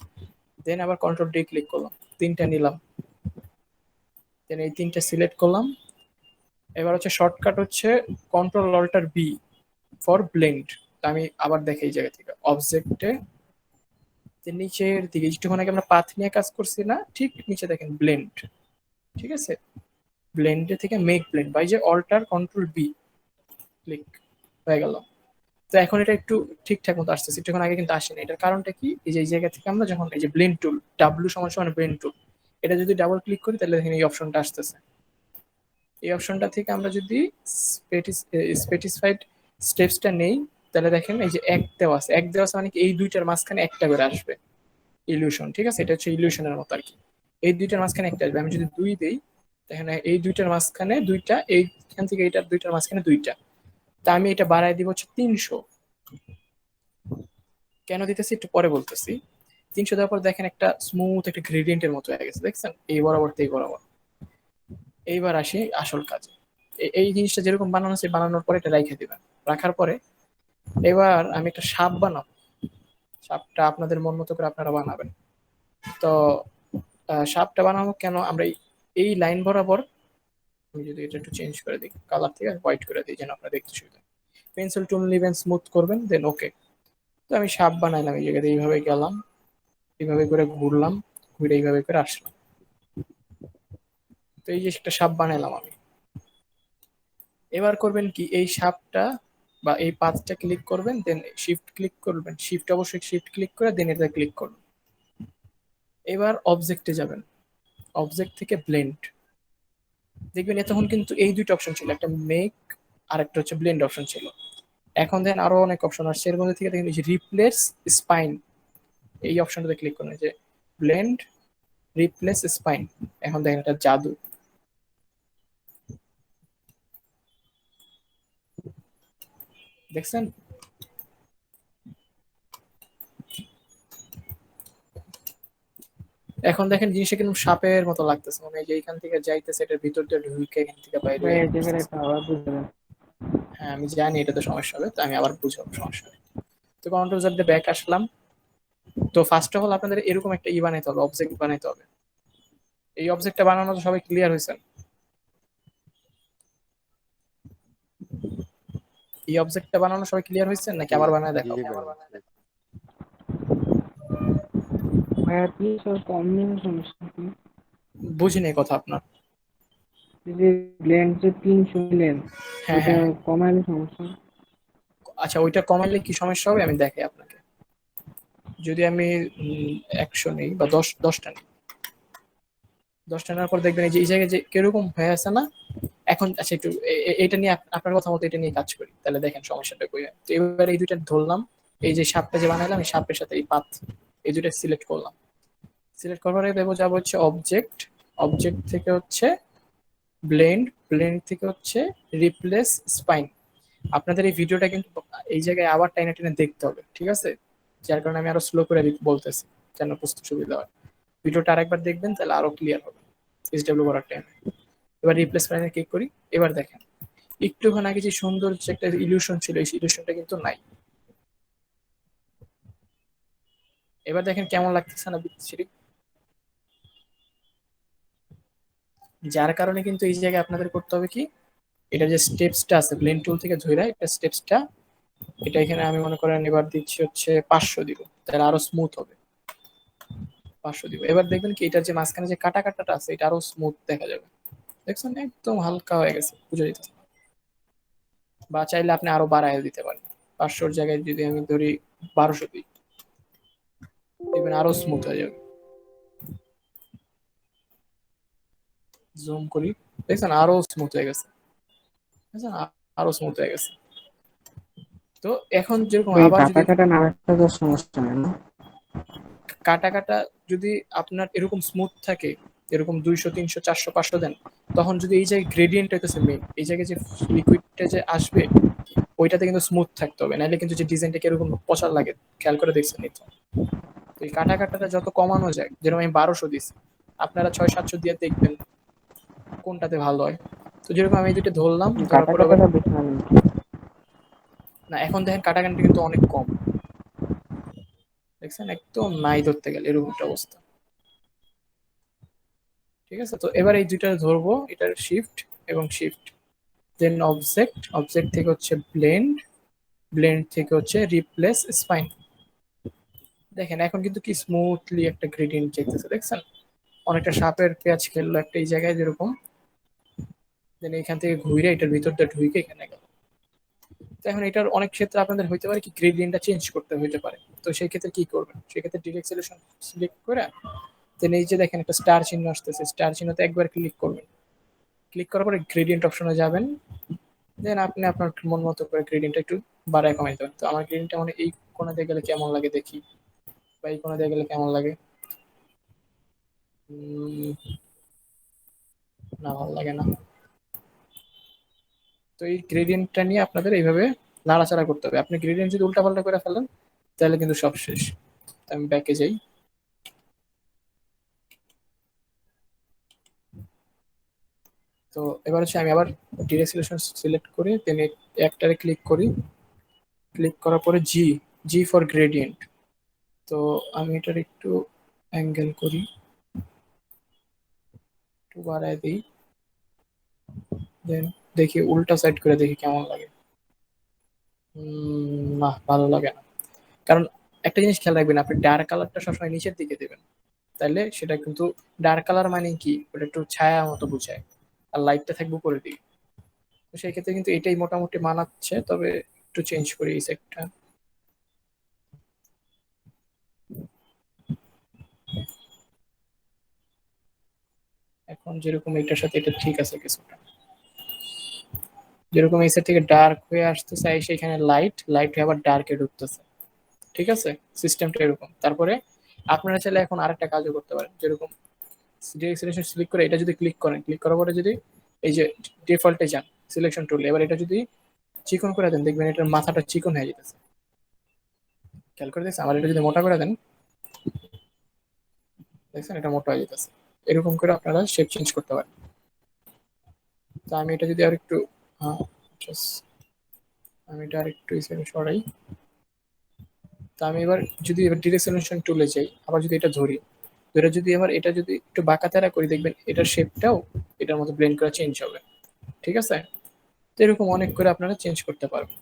দেন আবার কন্ট্রোল ডি ক্লিক করলাম, 3টা নিলাম, দেন এই 3টা সিলেক্ট করলাম। এবার হচ্ছে শর্টকাট হচ্ছে control alter B for blend. আমি আবার দেখি এই জায়গা থেকে অবজেক্টে নিচের দিকে একটুখানি আগে আমরা পাথ নিয়ে কাজ করছি না, ঠিক নিচে দেখেন ব্লেন্ড, ঠিক আছে? ব্লেন্ডে থেকে মেক ব্লেন্ড বাই যে অল্টার কন্ট্রোল বি ক্লিক হয়ে গেল। তো এখন এটা একটু ঠিকঠাক মতো আসতেছে, একটুক্ষণ আগে কিন্তু আসেনি। এটার কারণটা কি, এই যে এই জায়গা থেকে আমরা যখন এই যে ব্লেন্ড টুল, ডাব্লিউ সমান সমান ব্লেন্ড টুল, এটা যদি ডাবল ক্লিক করি তাহলে দেখেন এই অপশনটা আসতেছে। এই অপশনটা থেকে আমরা যদি স্পেসিফাইড স্টেপসটা নেই, তাহলে দেখেন এই যে এক দেওয়া আছে, এক দেওয়া আছে মানে কি এই দুইটার মাঝখানে একটা করে আসবে ইলিউশন, ঠিক আছে? এটা হচ্ছে ইলিউশনের মতো আর কি। এই দুইটার মাঝখানে একটা আসবে। আমি যদি 2 দেই, তাহলে এই দুইটার মাঝখানে দুইটা, এইখান থেকে এইটার দুইটার মাঝখানে দুইটা। তা আমি এটা বাড়ায় দিব হচ্ছে 300। কেন দিতেছি একটু পরে বলতেছি। 300 দেওয়ার পর দেখেন একটা স্মুথ একটা গ্রেডিয়েন্টের মতো হয়ে গেছে, দেখছেন? এই বরাবর এই বরাবর। এইবার আসি আসল কাজে। এই জিনিসটা যেরকম বানানো আছে, বানানোর পরে এটা রেখে দিবেন। রাখার পরে এবার আমি একটা সাপ বানাবো। সাপটা আপনাদের মন মতো করে আপনারা বানাবেন। তো সাপটা বানাবো কেন, আমরা এই লাইন বরাবর, আমি যদি এটা একটু চেঞ্জ করে দিই, কালার থেকে হোয়াইট করে দিই যেন আপনারা দেখতে সুবিধা। পেন্সিল টুল নেবেন, স্মুথ করবেন, দেন ওকে। তো আমি সাপ বানাইলাম, এই জায়গাতে এইভাবে গেলাম, এইভাবে করে ঘুরলাম, ঘুরে এইভাবে করে আসলাম। তো এই যে একটা সাপ বানাইলাম আমি। এবার করবেন কি, এই সাপটা বা এই পাথটা ক্লিক করবেন, দেন শিফট ক্লিক করবেন, শিফট অবশ্যই শিফট ক্লিক করে দেন এটা ক্লিক করবেন। এবার অবজেক্টে যাবেন, অবজেক্ট থেকে ব্লেন্ড, দেখবেন এতক্ষণ কিন্তু এই দুইটা অপশন ছিল, একটা মেক আর একটা হচ্ছে ব্লেন্ড অপশন ছিল। এখন দেখেন আরো অনেক অপশন আসছে, এর মধ্যে থেকে দেখেন এই যে রিপ্লেস স্পাইন, এই অপশনটাতে ক্লিক করুন, যে ব্লেন্ড রিপ্লেস স্পাইন। এখন দেখেন এটা জাদু, দেখছেন? এখন দেখেন জিনিসটা কিন্তু সাপের মতো লাগতেছে, মানে যে এখান থেকে যাইতেছে এটার ভিতর দিয়ে ঢুকে এখান থেকে বাইরে ভাই বের এই জায়গাটা হইতেছে। একটু আবার বুঝবেন। হ্যাঁ আমি জানি এটা তো সমস্যা হবে, তো আমি আবার বুঝাবো, সমস্যা নেই। তো কন্ট্রোল জেড দিয়ে ব্যাক আসলাম। তো ফার্স্ট অফ অল আপনাদের এরকম একটা বানাইতে হবে, অবজেক্ট বানাইতে হবে। এই অবজেক্টটা বানানো তো সবাই ক্লিয়ার হয়েছেন? এই অবজেক্টটা বানানো সবাই ক্লিয়ার হয়েছেন নাকি আবার বানায় জি দেখাবো? ভাই। ভাই আপনি সব কম নিয়ে সমস্যা কি? বুঝিনি কথা আপনার। এই যে ব্লেন্ড যে 300 মিলিয়ন, হ্যাঁ এটা হ্যাঁ হ্যাঁ। কমাইলে সমস্যা? আচ্ছা, ওইটা কমাইলে কি সমস্যা হবে আমি দেখাই আপনাকে। যদি আমি 100 নেই বা 10টা নেই, 10টা নেওয়ার পর দেখবেন এই যে এই জায়গায় যে কিরকম হয়ে আছে না। এখন আচ্ছা একটু এটা নিয়ে আপনার কথা মতো এটা নিয়ে কাজ করি, তাহলে দেখেন সমস্যাটা কই হয়। তো এবার এই দুইটা ধরলাম, এই যে সাপটা যে বানাইলাম এই সাপের সাথে এই পাত, এই দুইটা সিলেক্ট করলাম। সিলেক্ট করার পরে দেবো যাবো হচ্ছে অবজেক্ট, অবজেক্ট থেকে হচ্ছে ব্লেন্ড, ব্লেন্ড থেকে হচ্ছে রিপ্লেস স্পাইন। আপনাদের এই ভিডিওটা কিন্তু এই জায়গায় আবার টাইনা টেনে দেখতে হবে, ঠিক আছে? যার কারণে আমি আরো স্লো করে বলতেছি যেন বুঝতে সুবিধা হয়। ভিডিওটা আরেকবার দেখবেন তাহলে আরো ক্লিয়ার হবে এইচডব্লিউ করার টাইমে। এবার রিপ্লেস প্যানেলে ক্লিক করি। এবার দেখেন একটুক্ষণ আগে যে সুন্দর যে একটা ইলিউশন ছিল এই ইলিউশনটা কিন্তু নাই। এবার দেখেন কেমন লাগতেছে না বিচ্ছিরি। যার কারণে কিন্তু এই জায়গায় আপনাদের করতে হবে কি, এটা যে স্টেপসটা আছে ব্লেন্ড টুল থেকে ধরে এটা স্টেপসটা, এটা এখানে আমি মনে করেন এবার দিচ্ছি হচ্ছে 500 দিব, তাহলে আরো স্মুথ হবে। 500 দিব। এবার দেখবেন কি এটার যে মাঝখানে যে কাটা কাটাটা আছে এটা আরো স্মুথ দেখা যাবে। দেখছেন একদম হালকা হয়ে গেছে, বুঝে যেতেছে। বা চাইলে আপনি আরো বাড়ায় দিতে পারেন। 500-র জায়গায় যদি আমি ধরি 1200 দিই, দেখবেন আরো স্মুথ হয়ে যাবে। জুম করি, দেখছেন আরো স্মুথ হয়ে গেছে। দেখছেন আরো স্মুথ হয়ে গেছে। তো এখন যেরকম ওই আবার কাটা যদি কাটা না রাখতে তো সমস্যা নেই না? কাটা কাটা যদি আপনার এরকম স্মুথ থাকে, এরকম 200 300 400 500 দেন, তখন যদি এই জায়গায় গ্রেডিয়েন্ট হইতেছে মেইন, এই জায়গায় যে লিকুইডটা যে আসবে ওইটাতে কিন্তু স্মুথ থাকতে হবে, নাহলে কিন্তু যে ডিজাইনটা কিরকম পচা লাগে খেয়াল করে দেখছেন এই তো। তো এই কাটা কাটাটা যত কমানো যায়, যেরকম আমি 1200 দিছি, আপনারা 600 700 দিয়ে দেখবেন কোনটাতে ভালো হয়। তো যেরকম আমি এই দুটো ধরলাম, ধরার কাটা পর আবার কাটাটা বেশি মানে কি? না, এখন দেখেন কাটা কাটা কিন্তু অনেক কম, দেখছেন একদম নাই ধরতে গেলে এরকম একটা অবস্থা। ঠিক আছে, তো এবার এই দুইটা ধরবো, এটার শিফট এবং শিফট, দেন অবজেক্ট, অবজেক্ট থেকে হচ্ছে ব্লেন্ড, ব্লেন্ড থেকে হচ্ছে রিপ্লেস স্পাইন। দেখেন এখন কিন্তু কি স্মুথলি একটা গ্রেডিয়েন্ট চেকতেছে, দেখছেন? অনেকটা সাপের পেঁয়াজ খেললো একটা এই জায়গায় যেরকম, দেন এখান থেকে ঘুরে এটার ভিতরটা ঢুকে এখানে গেল। তো এখন এটার অনেক ক্ষেত্রে আপনাদের হইতে পারে কি গ্রেডিয়েন্টটা চেঞ্জ করতে হইতে পারে। তো সেই ক্ষেত্রে কি করবেন, সেক্ষেত্রে ডিরেক্ট সলিউশন সিলেক্ট করে দেন এই যে দেখেন একটা স্টার চিহ্ন আসতেছে, স্টার চিহ্নতে একবার ক্লিক করবেন। ক্লিক করার পরে গ্রেডিয়েন্ট অপশনে যাবেন, দেন আপনি আপনার মন মতো করে গ্রেডিয়েন্টটা একটু বাড়ায় কমাই দেবেন। তো আমার গ্রেডিয়েন্টটা মানে এই কোণা দিয়ে গেলে কেমন লাগে দেখি, বা এই কোণা দিয়ে গেলে কেমন লাগে। না, ভালো লাগে না। তো এই গ্রেডিয়েন্টটা নিয়ে আপনাদের এইভাবে নাড়াচাড়া করতে হবে। আপনি গ্রেডিয়েন্ট যদি উল্টাপাল্টা করে ফেলেন তাহলে কিন্তু সব শেষ। তো আমি ব্যাকে যাই। তো এবার হচ্ছে আমি আবার ডিরেক্ট সিলেকশন সিলেক্ট করে দেন একটারে ক্লিক করি। ক্লিক করার পরে জি, জি ফর গ্রেডিয়েন্ট। তো আমি এটার একটু অ্যাঙ্গেল করি, একটু বাড়ায় দিই, দেন দেখি উল্টা সাইড করে দেখি কেমন লাগে। না, ভালো লাগে না। কারণ একটা জিনিস খেয়াল রাখবেন, আপনি ডার্ক কালারটা সবসময় নিচের দিকে দেবেন, তাহলে সেটা কিন্তু ডার্ক কালার মানে কি ওটা একটু ছায়া মতো বোঝায়, আর লাইটটা থাকবে উপরের দিকে। তো সেই ক্ষেত্রে কিন্তু এটাই মোটামুটি মানাচ্ছে, তবে একটু চেঞ্জ করি এই সেটটা। এখন যেরকম এটার সাথে এটা ঠিক আছে কিছুটা, যেরকম এই সেট থেকে ডার্ক হয়ে আসতে চাই সেখানে লাইট, লাইট হয়ে আবার ডার্কে ঢুকতেছে। ঠিক আছে, সিস্টেমটা এরকম। তারপরে আপনারা চাইলে এখন আরেকটা কাজও করতে পারেন, যেরকম সিলেকশন সিলেক্ট করে এটা যদি ক্লিক করেন, ক্লিক করার পরে যদি এই যে ডিফল্টে যান সিলেকশন টুল, এবার এটা যদি চিকন করে দেন দেখবেন এটার মাথাটা চিকন হয়ে যেতেছে। খেয়াল করে দেখছেন? আবার এটা যদি মোটা করে দেন, দেখছেন এটা মোটা হয়ে যেতেছে। এরকম করে আপনারা শেপ চেঞ্জ করতে পারেন। তো আমি এটা যদি আর একটু আমি এটা আর একটু সরাই। তো আমি এবার যদি এবার ডিরেক্ট সলিউশন টুলে যাই, আবার যদি এটা ধরি, ধরে যদি এবার এটা যদি একটু বাঁকা তেরা করি, দেখবেন এটার শেপটাও এটার মতো ব্লেন্ড করে চেঞ্জ হবে। ঠিক আছে, তো এরকম অনেক করে আপনারা চেঞ্জ করতে পারবেন।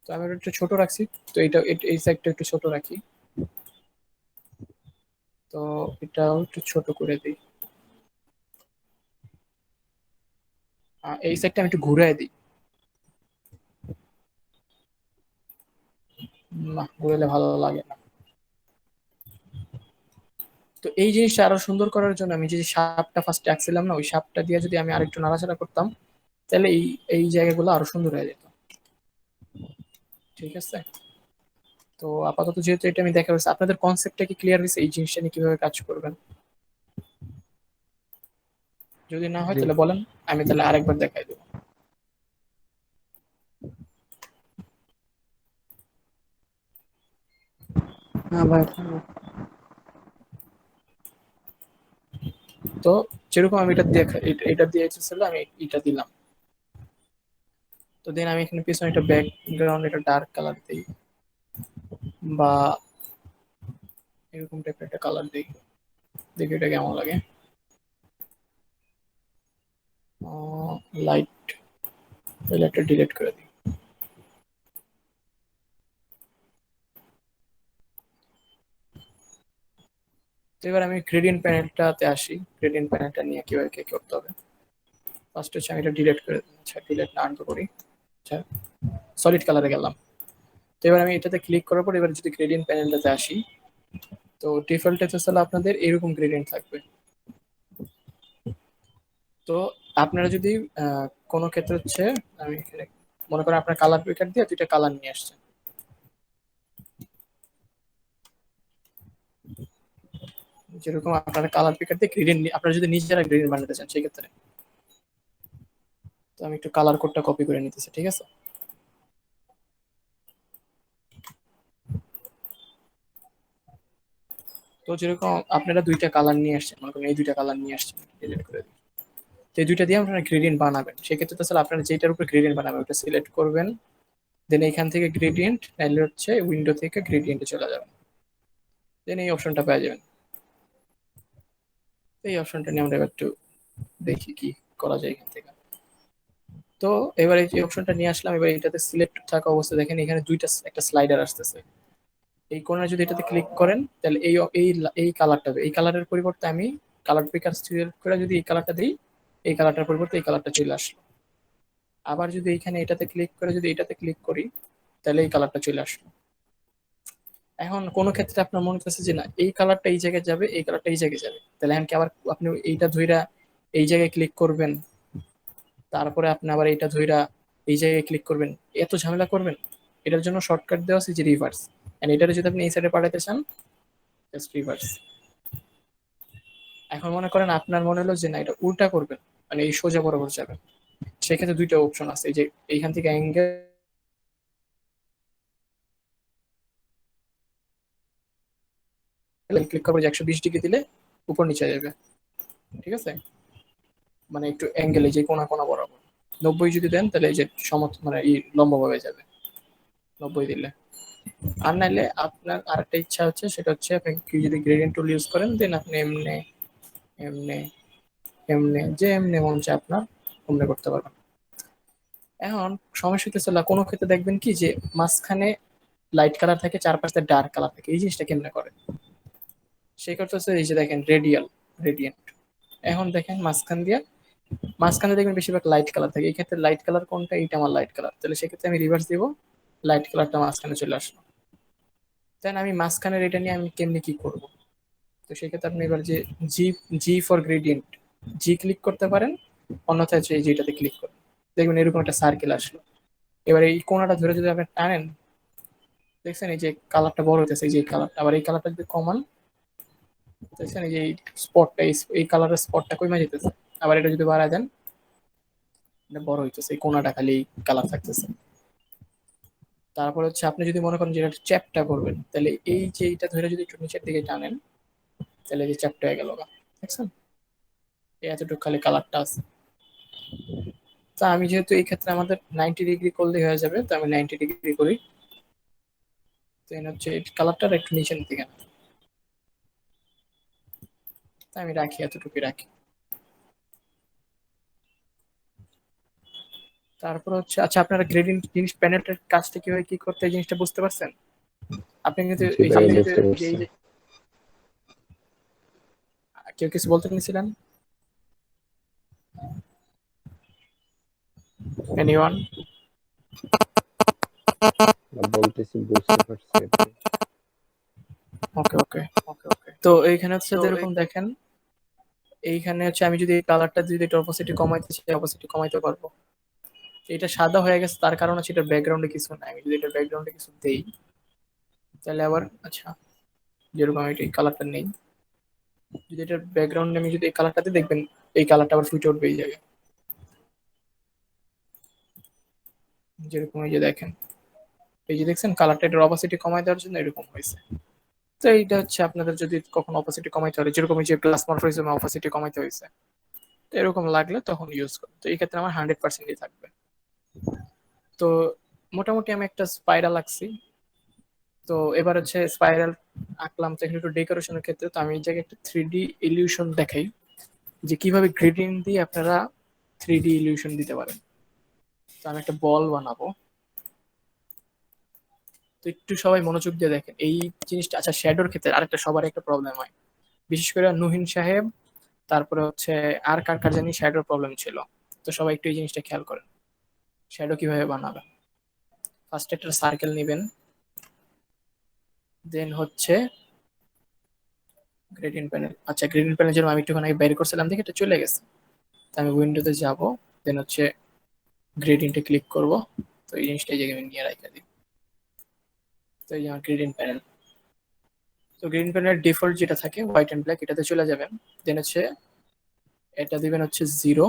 তো আমি একটু ছোট রাখছি, তো এটা এই সাইডটা একটু ছোট রাখি। তো এটাও একটু ছোট করে দিই। এই সাইডটা আমি একটু ঘুরাই দিই। না, ঘুরাইলে ভালো লাগে না। তো এই জিনিসটা আরো সুন্দর করার জন্য আমি যে সাপটা ফার্স্টে আঁকছিলাম না, ওই সাপটা দিয়ে যদি আমি আরেকটু নাড়াচাড়া করতাম, তাহলে এই এই জায়গাগুলো আরো সুন্দর হয়ে যেত। ঠিক আছে, তো আপাতত যেহেতু এটা আমি দেখা হয়েছে, আপনাদের কনসেপ্টটা কি ক্লিয়ার হয়েছে এই জিনিসটা নিয়ে কিভাবে কাজ করবেন? যদি না হয় জি। তাহলে বলেন, আমি তাহলে আরেকবার দেখাই দেবো। হ্যাঁ ভাই, তো যেরকম আমি এটা দেখা, এটা দিয়ে ছিল, আমি এটা দিলাম। তো দেন আমি এখানে পিছনে একটা ব্যাকগ্রাউন্ড, এটা ডার্ক কালার দিই, বা এরকম টাইপের একটা কালার দিই, দেখি এটা কেমন লাগে। লাইট, লাইটটা ডিলিট করে দিই। তো এবার আমি গ্রেডিয়েন্ট প্যানেলটাতে আসি। গ্রেডিয়েন্ট প্যানেলটা নিয়ে কিভাবে কি করতে হবে, ফার্স্ট হচ্ছে আমি এটা ডিলিট করে দিই। আচ্ছা, ডিলিট না আনতে করি। আচ্ছা, সলিড কালারে গেলাম। তো এবার আমি এটাতে ক্লিক করার পর এবার যদি গ্রেডিয়েন্ট প্যানেলটাতে আসি, তো ডিফল্টে তো আসলে আপনাদের এরকম গ্রেডিয়েন্ট থাকবে। তো আপনারা যদি কোনো ক্ষেত্রে হচ্ছে, আমি এখানে মনে করেন আপনার কালার পিকার দিয়ে দুইটা কালার নিয়ে আসছেন, যেরকম আপনারা কালার পিকার দিয়ে গ্রেডিয়েন্ট, আপনারা যদি নিজেরা গ্রেডিয়েন্ট বানাতে চান সেই ক্ষেত্রে। তো আমি একটু কালার কোডটা কপি করে নিতেছি, ঠিক আছে। তো যেরকম আপনারা দুইটা কালার নিয়ে আসছেন, মনে করেন এই দুইটা কালার নিয়ে আসছেন, ডিলিট করে দিই। তো এই দুইটা দিয়ে আপনারা গ্রেডিয়েন্ট বানাবেন, সেক্ষেত্রে তো আসলে আপনারা যেটার উপর গ্রেডিয়েন্ট বানাবেন ওটা সিলেক্ট করবেন, দেন এখান থেকে গ্রেডিয়েন্ট, নাহলে হচ্ছে উইন্ডো থেকে গ্রেডিয়েন্টে চলে যাবেন, দেন এই অপশনটা পেয়ে যাবেন। এই অপশনটা নিয়ে আমরা এবার একটু দেখি কি করা যায় এখান থেকে। তো এবার এই অপশনটা নিয়ে আসলাম, এবার এটাতে সিলেক্ট থাকা অবস্থায় দেখেন এখানে দুইটা একটা স্লাইডার আসতেছে। এই কোণায় যদি এটাতে ক্লিক করেন, তাহলে এই এই এই কালারটা, এই কালারের পরিবর্তে আমি কালার পিকার সিলেক্ট করে যদি এই কালারটা দিই, এই কালারটার পরিবর্তে এই কালারটা চলে আসলো। আবার যদি এখানে এটাতে ক্লিক করে যদি এটাতে ক্লিক করি, তাহলে এই কালারটা চলে আসলো। এখন কোনো ক্ষেত্রে আপনার মনে হচ্ছে যে না, এই কালারটা এই জায়গায় যাবে, এই কালারটা এই জায়গায় যাবে, তাহলে এখন কি আবার আপনি এইটা ধইরা এই জায়গায় ক্লিক করবেন, তারপরে আপনি আবার এইটা ধইরা এই জায়গায় ক্লিক করবেন, এত ঝামেলা করবেন? এটার জন্য শর্টকাট দেওয়া আছে যে রিভার্স। এন্ড এটারে যদি আপনি এই সাইডে পাঠাতে চান, জাস্ট রিভার্স। এখন মনে করেন আপনার মনে হলো যে না, এটা উল্টা করবেন, মানে এই সোজা বরাবর যাবেন, সেক্ষেত্রে দুইটা অপশন আছে, এই যে এইখান থেকে অ্যাঙ্গেল ক্লিক করবো, যে 120 ডিগ্রি দিলে উপর নিচে যাবে, ঠিক আছে। মানে একটু অ্যাঙ্গেলে যে কোনা কোনা বরাবর 90 যদি দেন, তাহলে এই যে মানে এই লম্বভাবে যাবে 90 দিলে। আর নাইলে আপনার আরেকটা ইচ্ছা হচ্ছে, সেটা হচ্ছে আপনি যদি গ্রেডিয়েন্ট টুল ইউজ করেন, দেন আপনি এমনি এমনি এমনি যে এমনি মন চায় আপনার এমনি করতে পারবেন। এখন সমস্যা হচ্ছে কোনো ক্ষেত্রে দেখবেন কি যে মাঝখানে লাইট কালার থাকে, চারপাশে ডার্ক কালার থাকে, এই জিনিসটা কেমনে করে সেই করতে হচ্ছে, এই যে দেখেন রেডিয়েন্ট। এখন দেখেন মাঝখানে দেখবেন বেশিরভাগ লাইট কালার থাকে, এই ক্ষেত্রে লাইট কালার কোনটা, এইটা আমার লাইট কালার, তাহলে সেক্ষেত্রে আমি রিভার্স দিব, লাইট কালারটা মাঝখানে চলে আসলো। দেন আমি মাঝখানের এটা নিয়ে আমি কেমনি কি করব, তো সেক্ষেত্রে আপনি এবার যে G G for gradient, G click করতে পারেন, অন্যথায় হচ্ছে এই যেটাতে ক্লিক করেন, দেখবেন এরকম একটা সার্কেল আসলো। এবার এই কোণাটা ধরে যদি আপনি টানেন, দেখছেন এই যে কালারটা বড় হইতেছে, এই যে কালারটা, আবার এই কালারটা যদি কমান, দেখছেন এই যে স্পটটা, এই কালারের স্পটটা কমে যেতেছে। আবার এটা যদি বাড়ায় দেন, এটা বড় হইতেছে, এই কোণাটা খালি কালার থাকতেছে। তারপর হচ্ছে আপনি যদি মনে করেন যে এটা চ্যাপটা করবেন, তাহলে এই যে এইটা ধরে যদি একটু নিচের দিকে টানেন, তাহলে এই যে চ্যাপটা হয়ে গেল, দেখছেন এই এতটুকু খালি কালারটা আছে। তা আমি যেহেতু এই ক্ষেত্রে আমাদের 90 ডিগ্রি করলেই হয়ে যাবে, তো আমি 90 ডিগ্রি করি। তো হচ্ছে এই কালারটা একটু নিচের দিকে, তা আমি রাখি, এতটুকুই রাখি। তারপর হচ্ছে, আচ্ছা আপনারা গ্রেডিয়েন্ট জিনিস প্যানেলের কাজটা কিভাবে কি করতে, এই জিনিসটা বুঝতে পারছেন? আপনি কিন্তু জি এই যে ভাই, আপনি কিন্তু বুঝতে এই পারছি। যে কেউ কিছু বলতে নিছিলেন? এনিওয়ান? বলতেছি বুঝতে পারছি এটাই। ওকে ওকে ওকে ওকে। তো এইখানে হচ্ছে যেরকম দেখেন, এইখানে হচ্ছে আমি যদি কালারটা যদি এটা অপোসিটি কমাইতে চাই, অপোসিটি কমাইতে পারবো। এটা সাদা হয়ে গেছে, তার কারণ হচ্ছে এটা ব্যাকগ্রাউন্ডে কিছু নাই। আমি যদি এটা ব্যাকগ্রাউন্ডে কিছু দেই, তাহলে আবার আচ্ছা, যেরকম আমি এই কালারটা নেই, যদি এটার ব্যাকগ্রাউন্ডে আমি যদি এই কালারটাতে দেখবেন, এই কালারটা আবার ফুটে উঠবে এই জায়গায়। যেরকম এই যে দেখেন, এই যে দেখছেন কালারটা, এটার অপাসিটি কমাই দেওয়ার জন্য এরকম হয়েছে। তো এইটা হচ্ছে আপনাদের যদি কখনো অপাসিটি কমাইতে হয়, যেরকম এই যে প্লাস মরফিজমে অপাসিটি কমাইতে হয়েছে, তো এরকম লাগলে তখন ইউজ করুন। তো এই ক্ষেত্রে আমার 100%ই থাকবে। তো মোটামুটি আমি একটা স্পাইরাল আঁকছি। তো এবার হচ্ছে স্পাইরাল আঁকলাম, তো এখানে একটু ডেকোরেশনের ক্ষেত্রে তো আমি এই জায়গায় একটা 3D ইলিউশন দেখাই, যে কিভাবে গ্রেডিং দিয়ে আপনারা 3D ইলিউশন দিতে পারেন। তো আমি একটা বল বানাবো। তো একটু সবাই মনোযোগ দিয়ে দেখেন এই জিনিসটা। আচ্ছা, শ্যাডোর ক্ষেত্রে আরেকটা সবার একটা প্রবলেম হয়, বিশেষ করে নুহিন সাহেব, তারপরে হচ্ছে আর কার কার জানি শ্যাডোর প্রবলেম ছিল। তো সবাই একটু এই জিনিসটা খেয়াল করেন, শ্যাডো কিভাবে বানাবেন। ফার্স্ট একটা সার্কেল নেবেন, দেন হচ্ছে গ্রেডিয়েন্ট প্যানেল। আচ্ছা, গ্রেডিয়েন্ট প্যানেল যেন আমি একটুখানি আগে বের করছিলাম, দেখে এটা চলে গেছে। তো আমি উইন্ডোতে যাব, দেন হচ্ছে গ্রেডিয়েন্টে ক্লিক করব। তো এই জিনিসটা এই জায়গায় আমি নিয়ে রাখা দিই। তো এই যে আমার গ্রেডিয়েন্ট প্যানেল। তো গ্রেডিয়েন্ট প্যানেলের ডিফল্ট যেটা থাকে হোয়াইট এন্ড ব্ল্যাক, এটাতে চলে যাবেন। দেন হচ্ছে এটা দিবেন হচ্ছে 0,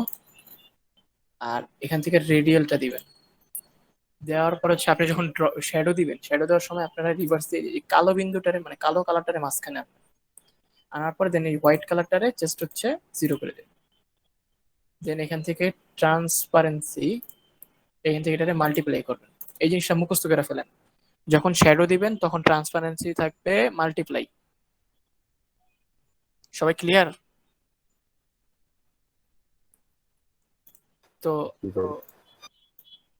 আর এখান থেকে রেডিয়ালটা দিবেন। দেওয়ার পর হচ্ছে আপনি যখন শ্যাডো দিবেন, শ্যাডো দেওয়ার সময় আপনারা রিভার্স দিয়ে এই কালো বিন্দুটারে, মানে কালো কালারটারে মাঝখানে আনবেন। আনার পরে দেন এই হোয়াইট কালারটারে জাস্ট হচ্ছে 0 করে দেন। দেন এখান থেকে ট্রান্সপারেন্সি, এখান থেকে এটারে মাল্টিপ্লাই করবেন। এই জিনিসটা মুখস্থ করে ফেলেন, যখন শ্যাডো দিবেন তখন ট্রান্সপারেন্সি থাকবে মাল্টিপ্লাই। সবাই ক্লিয়ার? তো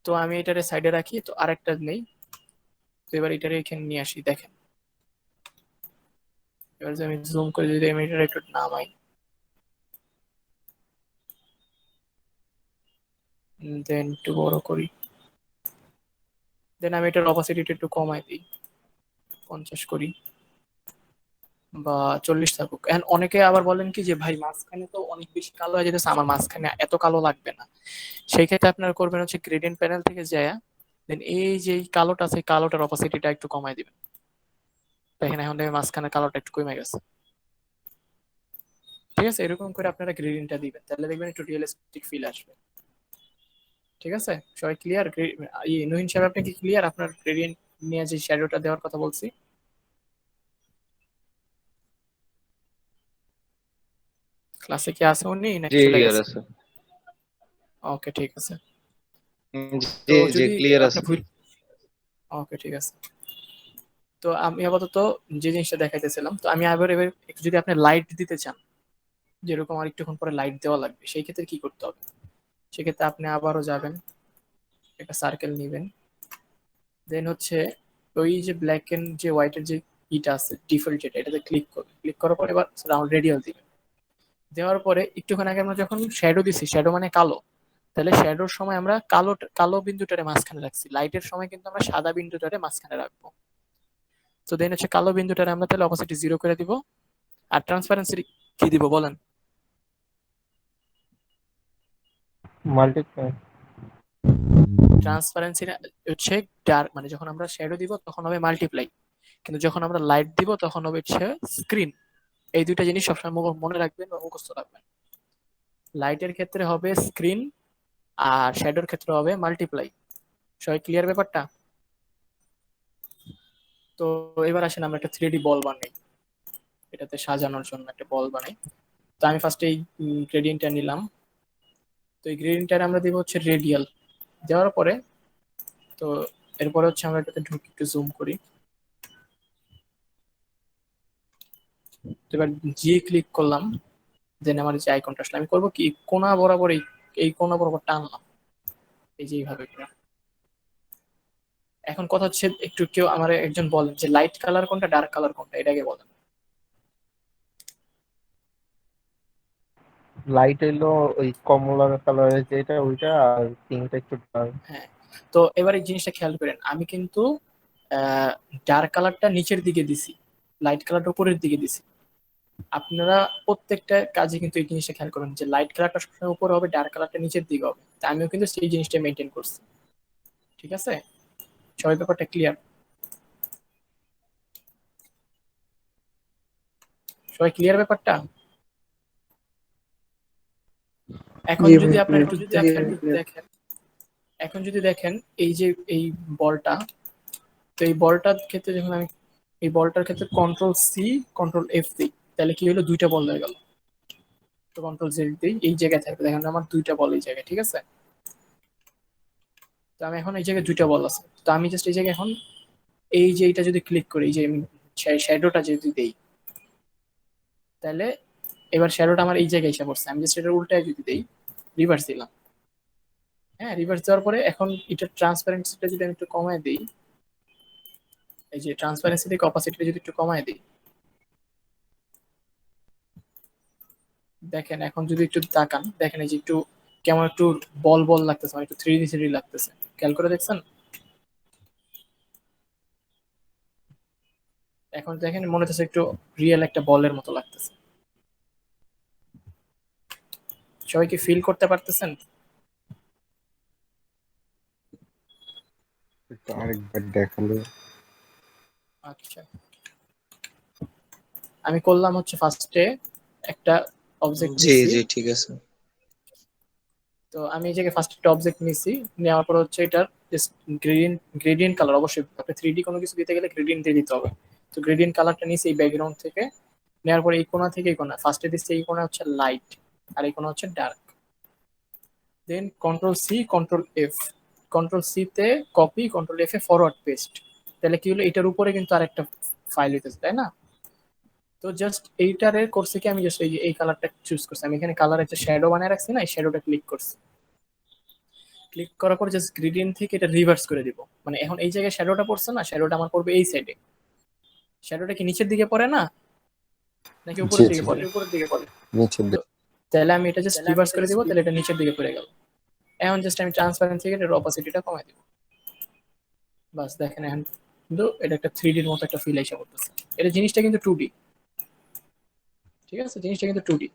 তো আমি এটারে সাইডে রাখি, তো আরেকটা নেই। তো এবার এটারে এখানে নিয়ে আসি, দেখেন। এবার যদি আমি জুম করে যদি আমি এটারে একটু নামাই, দেন একটু বড় করি, দেন আমি এটার অপাসিটিটা একটু কমাই দিই, 50 করি বা 40 থাকুক। এখন অনেকে আবার বলেন কি যে ভাই মাঝখানে তো অনেক বেশি কালো হয়ে যেতেছে, আমার মাঝখানে এত কালো লাগবে না। সেই ক্ষেত্রে আপনারা করবেন হচ্ছে গ্রেডিয়েন্ট প্যানেল থেকে যায়, দেন এই যে কালোটা আছে, কালোটার অপাসিটিটা একটু কমাই দিবেন। দেখেন এখন মাঝখানে কালোটা একটু কমে গেছে। ঠিক আছে, এরকম করে আপনারা গ্রেডিয়েন্টটা দিবেন, তাহলে দেখবেন একটু রিয়েলিস্টিক ফিল আসবে। ঠিক আছে, সবাই ক্লিয়ার? নহিন সাহেব, আপনি কি ক্লিয়ার আপনার গ্রেডিয়েন্ট নিয়ে যে শ্যাডোটা দেওয়ার কথা বলছি? ক্লাসে কি আছে উনি নাকি জি চলে ক্লিয়ার গেছে? আছে। ওকে ঠিক আছে। তো জি জি যদি ক্লিয়ার আপনি আছে। ভুল, ওকে ঠিক আছে। তো আমি আপাতত যে জিনিসটা দেখাইতেছিলাম, তো আমি আবার এবার একটু যদি আপনি লাইট দিতে চান, যেরকম আর একটুক্ষণ পরে লাইট দেওয়া লাগবে, সেই ক্ষেত্রে কি করতে হবে? সেক্ষেত্রে আপনি আবারও যাবেন, একটা সার্কেল নেবেন, দেন হচ্ছে ওই যে ব্ল্যাক এন্ড যে হোয়াইটের যে ইটা আছে ডিফল্ট, যেটা, এটাতে ক্লিক করবেন। ক্লিক করার পর এবার রাউন্ড রেডিয়াল দিবেন। দেওয়ার পরে একটুখানি আগে আমরা যখন শ্যাডো দিছি, শ্যাডো মানে কালো, তাহলে শ্যাডোর সময় আমরা কালো কালো বিন্দুটারে মাঝখানে রাখছি, লাইটের সময় কিন্তু আমরা সাদা বিন্দুটারে মাঝখানে রাখবো। তো দেন হচ্ছে কালো বিন্দুটারে আমরা তাহলে অপোসিটি 0 করে দিব। আর ট্রান্সপারেন্সি কি দিব বলেন? মাল্টিপ্লাই। ট্রান্সপারেন্সি হচ্ছে ডার্ক, মানে যখন আমরা শ্যাডো দিব তখন হবে মাল্টিপ্লাই, কিন্তু যখন আমরা লাইট দিব তখন হবে হচ্ছে স্ক্রিন। এই দুইটা জিনিস সবসময় মনে রাখবেন বা মুখস্থ রাখবেন। লাইটের ক্ষেত্রে হবে স্ক্রিন, আর শ্যাডোর ক্ষেত্রে হবে মাল্টিপ্লাই। সবাই ক্লিয়ার ব্যাপারটা? তো এবার আসেন আমরা একটা 3D বল বানাই, এটাতে সাজানোর জন্য একটা বল বানাই। তো আমি ফার্স্টে এই গ্রেডিয়েন্টটা নিলাম। তো এই গ্রেডিয়েন্টটা আমরা দিব হচ্ছে রেডিয়াল। দেওয়ার পরে তো এরপরে হচ্ছে আমরা এটাতে ঢুকি, একটু জুম করি। তো এবার জি ক্লিক করলাম, দেন আমার যে আইকনটা আসলে আমি করবো কি, কোনা বরাবর এই কোনা বরাবর টানলাম, এই যে এইভাবে করে। এখন কথা হচ্ছে, একটু কেউ আমার একজন বলেন যে লাইট কালার কোনটা, ডার্ক কালার কোনটা, এটাকে বলেন। লাইট হইলো ওই কমলা কালারের যেটা ওইটা, আর পিঙ্কটা একটু dark। হ্যাঁ, তো এবার এই জিনিসটা খেয়াল করেন, আমি কিন্তু ডার্ক কালারটা নিচের দিকে দিছি, লাইট কালারটা উপরের দিকে দিছি। আপনারা প্রত্যেকটা কাজে কিন্তু এই জিনিসটা খেয়াল করবেন যে লাইট কালারটা সবসময় উপরে হবে, ডার্ক কালারটা নিচের দিকে হবে। তা আমিও কিন্তু সেই জিনিসটা মেনটেন করছি। ঠিক আছে, সবাই ব্যাপারটা ক্লিয়ার? সবাই ক্লিয়ার ব্যাপারটা? এখন জি যদি ভাই আপনারা clear, একটু clear, দেখেন, clear। এখন যদি দেখেন এই যে এই বলটা, তো এই বলটার ক্ষেত্রে যখন আমি এই বলটার ক্ষেত্রে কন্ট্রোল সি কন্ট্রোল এফ দিই, তাহলে কি হলো, দুইটা বল হয়ে গেল। তো কন্ট্রোল জেড দিই, এই জায়গায় থাকবে, দেখেন আমার দুইটা বল এই জায়গায়। ঠিক আছে, তো আমি এখন এই জায়গায় দুইটা বল আছে, তো আমি জাস্ট এই জায়গায় এখন এই যে এটা যদি ক্লিক করি, এই যে আমি শ্যাডোটা যদি দেই, তাহলে এবার শ্যাডোটা আমার এই জায়গায় এসে পড়ছে। আমি জাস্ট এটা উল্টায় যদি দেই, রিভার্স দিলাম, হ্যাঁ রিভার্স দেওয়ার পরে এখন এটা ট্রান্সপারেন্সিটা যদি আমি একটু কমায় দিই, এই যে ট্রান্সপারেন্সি থেকে অপাসিটিটা যদি একটু কমায় দিই, দেখেন এখন যদি একটু তাকান, দেখেন এই যে একটু কেমন একটু বল বল লাগতেছে, মানে একটু থ্রি ডি থ্রি লাগতেছে। খেয়াল করে দেখছেন? এখন দেখেন মনে হচ্ছে একটু রিয়েল একটা বলের মতো লাগতেছে। সবাই কি ফিল করতে পারতেছেন? একটু আরেকবার দেখালে। আচ্ছা, আমি করলাম হচ্ছে ফার্স্টে একটা অবজেক্ট জি নিছি। জি ঠিক আছে। তো আমি এই জায়গায় ফার্স্ট একটা অবজেক্ট নিছি, নেওয়ার পর হচ্ছে এটার গ্রেডিয়েন্ট গ্রেডিয়েন্ট কালার, অবশ্যই আপনি থ্রি ডি কোনো কিছু দিতে গেলে গ্রেডিয়েন্ট দিয়ে দিতে হবে। তো গ্রেডিয়েন্ট কালারটা নিছি এই ব্যাকগ্রাউন্ড থেকে, নেওয়ার পরে এই কোণা থেকে এই কোণা, ফার্স্টে দিচ্ছি এই কোণা হচ্ছে লাইট, আর এই কোণা হচ্ছে dark. Then control C control F, control C তে কপি, কন্ট্রোল এফ এ ফরওয়ার্ড পেস্ট। তাহলে কি হলো, এটার উপরে কিন্তু আরেকটা ফাইল হইতেছে, তাই না? তো জাস্ট এইটারে করছি কি, আমি জাস্ট এই যে এই কালারটা চুজ করছি, আমি এখানে কালার একটা শ্যাডো বানিয়ে রাখছি না, এই শ্যাডোটা ক্লিক করছি। ক্লিক করার পর জাস্ট গ্রেডিয়েন্ট থেকে এটা রিভার্স করে দিব, মানে এখন এই জায়গায় শ্যাডোটা পড়ছে না, শ্যাডোটা আমার পড়বে এই সাইডে। শ্যাডোটা কি নিচের দিকে পড়ে না, নাকি জি উপরের দিকে জি, পড়ে? উপরের দিকে পড়ে। নিচের তো দিকে। তাহলে আমি এটা জাস্ট রিভার্স করে দিব, তাহলে এটা নিচের দিকে পড়ে গেল। এখন জাস্ট আমি ট্রান্সপারেন্সি এর অপাসিটিটা কমাই দিব, বাস দেখেন এখন কিন্তু এটা একটা থ্রি ডির মতো একটা ফিল এসে করতেছে। এটা জিনিসটা কিন্তু টু ডি, ঠিক আছে, জিনিসটা কিন্তু টু ডি,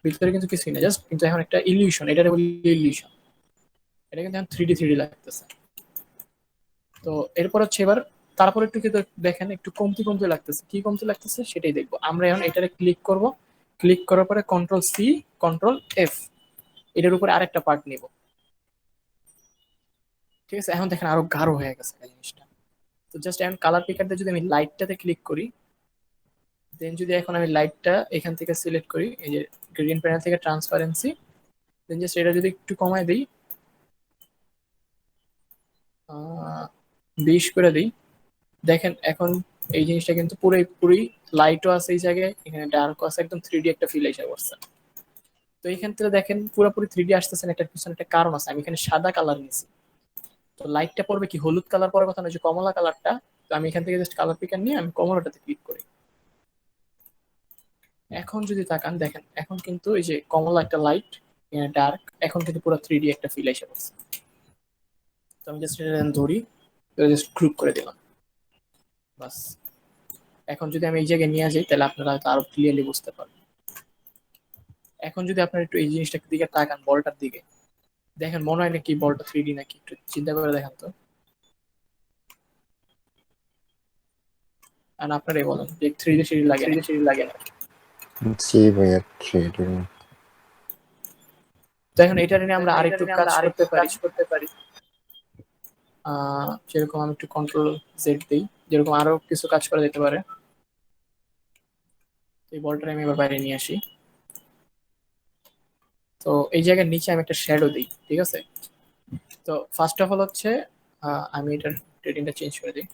ভিতরে কিন্তু কিছুই না, জাস্ট কিন্তু এখন একটা ইলিউশন, এটা বলি ইলিউশন। এটা কিন্তু এখন থ্রি ডি থ্রি ডি লাগতেছে। তো এরপর হচ্ছে এবার তারপর একটু কিন্তু দেখেন একটু কমতি কমতি লাগতেছে, কি কমতি লাগতেছে সেটাই দেখবো আমরা। এখন এটারে ক্লিক করব, ক্লিক করার পরে কন্ট্রোল সি কন্ট্রোল এফ, এটার উপরে আরেকটা পার্ট নিব। ঠিক আছে, এখন দেখেন আরো গাঢ় হয়ে গেছে এই জিনিসটা। তো জাস্ট এখন কালার পিকার দিয়ে যদি আমি লাইটটাতে ক্লিক করি, দেন যদি এখন আমি লাইটটা এখান থেকে সিলেক্ট করি, এই যে গ্রেডিয়েন্ট প্যানেল থেকে ট্রান্সপারেন্সি, দেন জাস্ট এটা যদি একটু কমায় দিই, 20 করে দিই, দেখেন এখন এই জিনিসটা কিন্তু পুরোপুরি লাইটও আছে এই জায়গায়, এখানে ডার্কও আছে, একদম থ্রি ডি একটা ফিল এসে পড়ছে। তো এইখান থেকে দেখেন পুরোপুরি থ্রি ডি আসতেছে না, এটার পিছনে একটা কারণ আছে, আমি এখানে সাদা কালার নিয়েছি। তো লাইটটা পড়বে কি হলুদ কালার পড়ার কথা না, যে কমলা কালারটা। তো আমি এখান থেকে জাস্ট কালার পিকার নিয়ে আমি কমলাটাতে ক্লিক করি। এখন যদি তাকান দেখেন এখন কিন্তু এই যে কমলা একটা লাইট, ডার্ক, এখন কিন্তু পুরো থ্রি ডি একটা ফিল এসে পড়ছে। তো আমি জাস্ট এটা ধরি, জাস্ট গ্রুপ করে দিলাম, বাস। এখন যদি আমি এই জায়গায় নিয়ে যাই, তাহলে আপনারা হয়তো আরো ক্লিয়ারলি বুঝতে পারবেন। এখন যদি আপনারা একটু এই জিনিসটার দিকে তাকান, বলটার দিকে দেখেন, মনে হয় নাকি বলটা থ্রি ডি নাকি, একটু চিন্তা করে দেখেন তো। আর আপনারাই বলেন যে থ্রি ডি থ্রি লাগে নাকি? জি ভাইয়া, থ্রেডের। তো এখন এটা নিয়ে আমরা আরেকটু কাজ করতে পারি। যেরকম আমি একটু কন্ট্রোল জেড দিই, যেরকম আরো কিছু কাজ করা যেতে পারে। এই বলটা আমি এবার বাইরে নিয়ে আসি। তো এই জায়গার নিচে আমি একটা শ্যাডো দিই, ঠিক আছে। তো ফার্স্ট অফ অল হচ্ছে আমি এটার ট্রেডিংটা চেঞ্জ করে দিই।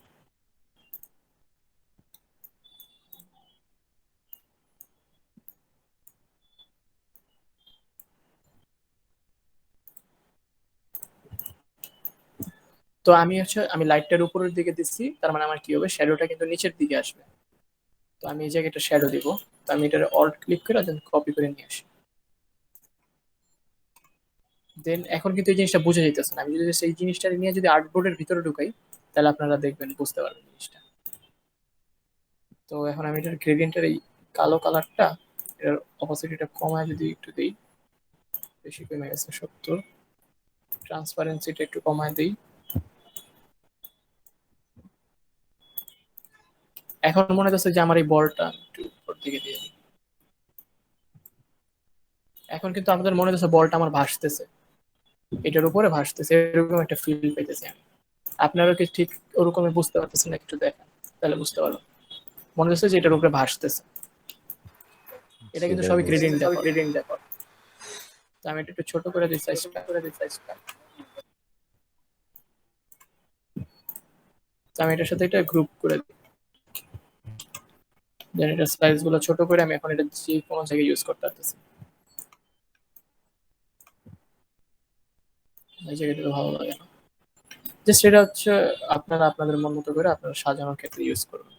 তো আমি লাইটটার উপরের দিকে দিচ্ছি, তার মানে আমার কি হবে, শ্যাডোটা কিন্তু নিচের দিকে আসবে। তো আমি এই জায়গায় একটা শ্যাডো দিব, তো আমি এটার অল্ট ক্লিক করে দেন কপি করে নিয়ে আসি। দেন এখন কিন্তু এই জিনিসটা বোঝা যাইতেছে না। আমি যদি সেই জিনিসটা নিয়ে যদি আর্টবোর্ডের ভিতরে ঢুকাই, তাহলে আপনারা দেখবেন, বুঝতে পারবেন জিনিসটা। তো এখন আমি এটার গ্রেডিয়েন্টের এই কালো কালারটা, এটার অপোসিটিটা কমায় যদি একটু দিই, বেশি কমে গেছে 70, ট্রান্সপারেন্সিটা একটু কমায় দিই। এখন মনে হচ্ছে যে আমার এই বলটা একটু উপর দিকে দিয়ে দিই। এখন কিন্তু আমাদের মনে হচ্ছে বলটা আমার ভাসতেছে, এটার উপরে ভাসতেছে, এরকম একটা ফিল পেতেছি আমি। আপনারা কি ঠিক ওরকমই বুঝতে পারতেছেন না? একটু দেখেন, তাহলে বুঝতে পারবেন। মনে হচ্ছে যে এটার উপরে ভাসতেছে। এটা কিন্তু সবই গ্রেডিয়েন্ট দেখো। তো আমি এটা একটু ছোট করে দিই সাইজটা। তো আমি এটার সাথে এটা গ্রুপ করে দিই। দেন এটা সাইজ গুলো ছোট করে আমি এখন এটা যে কোনো জায়গায় ইউজ করতে পারতেছি। এই জায়গাটা তো ভালো লাগে না। জাস্ট এটা হচ্ছে আপনারা আপনাদের মন মতো করে আপনারা সাজানোর ক্ষেত্রে ইউজ করবেন।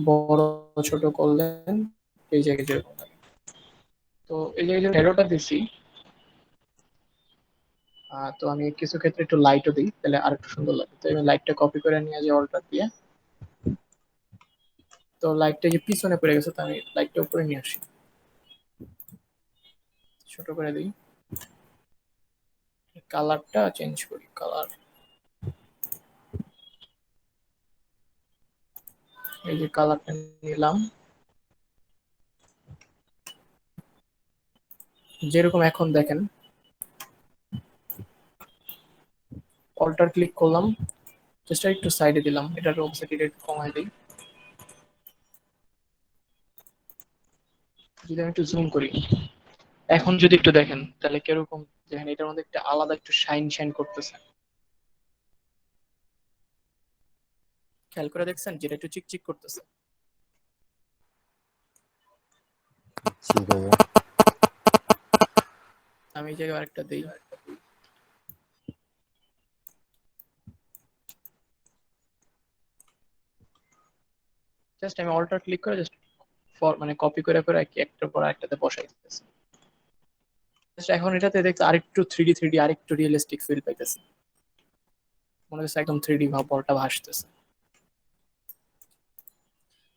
বড় ছোট করলেন এই জায়গায় যেরকম লাগে। তো এই জায়গায় যে এরোটা দিছি, তো আমি কিছু ক্ষেত্রে একটু লাইটও দিই, তাহলে আর একটু সুন্দর লাগে। তো আমি লাইটটা কপি করে নিয়ে যাই অল্টার দিয়ে। তো লাইটটা যে পিছনে পড়ে গেছে, তো আমি লাইটটা উপরে নিয়ে আসি, ছোট করে দিই। কালারটা চেঞ্জ করি, কালার এই যে কালারটা নিলাম, যেরকম এখন দেখেন। অল্টার ক্লিক করলাম, জাস্ট একটু সাইডে দিলাম, এটার অপোসিট একটু কমাই দিই। যদি আমি একটু জুম করি, এখন যদি একটু দেখেন তাহলে কিরকম দেখেন, এটার মধ্যে একটা আলাদা একটু শাইন শাইন করতেছে। খেয়াল করে দেখছেন যেটা একটু চিকচিক করতেছে। জি ভাইয়া। আমি এই জায়গায় আরেকটা দিই। জাস্ট আমি অল্টার ক্লিক করে জাস্ট মানে কপি করে করে একটার পর একটাতে বসাই দিতেছি। জাস্ট এখন এটাতে দেখতে আরেকটু থ্রিডি আরেকটু রিয়েলিস্টিক ফিল পাইতেছে। মনে হচ্ছে একদম থ্রিডি ভাব বলটা ভাসতেছে।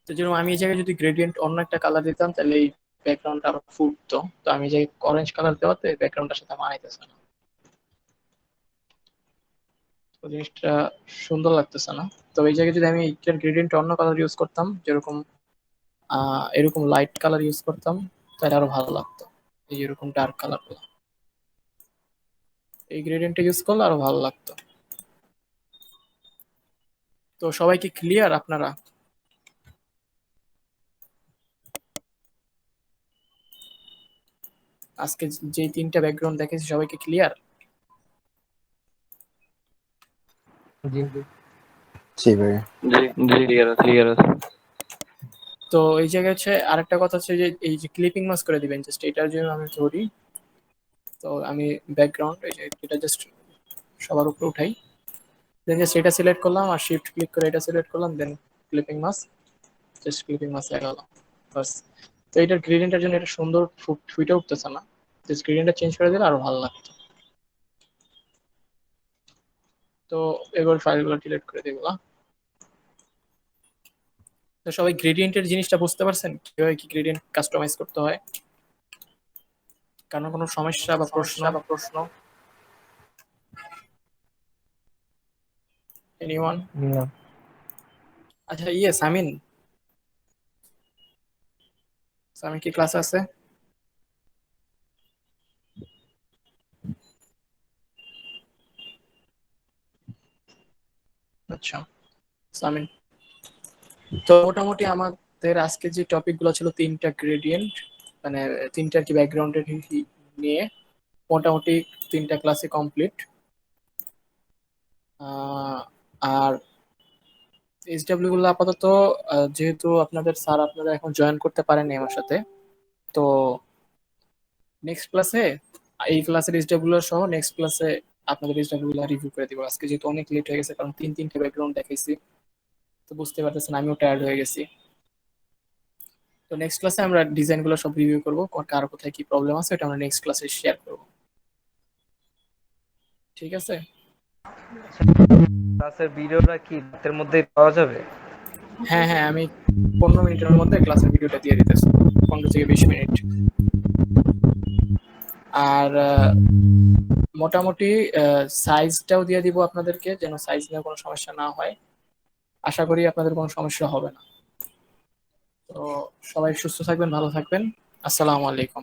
তো যেরকম আমি এই জায়গায় যদি গ্রেডিয়েন্ট অন্য একটা কালার দিতাম, তাহলে এই ব্যাকগ্রাউন্ডটা আরো ফুটতো। তো আমি যে অরেঞ্জ কালার দেওয়াতে ব্যাকগ্রাউন্ডটার সাথে মানাইতেছে না, তো জিনিসটা সুন্দর লাগতেছে না। তো এই জায়গায় যদি আমি এটার গ্রেডিয়েন্ট অন্য কালার ইউজ করতাম, যেরকম এরকম লাইট কালার ইউজ করতাম, তাহলে আরো ভালো লাগতো। এই এরকম ডার্ক কালার গুলো এই গ্রেডিয়েন্টটা ইউজ করলে আরো ভালো লাগতো। তো সবাই কি ক্লিয়ার আপনারা? আজকে যে তিনটা ব্যাকগ্রাউন্ড দেখেছি সবাই কি ক্লিয়ার? জি। জি ভাইয়া। জি ক্লিয়ার আছে। তো এই জায়গায় হচ্ছে আরেকটা কথা হচ্ছে যে এই যে ক্লিপিং মাস্ক করে দিবেন, জাস্ট এটার জন্য আমি ধরি। তো আমি ব্যাকগ্রাউন্ড এই যে এটা জাস্ট সবার উপরে উঠাই, দেন জাস্ট এটা সিলেক্ট করলাম আর শিফট ক্লিক করে এটা সিলেক্ট করলাম, then clipping mask, just clipping mask লাগালাম, বাস। তো এটার গ্রেডিয়েন্টের জন্য এটা সুন্দর ফুটে উঠতেছে না, জাস্ট গ্রেডিয়েন্টটা চেঞ্জ করে দিলে আরো ভালো লাগতো। তো এবার ফাইলগুলো ডিলিট করে দিই এগুলা। তো সবাই গ্রেডিয়েন্টের জিনিসটা বুঝতে পারছেন, কিভাবে কি গ্রেডিয়েন্ট কাস্টমাইজ করতে হয়? কারণ কোনো সমস্যা বা প্রশ্ন এনিওয়ান? না। আচ্ছা ইয়ে সামিন, সামিন কি ক্লাস আছে? আচ্ছা সামিন, তো মোটামুটি আমাদের আজকে যে টপিক গুলো ছিল তিনটা গ্রেডিয়েন্ট, মানে তিনটা কি ব্যাকগ্রাউন্ডের নিয়ে, মোটামুটি তিনটা ক্লাসে কমপ্লিট। আর এইচডব্লিউ গুলো আপাতত যেহেতু আপনাদের স্যার আপনারা এখন জয়েন করতে পারেননি আমার সাথে, তো নেক্সট ক্লাসে এই ক্লাসের এইচডব্লিউ সহ নেক্সট ক্লাসে আপনাদের এইচডব্লিউ গুলো রিভিউ করে দিব। আজকে যেহেতু অনেক লেট হয়ে গেছে, কারণ তিনটে ব্যাকগ্রাউন্ড দেখাইছি, তো বুঝতে পারতেছেন আমিও টায়ার্ড হয়ে গেছি। তো নেক্সট ক্লাসে আমরা ডিজাইনগুলো সব রিভিউ করবো, কার কোথায় কি প্রবলেম আছে এটা আমরা নেক্সট ক্লাসে শেয়ার করবো। ঠিক আছে? ক্লাসের ভিডিওটা কি রাতের মধ্যেই পাওয়া যাবে? হ্যাঁ হ্যাঁ, আমি 15 মিনিটের মধ্যে ক্লাসের ভিডিওটা দিয়ে দিতেছি, 15 থেকে 20 মিনিট। আর মোটামুটি সাইজটাও দিয়ে দিব আপনাদেরকে, যেন সাইজ নিয়ে কোনো সমস্যা না হয়। আশা করি আপনাদের কোনো সমস্যা হবে না। তো সবাই সুস্থ থাকবেন, ভালো থাকবেন। আসসালামু আলাইকুম।